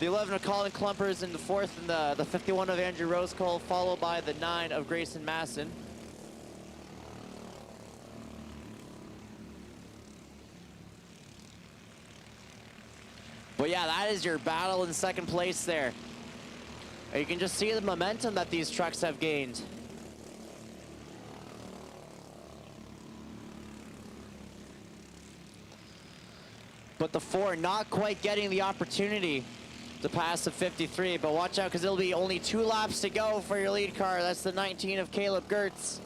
The 11 of Colin Klumper is in the 4th, and the 51 of Andrew Rose Cole, followed by the 9 of Grayson Masson. But yeah, that is your battle in second place there. You can just see the momentum that these trucks have gained. But the 4 not quite getting the opportunity to pass the 53, but watch out because it'll be only 2 laps to go for your lead car. That's the 19 of Caleb Gertz.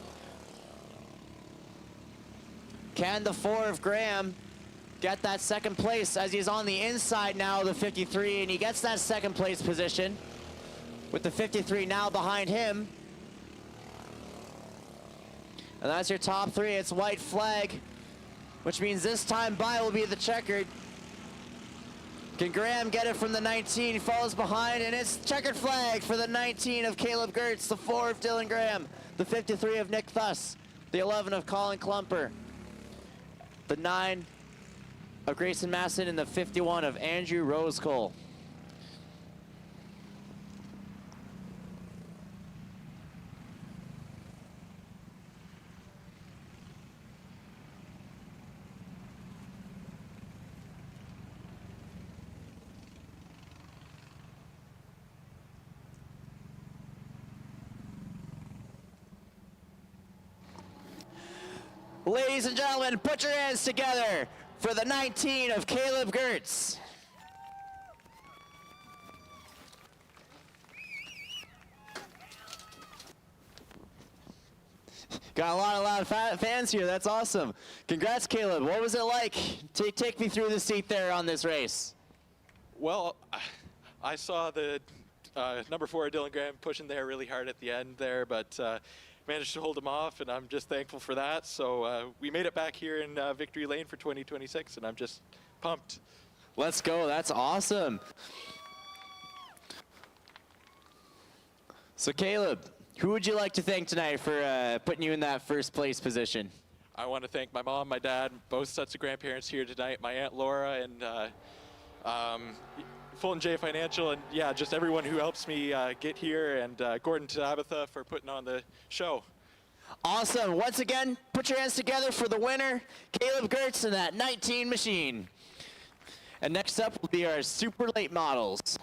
Can the 4 of Graham get that second place as he's on the inside now of the 53, and he gets that second place position with the 53 now behind him. And that's your top 3. It's white flag, which means this time by will be the checkered. Can Graham get it from the 19? He falls behind, and it's checkered flag for the 19 of Caleb Gertz, the 4 of Dylan Graham, the 53 of Nick Thuss, the 11 of Colin Klumper, the 9 of Grayson Masson, and the 51 of Andrew Rosecole. Ladies and gentlemen, put your hands together for the 19 of Caleb Gertz. Got a lot of loud fans here. That's awesome. Congrats, Caleb. What was it like? Take me through the seat there on this race. Well, I saw the number 4 Dylan Graham pushing there really hard at the end there, but managed to hold him off, and I'm just thankful for that. So we made it back here in Victory Lane for 2026, and I'm just pumped. Let's go. That's awesome. So Caleb, who would you like to thank tonight for putting you in that first place position? I want to thank my mom, my dad, both sets of grandparents here tonight, my Aunt Laura, and Fulton J Financial, and yeah, just everyone who helps me get here, and Gordon Tabitha for putting on the show. Awesome. Once again, put your hands together for the winner, Caleb Gertz, in that 19 machine. And next up will be our super late models.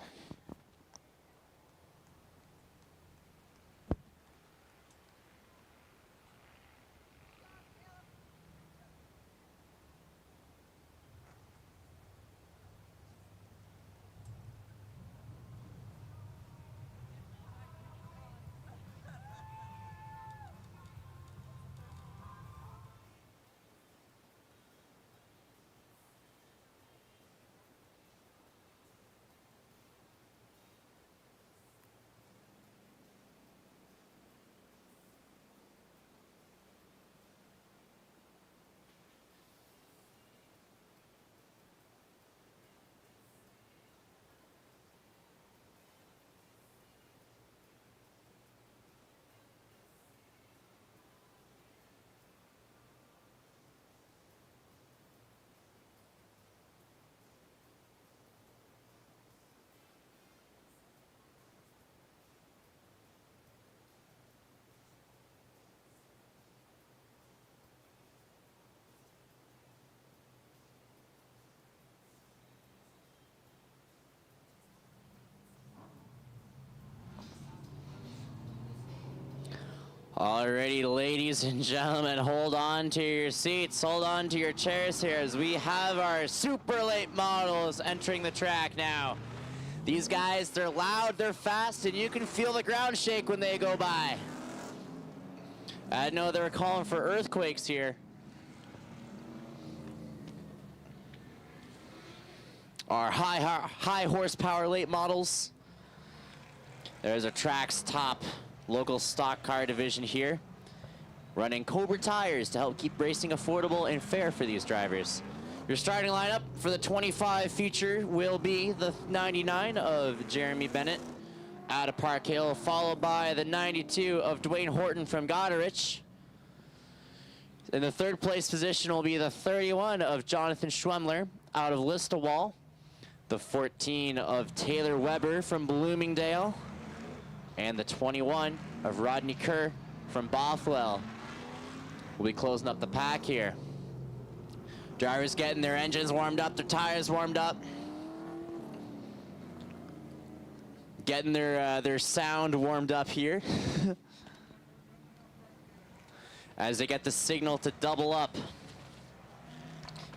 Alrighty, ladies and gentlemen, hold on to your seats, hold on to your chairs here as we have our super late models entering the track now. These guys, they're loud, they're fast, and you can feel the ground shake when they go by. I know they were calling for earthquakes here. Our high horsepower late models. There's a track's top local stock car division here, running Cobra tires to help keep racing affordable and fair for these drivers. Your starting lineup for the 25 feature will be the 99 of Jeremy Bennett out of Park Hill, followed by the 92 of Dwayne Horton from Goderich. In the third place position will be the 31 of Jonathan Schwemmler out of Listowel, the 14 of Taylor Weber from Bloomingdale, and the 21 of Rodney Kerr from Bothwell. We'll be closing up the pack here. Drivers getting their engines warmed up, their tires warmed up. Getting their sound warmed up here. As they get the signal to double up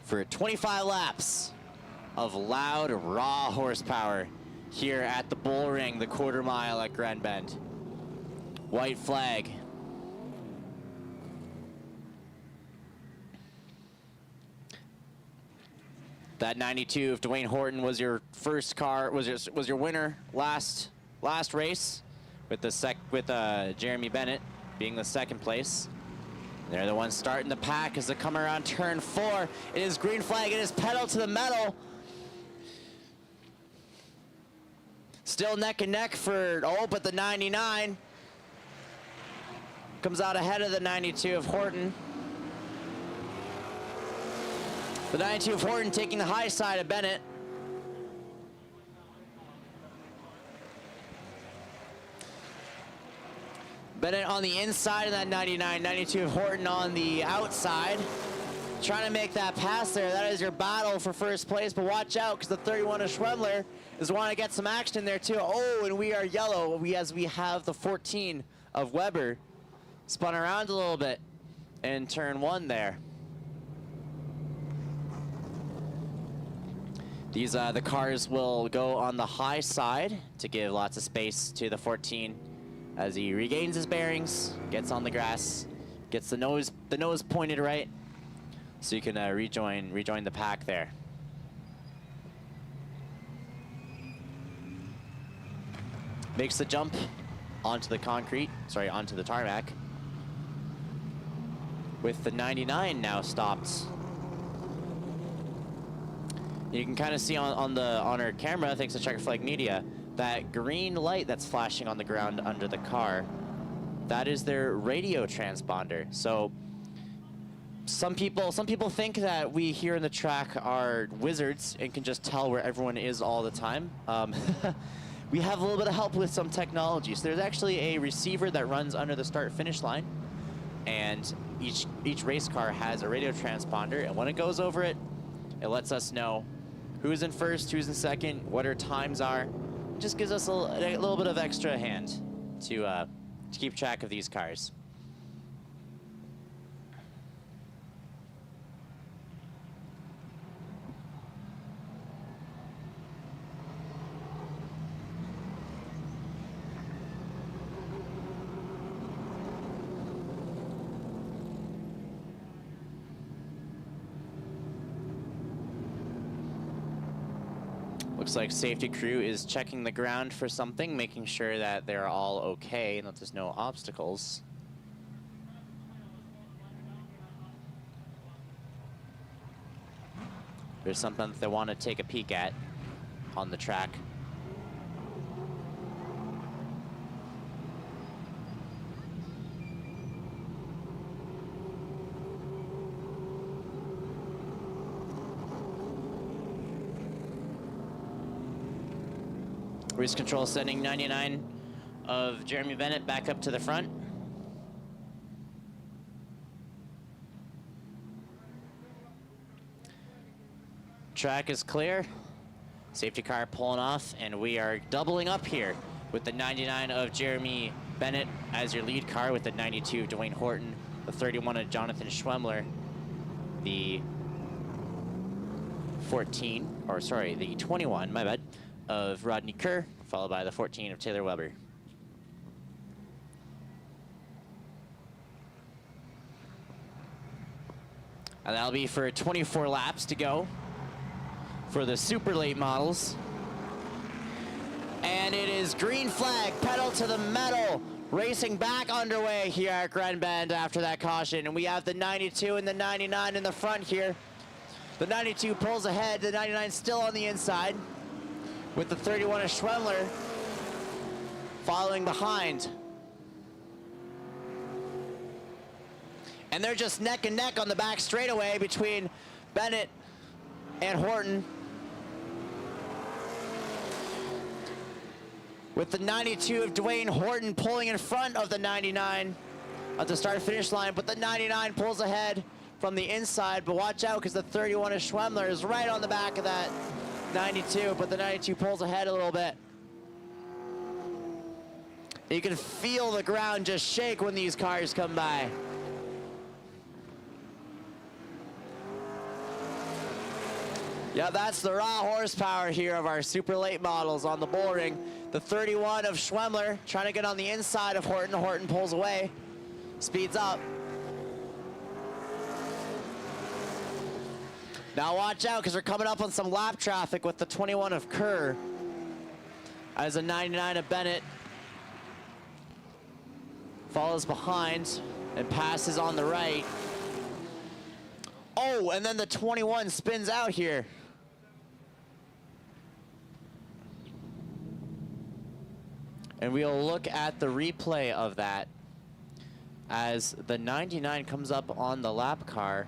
for 25 laps of loud, raw horsepower here at the Bull Ring, the quarter mile at Grand Bend. White flag. That 92 of Dwayne Horton was your first car, was your winner last race, with Jeremy Bennett being the second place. They're the ones starting the pack as they come around turn 4. It is green flag. It is pedal to the metal. Still neck and neck for, but the 99 comes out ahead of the 92 of Horton. The 92 of Horton taking the high side of Bennett. Bennett on the inside of that 99, 92 of Horton on the outside. Trying to make that pass there. That is your battle for first place, but watch out because the 31 of Schwemmler is wanting to get some action in there too. Oh, and we are yellow as we have the 14 of Weber spun around a little bit in turn 1 there. These the cars will go on the high side to give lots of space to the 14 as he regains his bearings, gets on the grass, gets the nose pointed right, so you can rejoin the pack there. Makes the jump onto the onto the tarmac. With the 99 now stopped. You can kind of see on our camera, thanks to Checker Flag Media, that green light that's flashing on the ground under the car. That is their radio transponder. So some people think that we here in the track are wizards and can just tell where everyone is all the time. We have a little bit of help with some technology. So there's actually a receiver that runs under the start-finish line, and each race car has a radio transponder, and when it goes over it, it lets us know who's in first, who's in second, what our times are. It just gives us a little bit of extra hand to keep track of these cars. Looks like safety crew is checking the ground for something, making sure that they're all okay and that there's no obstacles. There's something that they want to take a peek at on the track. Race control sending 99 of Jeremy Bennett back up to the front. Track is clear. Safety car pulling off, and we are doubling up here with the 99 of Jeremy Bennett as your lead car, with the 92 of Dwayne Horton, the 31 of Jonathan Schwemmler, the 21, my bad, of Rodney Kerr, followed by the 14 of Taylor Weber. And that'll be for 24 laps to go for the super late models. And it is green flag, pedal to the metal, racing back underway here at Grand Bend after that caution. And we have the 92 and the 99 in the front here. The 92 pulls ahead, the 99 still on the inside, with the 31 of Schwemmler following behind. And they're just neck and neck on the back straightaway between Bennett and Horton, with the 92 of Dwayne Horton pulling in front of the 99 at the start-finish line, but the 99 pulls ahead from the inside. But watch out, because the 31 of Schwemmler is right on the back of that 92, but the 92 pulls ahead a little bit. You can feel the ground just shake when these cars come by. Yeah, that's the raw horsepower here of our super late models on the bull ring. The 31 of Schwemmler trying to get on the inside of Horton. Horton pulls away, speeds up. Now watch out, because we're coming up on some lap traffic with the 21 of Kerr as a 99 of Bennett follows behind and passes on the right. Oh, and then the 21 spins out here. And we'll look at the replay of that as the 99 comes up on the lap car,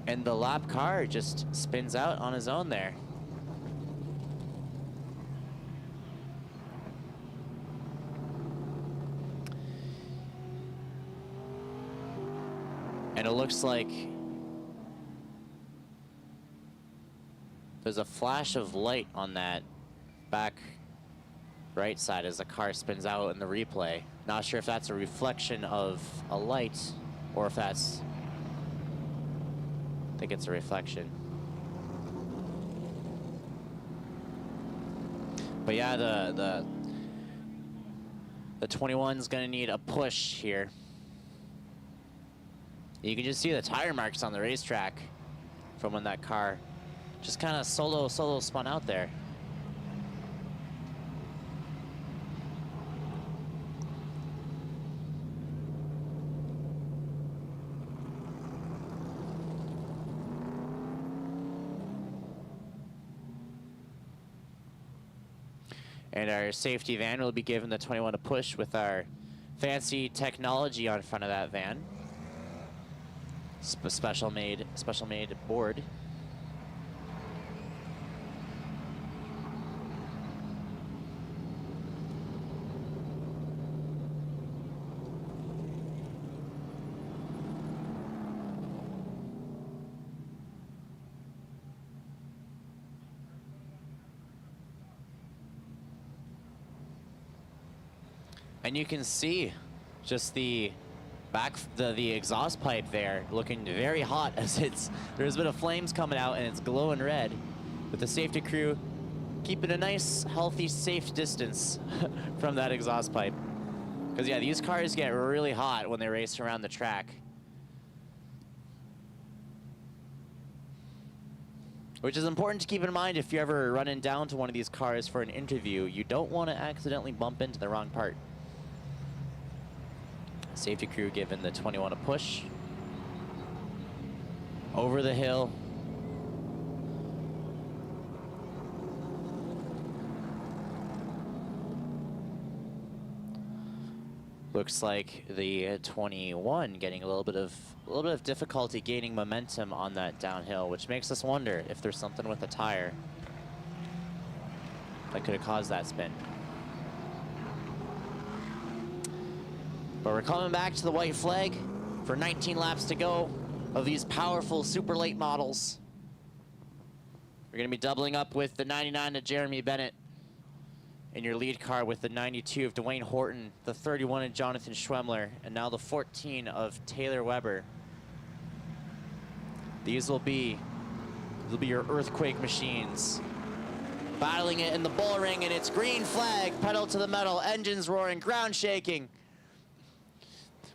and the lap car just spins out on his own there. And it looks like there's a flash of light on that back right side as the car spins out in the replay. Not sure if that's a reflection of a light or if that's, I think it's a reflection. But yeah, the 21's gonna need a push here. You can just see the tire marks on the racetrack from when that car just kind of solo spun out there. And our safety van will be giving the 21 a push with our fancy technology on front of that van. Special made board. And you can see just the exhaust pipe there looking very hot as there's a bit of flames coming out and it's glowing red, with the safety crew keeping a nice, healthy, safe distance from that exhaust pipe. Because yeah, these cars get really hot when they race around the track. Which is important to keep in mind if you're ever running down to one of these cars for an interview. You don't want to accidentally bump into the wrong part. Safety crew giving the 21 a push. Over the hill. Looks like the 21 getting a little bit of difficulty gaining momentum on that downhill, which makes us wonder if there's something with the tire that could have caused that spin. But we're coming back to the white flag for 19 laps to go of these powerful super late models. We're going to be doubling up with the 99 of Jeremy Bennett in your lead car, with the 92 of Dwayne Horton, the 31 of Jonathan Schwemmler, and now the 14 of Taylor Weber. These will be your earthquake machines. Battling it in the bull ring, and it's green flag, pedal to the metal, engines roaring, ground shaking.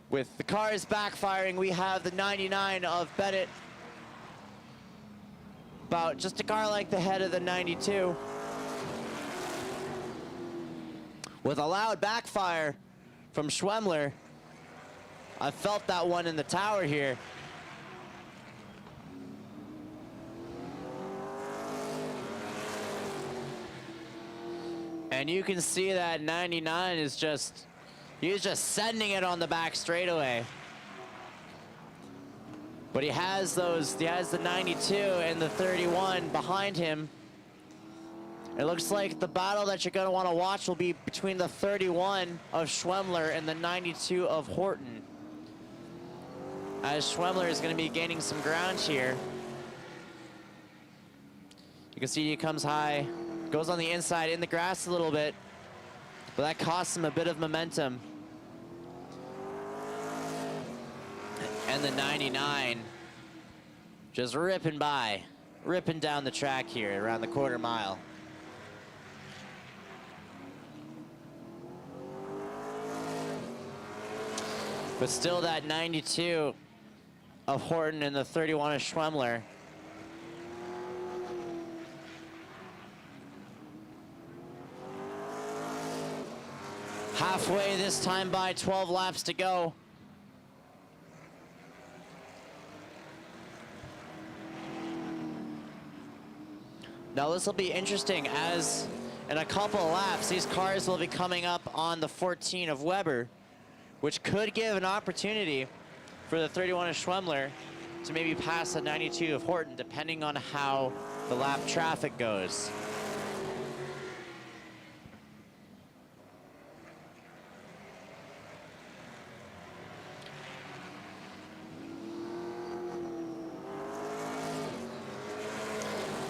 With the cars backfiring, we have the 99 of Bennett, about just a car like the head of the 92. With a loud backfire from Schwemmler. I felt that one in the tower here. And you can see that 99 is he's just sending it on the back straightaway. But he has the 92 and the 31 behind him. It looks like the battle that you're going to want to watch will be between the 31 of Schwemmler and the 92 of Horton, as Schwemmler is going to be gaining some ground here. You can see he comes high, goes on the inside in the grass a little bit, but that cost him a bit of momentum. And the 99 just ripping by, ripping down the track here around the quarter mile. But still that 92 of Horton and the 31 of Schwemmler. Halfway this time by, 12 laps to go. Now this will be interesting, as in a couple of laps, these cars will be coming up on the 14 of Weber, which could give an opportunity for the 31 of Schwemmler to maybe pass the 92 of Horton, depending on how the lap traffic goes.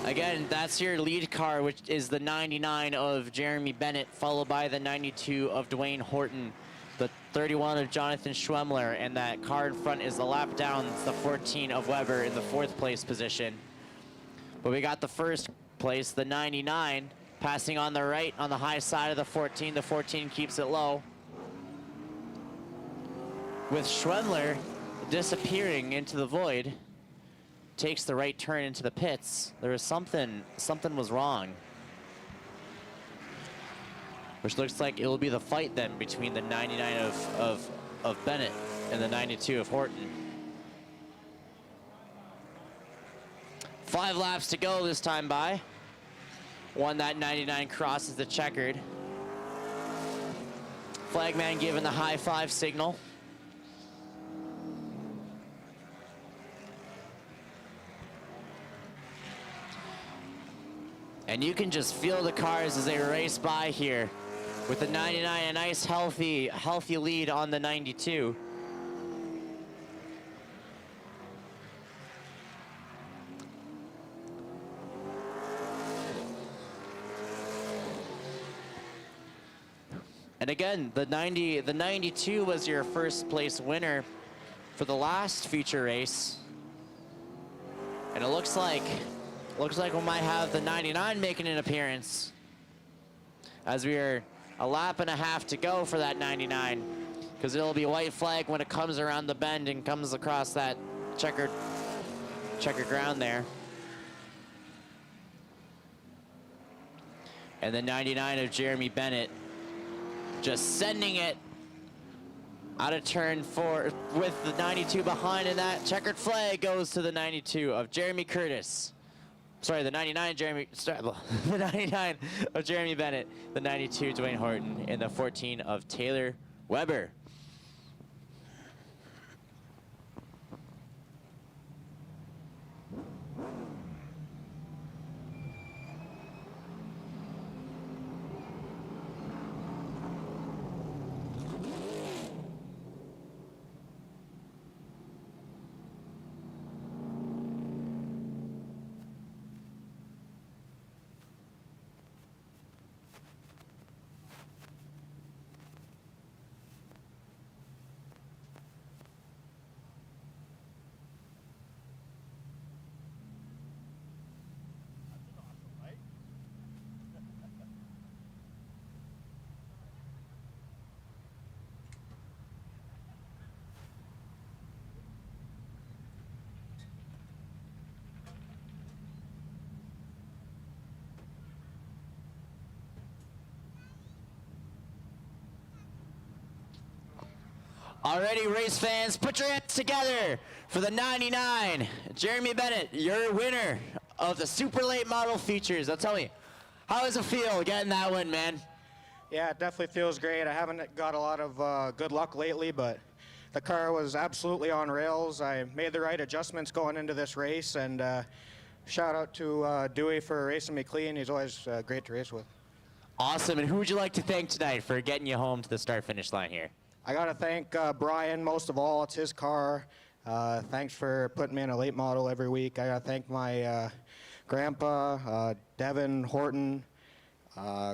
Again, that's your lead car, which is the 99 of Jeremy Bennett, followed by the 92 of Dwayne Horton, the 31 of Jonathan Schwemmler, and that car in front is the lap down. It's the 14 of Weber in the 4th place position. But we got the 1st place, the 99, passing on the right on the high side of the 14. The 14 keeps it low, with Schwemmler disappearing into the void. Takes the right turn into the pits. There was something was wrong. Which looks like it will be the fight then between the 99 of Bennett and the 92 of Horton. 5 laps to go this time by. One, that 99 crosses the checkered. Flagman giving the high 5 signal. And you can just feel the cars as they race by here. With the 99, a nice healthy lead on the 92. And again, the 92 was your 1st place winner for the last feature race. And it looks like we might have the 99 making an appearance, as we are a lap and a half to go for that 99, because it'll be a white flag when it comes around the bend and comes across that checkered ground there. And the 99 of Jeremy Bennett just sending it out of turn 4 with the 92 behind, and that checkered flag goes to the 92 of Jeremy Curtis. Sorry, the 99 the 99 of Jeremy Bennett, the 92 Dwayne Horton, and the 14 of Taylor Weber. Already, race fans, put your hands together for the 99. Jeremy Bennett, your winner of the super late model features. Now tell me, how does it feel getting that win, man? Yeah, it definitely feels great. I haven't got a lot of good luck lately, but the car was absolutely on rails. I made the right adjustments going into this race, and shout out to Dewey for racing me clean. He's always great to race with. Awesome, and who would you like to thank tonight for getting you home to the start-finish line here? I got to thank Brian most of all. It's his car. Thanks for putting me in a late model every week. I got to thank my grandpa, Devin Horton,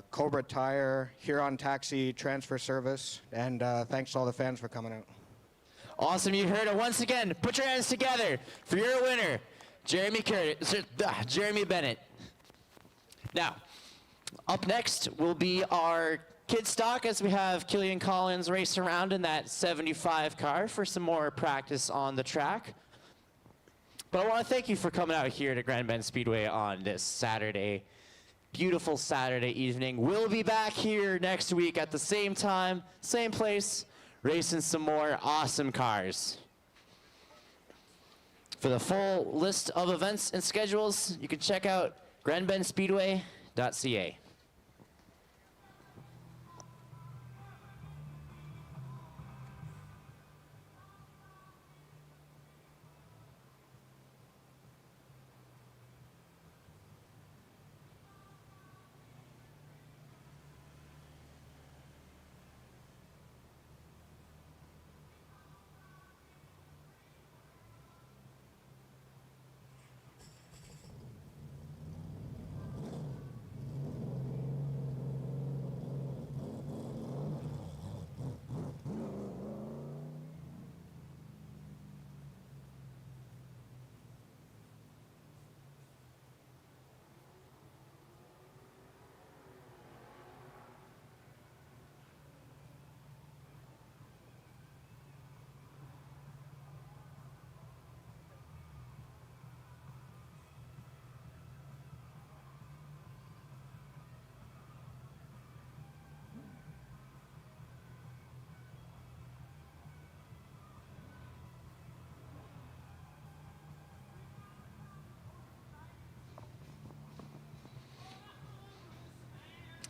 Cobra Tire, Huron Taxi Transfer Service, and thanks to all the fans for coming out. Awesome, you heard it once again. Put your hands together for your winner, Jeremy Bennett. Now, up next will be our kid stock as we have Killian Collins race around in that 75 car for some more practice on the track. But I want to thank you for coming out here to Grand Bend Speedway on this Saturday. Beautiful Saturday evening. We'll be back here next week at the same time, same place, racing some more awesome cars. For the full list of events and schedules, you can check out grandbendspeedway.ca.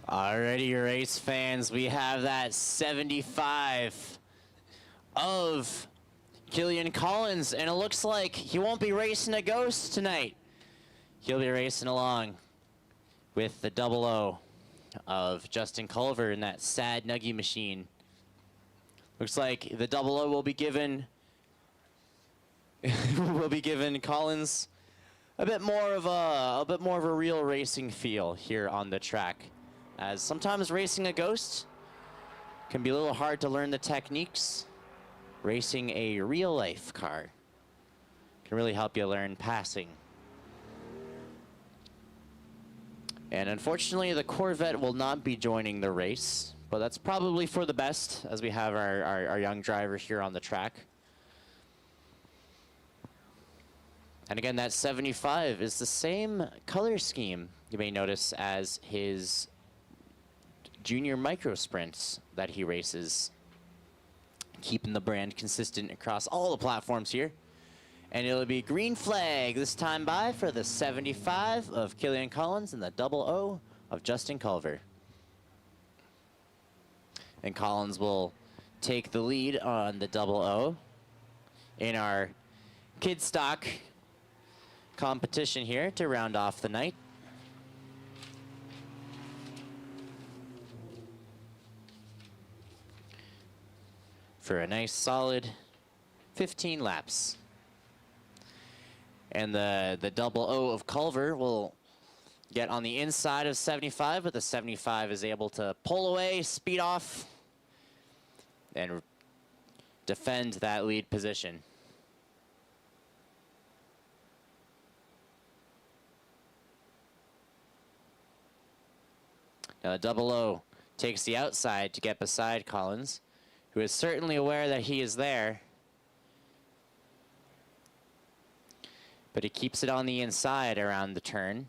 Alrighty, race fans, we have that 75 of Killian Collins, and it looks like he won't be racing a ghost tonight. He'll be racing along with the 00 of Justin Culver in that sad nuggy machine. Looks like the 00 will be given Collins a bit more of a real racing feel here on the track. As sometimes racing a ghost can be a little hard to learn the techniques. Racing a real life car can really help you learn passing. And unfortunately, the Corvette will not be joining the race, but that's probably for the best as we have our young driver here on the track. And again, that 75 is the same color scheme, you may notice, as his junior micro sprints that he races, keeping the brand consistent across all the platforms here. And it'll be green flag this time by for the 75 of Killian Collins and the 00 of Justin Culver. And Collins will take the lead on the 00 in our kid stock competition here to round off the night. For a nice solid 15 laps. And the 00 of Culver will get on the inside of 75, but the 75 is able to pull away, speed off, and defend that lead position. Now the 00 takes the outside to get beside Collins, who is certainly aware that he is there. But he keeps it on the inside around the turn.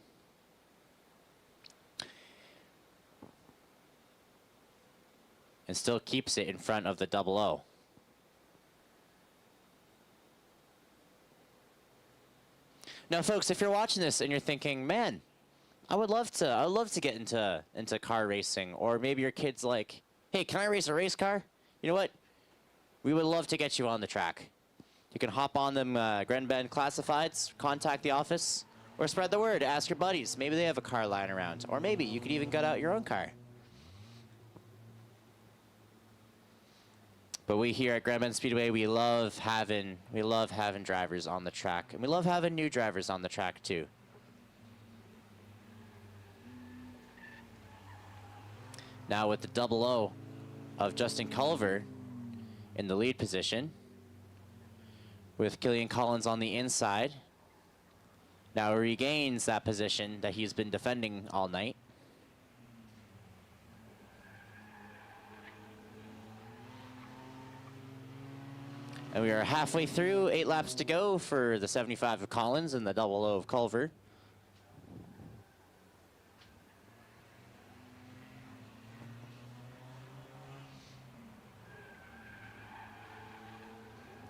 And still keeps it in front of the 00. Now, folks, if you're watching this and you're thinking, man, I would love to get into car racing, or maybe your kid's like, hey, can I race a race car? You know what? We would love to get you on the track. You can hop on them Grand Bend classifieds, contact the office, or spread the word. Ask your buddies. Maybe they have a car lying around, or maybe you could even get out your own car. But we here at Grand Bend Speedway, we love having drivers on the track, and we love having new drivers on the track too. Now with the double O of Justin Culver in the lead position, with Killian Collins on the inside. Now regains that position that he's been defending all night. And we are halfway through, 8 laps to go for the 75 of Collins and the double O of Culver.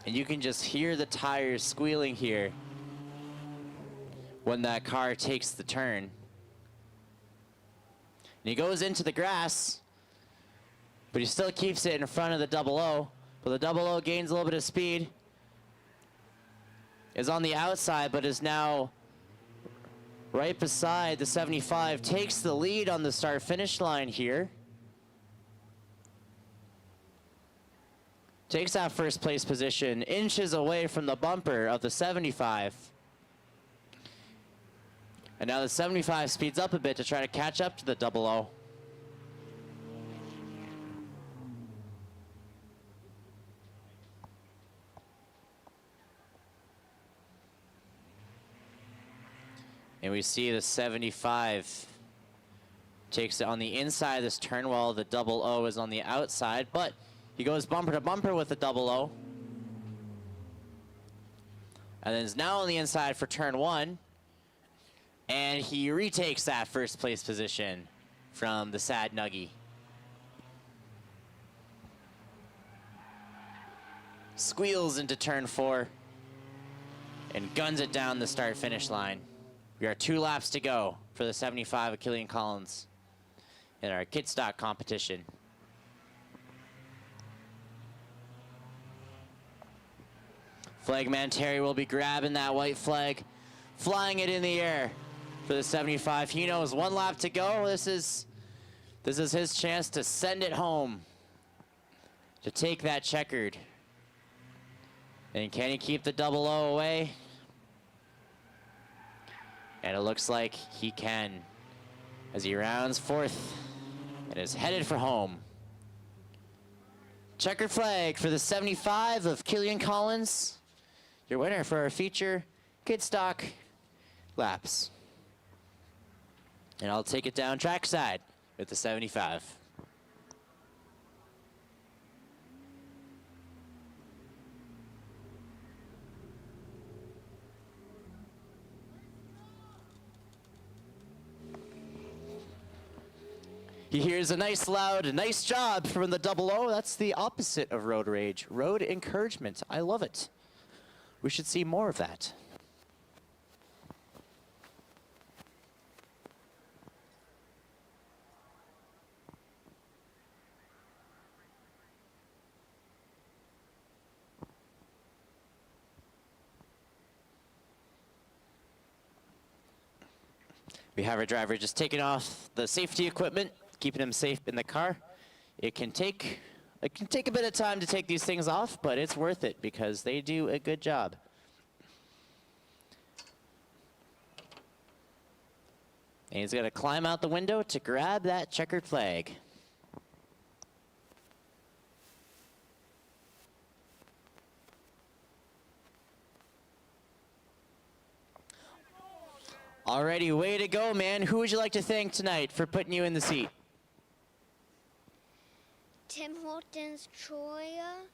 And you can just hear the tires squealing here when that car takes the turn. And he goes into the grass, but he still keeps it in front of the double O. But the double O gains a little bit of speed. Is on the outside, but is now right beside the 75. Takes the lead on the start-finish line here. Takes that first place position, inches away from the bumper of the 75. And now the 75 speeds up a bit to try to catch up to the double O. And we see the 75 takes it on the inside of this turn while the double O is on the outside, but he goes bumper to bumper with the double O. And then is now on the inside for turn 1. And he retakes that first place position from the Sad Nuggie. Squeals into turn 4 and guns it down the start-finish line. We are 2 laps to go for the 75 of Killian Collins in our kit stock competition. Flagman Terry will be grabbing that white flag, flying it in the air for the 75. He knows 1 lap to go. This is his chance to send it home, to take that checkered. And can he keep the double O away? And it looks like he can, as he rounds 4th and is headed for home. Checkered flag for the 75 of Killian Collins, your winner for our feature kit stock laps. And I'll take it down trackside with the 75. He hears a nice loud, nice job from the double O. That's the opposite of road rage. Road encouragement. I love it. We should see more of that. We have our driver just taking off the safety equipment, keeping him safe in the car. It can take a bit of time to take these things off, but it's worth it because they do a good job. And he's going to climb out the window to grab that checkered flag. Alrighty, way to go, man. Who would you like to thank tonight for putting you in the seat? Tim Hortons, Troya,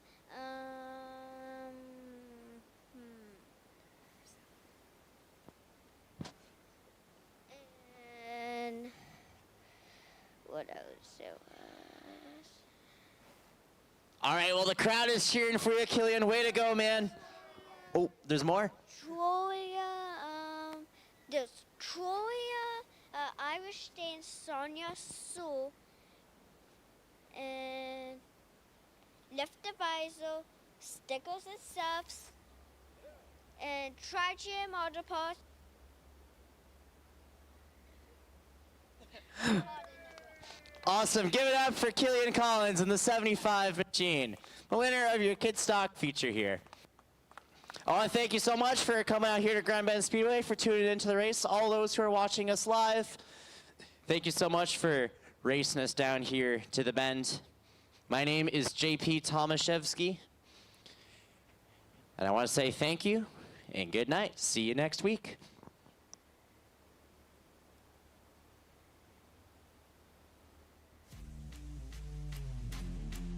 and what else? All right, well, the crowd is cheering for you, Killian. Way to go, man. Oh, there's more? Troya, there's Troya, Irish Stain, Sonia Sue, and Left Divisor, Stickers and Stuffs, and Tri-Jam Auto Parts. Awesome. Give it up for Killian Collins and the 75 machine, the winner of your kit stock feature here. I want to thank you so much for coming out here to Grand Bend Speedway, for tuning into the race. All those who are watching us live, thank you so much for racing us down here to the bend. My name is JP Tomaszewski, and I want to say thank you and good night. See you next week.